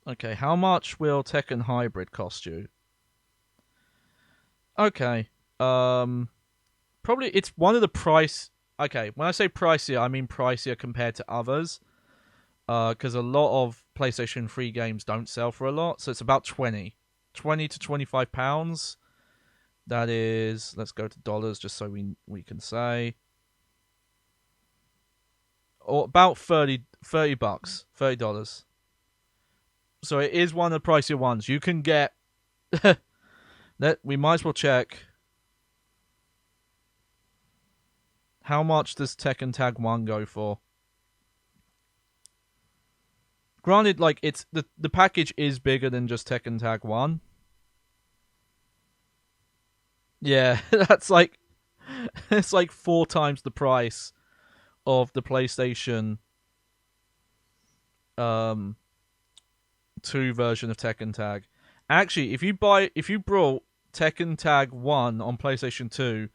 S1: Okay, how much will Tekken Hybrid cost you? Okay, probably it's one of the price. Okay, when I say pricier, I mean pricier compared to others. Because a lot of PlayStation 3 games don't sell for a lot, so it's about 20 to £25. That is, let's go to dollars just so we can say, or about 30 bucks, $30. So it is one of the pricier ones. You can get that. We might as well check how much does Tekken Tag 1 go for. Granted, like it's the package is bigger than just Tekken Tag 1. Yeah, that's like it's like 4 times the price of the PlayStation 2 version of Tekken Tag. Actually, if you brought Tekken Tag 1 on PlayStation 2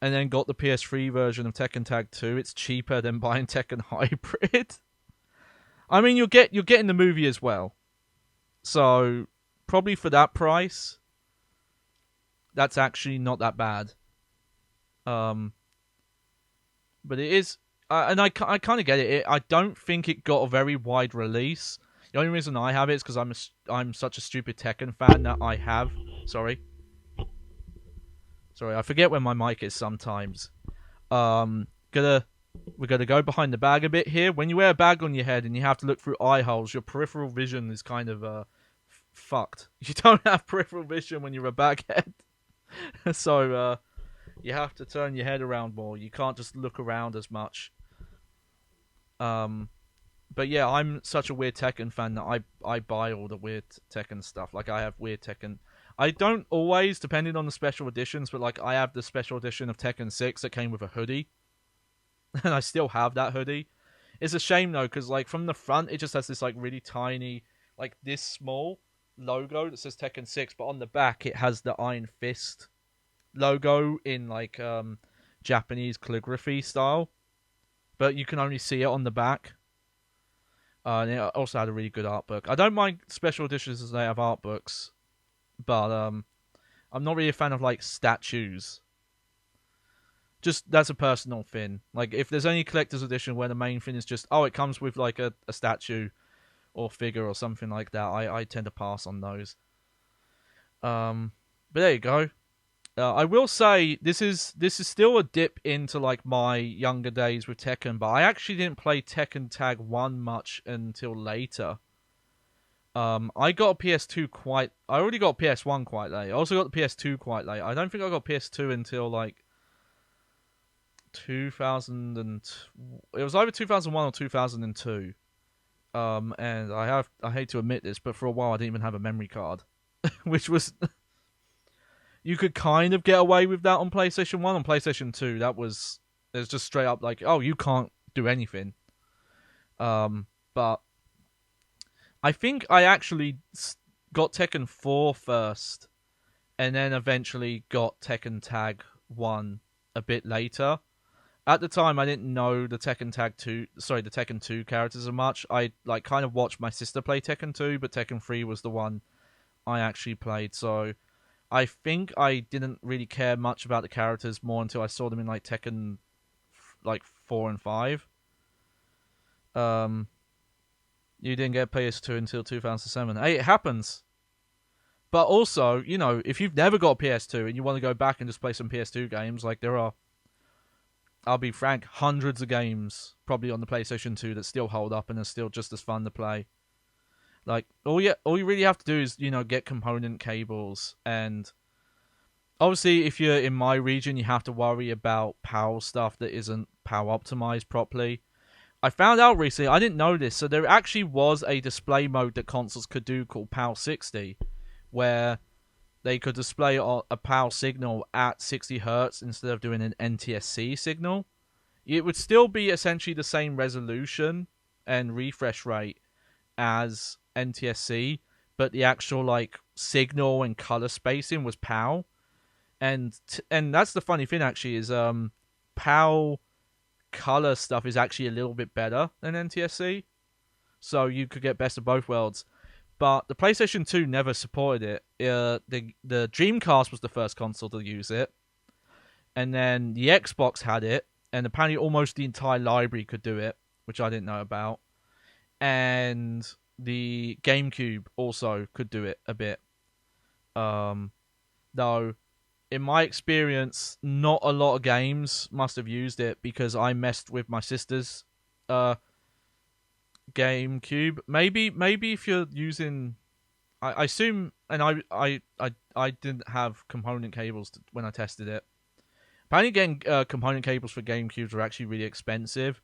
S1: and then got the PS3 version of Tekken Tag 2, it's cheaper than buying Tekken Hybrid. I mean, you're getting the movie as well. So, probably for that price, that's actually not that bad. But it is, and I kind of get it. I don't think it got a very wide release. The only reason I have it is because I'm such a stupid Tekken fan that I have. Sorry, I forget where my mic is sometimes. We're gonna go behind the bag a bit here. When you wear a bag on your head and you have to look through eye holes, your peripheral vision is kind of fucked. You don't have peripheral vision when you're a baghead, so you have to turn your head around more. You can't just look around as much. But yeah, I'm such a weird Tekken fan that I buy all the weird Tekken stuff. Like I have weird Tekken. I don't always, depending on the special editions, but like I have the special edition of Tekken 6 that came with a hoodie. And I still have that hoodie. It's a shame though, because like from the front it just has this like really tiny, like this small logo that says Tekken 6, but on the back it has the Iron Fist logo in like Japanese calligraphy style. But you can only see it on the back. And it also had a really good art book. I don't mind special editions as they have art books, but I'm not really a fan of like statues. Just that's a personal thing. Like if there's any collector's edition where the main thing is just it comes with like a statue or figure or something like that, I tend to pass on those. But there you go. I will say this is still a dip into like my younger days with Tekken, but I actually didn't play Tekken Tag 1 much until later. I got a PS2 I already got a PS1 quite late. I also got the PS2 quite late. I don't think I got PS2 until like 2000 it was either 2001 or 2002. And I hate to admit this, but for a while I didn't even have a memory card, which was you could kind of get away with that on PlayStation 1. On PlayStation 2, there's just straight up like, oh, you can't do anything. But I think I actually got Tekken 4 first, and then eventually got Tekken Tag 1 a bit later. At the time, I didn't know the Tekken 2 characters as much. I like kind of watched my sister play Tekken 2, but Tekken 3 was the one I actually played. So I think I didn't really care much about the characters more until I saw them in like Tekken like 4 and 5. You didn't get PS2 until 2007. Hey, it happens. But also, you know, if you've never got a PS2 and you want to go back and just play some PS2 games, like there are, I'll be frank, hundreds of games probably on the PlayStation 2 that still hold up and are still just as fun to play. Like all you really have to do is, you know, get component cables, and obviously if you're in my region you have to worry about PAL stuff that isn't PAL optimized properly. I found out recently, I didn't know this, so there actually was a display mode that consoles could do called PAL 60, where they could display a PAL signal at 60 Hz instead of doing an NTSC signal. It would still be essentially the same resolution and refresh rate as NTSC, but the actual like signal and color spacing was PAL. And that's the funny thing actually is PAL color stuff is actually a little bit better than NTSC, so you could get best of both worlds. but the PlayStation 2 never supported it. The Dreamcast was the first console to use it, and then the Xbox had it, and apparently almost the entire library could do it, which I didn't know about. And the GameCube also could do it a bit. Though, in my experience, not a lot of games must have used it because I messed with my sister's GameCube. Maybe if you're using, I assume, and I didn't have component cables when I tested it. Apparently, getting component cables for GameCubes are actually really expensive,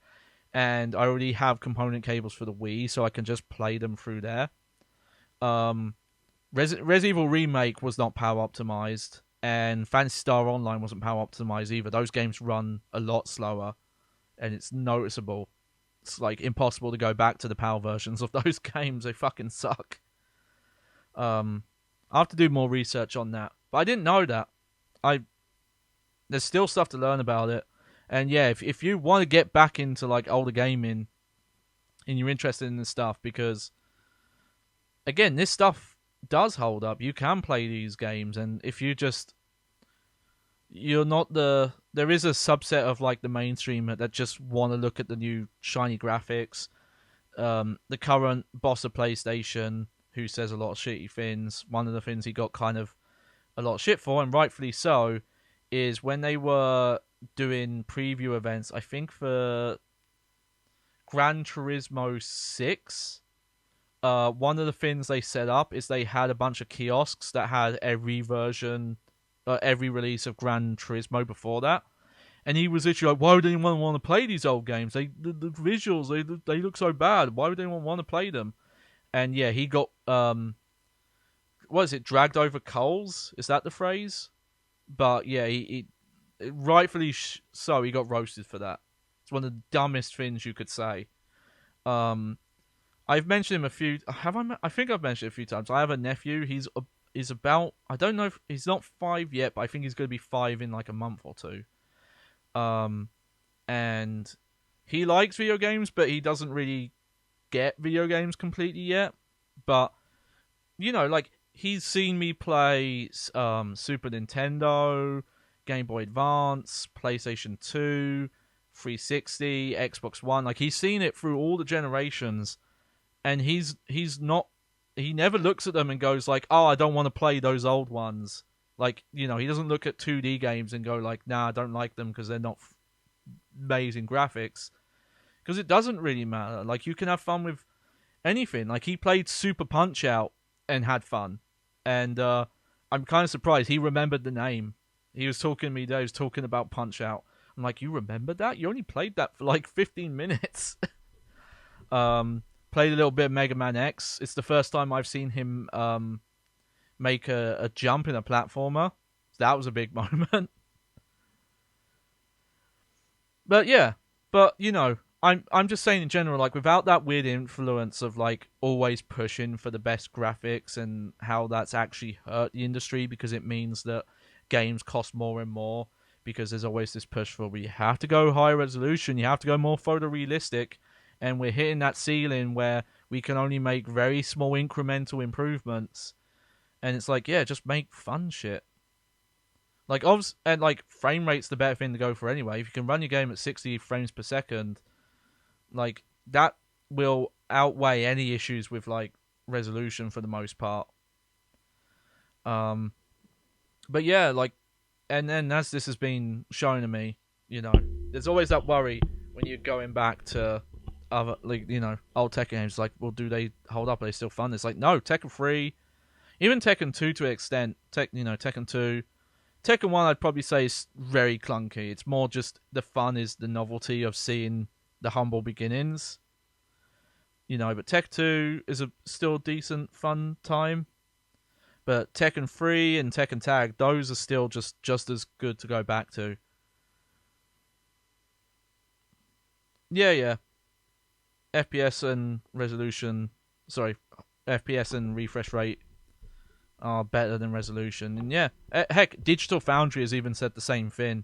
S1: and I already have component cables for the Wii, so I can just play them through there. Res Evil Remake was not power optimized, and Phantasy Star Online wasn't power optimized either. Those games run a lot slower, and it's noticeable. It's like impossible to go back to the PAL versions of those games. They fucking suck. I'll have to do more research on that, but I didn't know that. There's still stuff to learn about it, and yeah, if you want to get back into like older gaming, and you're interested in this stuff, because again, this stuff does hold up. You can play these games, and if you're not there is a subset of like the mainstream that just want to look at the new shiny graphics. The current boss of PlayStation, who says a lot of shitty things. One of the things he got kind of a lot of shit for, and rightfully so, is when they were doing preview events, I think for Gran Turismo 6, one of the things they set up is they had a bunch of kiosks that had every version, every release of Gran Turismo before that. And he was literally like, why would anyone want to play these old games? The visuals, they look so bad. Why would anyone want to play them? And yeah, he got, what is it, dragged over coals? Is that the phrase? But yeah, he rightfully so, he got roasted for that. It's one of the dumbest things you could say. I've mentioned him a few. I think I've mentioned it a few times. I have a nephew. He's about. I don't know if he's not 5 yet, but I think he's going to be 5 in like a month or two. And he likes video games, but he doesn't really get video games completely yet. But you know, like he's seen me play Super Nintendo, Game Boy Advance, PlayStation 2, 360, Xbox One. Like he's seen it through all the generations, and he never looks at them and goes like, "Oh, I don't want to play those old ones." Like, you know, he doesn't look at 2D games and go like, "Nah, I don't like them because they're not amazing graphics." Because it doesn't really matter. Like, you can have fun with anything. Like, he played Super Punch-Out and had fun. And I'm kind of surprised he remembered the name. He was talking to me there, he was talking about Punch-Out. I'm like, you remember that? You only played that for like 15 minutes. Played a little bit of Mega Man X. It's the first time I've seen him make a jump in a platformer. That was a big moment. But yeah, you know, I'm just saying in general, like without that weird influence of like always pushing for the best graphics and how that's actually hurt the industry because it means that games cost more and more because there's always this push for we have to go higher resolution, you have to go more photorealistic, and we're hitting that ceiling where we can only make very small incremental improvements. And it's like, yeah, just make fun shit. Like, and like frame rate's the better thing to go for anyway. If you can run your game at 60 frames per second, like that will outweigh any issues with like resolution for the most part. But yeah, like, and then as this has been shown to me, you know, there's always that worry when you're going back to other, like, you know, old Tekken games. Like, well, do they hold up? Are they still fun? It's like, no, Tekken 3, even Tekken 2 to an extent. Tekken 2, Tekken 1, I'd probably say is very clunky. It's more just the fun is the novelty of seeing the humble beginnings. You know, but Tekken 2 is a still decent, fun time. But Tekken 3 and Tekken Tag, those are still just as good to go back to. Yeah. FPS and resolution... Sorry, FPS and refresh rate are better than resolution. And yeah, heck, Digital Foundry has even said the same thing.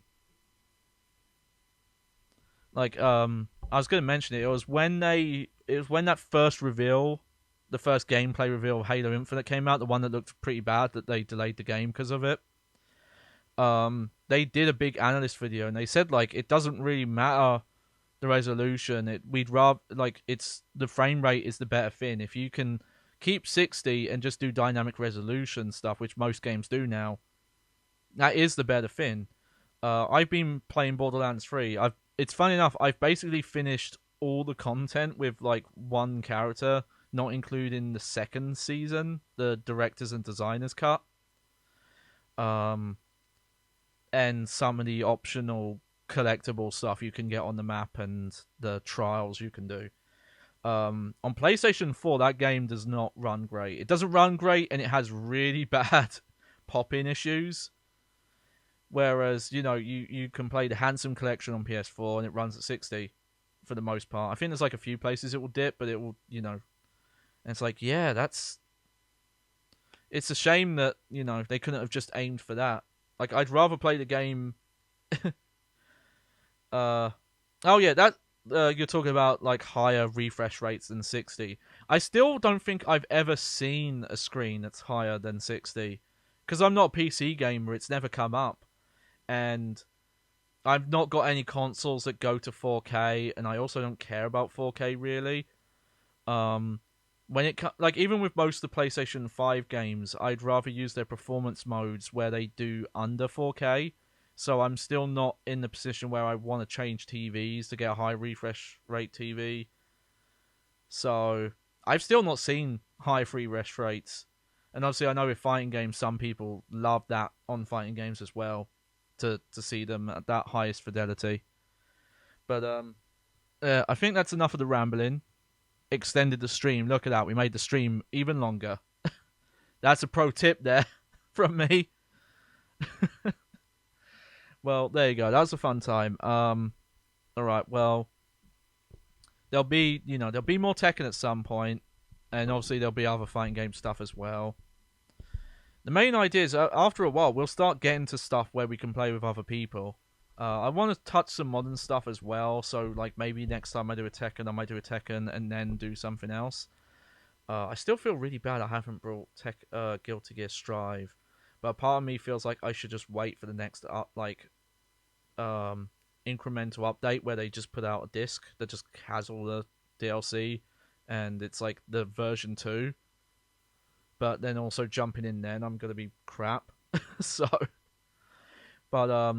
S1: Like, I was going to mention it. It was when that first reveal the first gameplay reveal of Halo Infinite came out, the one that looked pretty bad, that they delayed the game because of it. They did a big analyst video, and they said like it doesn't really matter the resolution. We'd rather like it's the frame rate is the better thing. If you can keep 60 and just do dynamic resolution stuff, which most games do now, that is the better thing. I've been playing Borderlands 3. It's funny enough, I've basically finished all the content with like one character, not including the second season, the directors and designers cut. And some of the optional collectible stuff you can get on the map and the trials you can do. On PlayStation 4, that game does not run great. It doesn't run great, and it has really bad pop-in issues. Whereas, you can play the Handsome Collection on PS4, and it runs at 60 for the most part. I think there's like a few places it will dip, but it will, and it's like, yeah, it's a shame that, they couldn't have just aimed for that. Like, I'd rather play the game. Oh yeah, that you're talking about like higher refresh rates than 60. I still don't think I've ever seen a screen that's higher than 60, because I'm not a PC gamer. It's never come up, and I've not got any consoles that go to 4K, and I also don't care about 4K really. Like even with most of the PlayStation 5 games, I'd rather use their performance modes where they do under 4K. So I'm still not in the position where I want to change TVs to get a high refresh rate TV. So I've still not seen high refresh rates. And obviously I know with fighting games, some people love that on fighting games as well, to see them at that highest fidelity. But I think that's enough of the rambling. Extended the stream. Look at that. We made the stream even longer. That's a pro tip there from me. Well, there you go. That was a fun time. All right. Well, there'll be more Tekken at some point, and obviously there'll be other fighting game stuff as well. The main idea is after a while we'll start getting to stuff where we can play with other people. I want to touch some modern stuff as well, so like maybe next time I do a Tekken, I might do a Tekken and then do something else. I still feel really bad I haven't brought Guilty Gear Strive, but part of me feels like I should just wait for the next incremental update where they just put out a disc that just has all the DLC, and it's like the version 2. But then also jumping in then I'm gonna be crap. So, but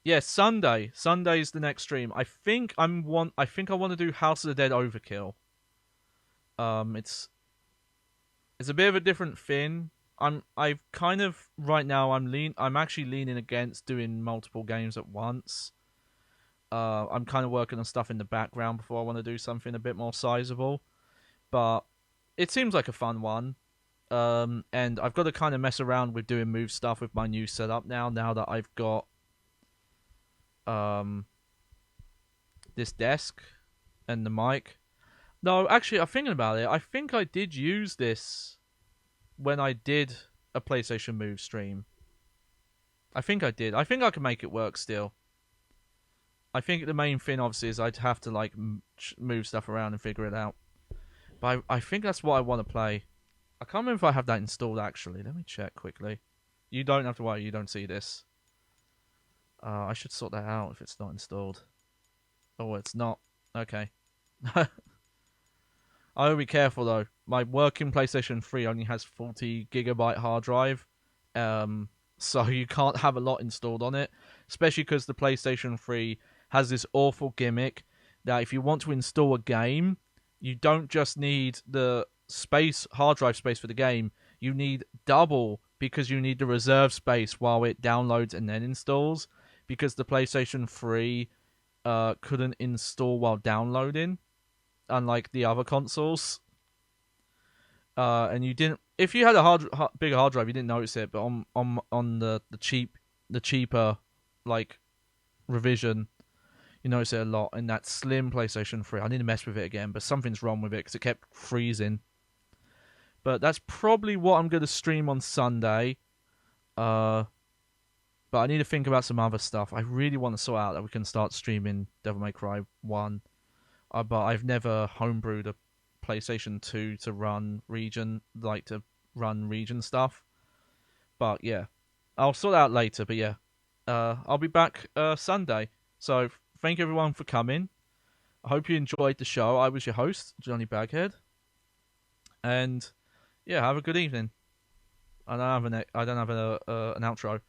S1: yeah, Sunday's the next stream. I think I want to do House of the Dead Overkill. It's a bit of a different thing. I'm actually leaning against doing multiple games at once. I'm kind of working on stuff in the background before I want to do something a bit more sizable. But it seems like a fun one. And I've got to kind of mess around with doing move stuff with my new setup now that I've got this desk and the mic. No, actually, I'm thinking about it. I think I did use this when I did a PlayStation Move stream. I think I did. I think I can make it work still. I think the main thing, obviously, is I'd have to like move stuff around and figure it out. But I think that's what I want to play. I can't remember if I have that installed, actually. Let me check quickly. You don't have to worry. You don't see this. I should sort that out if it's not installed. Oh, it's not. Okay. I will be careful, though. My working PlayStation 3 only has 40 gigabyte hard drive. So you can't have a lot installed on it. Especially because the PlayStation 3 has this awful gimmick that if you want to install a game, you don't just need the hard drive space for the game. You need double, because you need the reserve space while it downloads and then installs. Because the PlayStation 3 couldn't install while downloading, unlike the other consoles. And you didn't. If you had a bigger hard drive, you didn't notice it. But on the cheaper like revision, you notice it a lot. In that slim PlayStation 3, I need to mess with it again, but something's wrong with it because it kept freezing. But that's probably what I'm going to stream on Sunday. But I need to think about some other stuff. I really want to sort out that we can start streaming Devil May Cry 1. But I've never homebrewed a PlayStation 2 to run region stuff. But yeah, I'll sort that out later. But yeah, I'll be back Sunday. So thank everyone for coming. I hope you enjoyed the show. I was your host, Johnny Baghead, and yeah, have a good evening. I don't have an outro.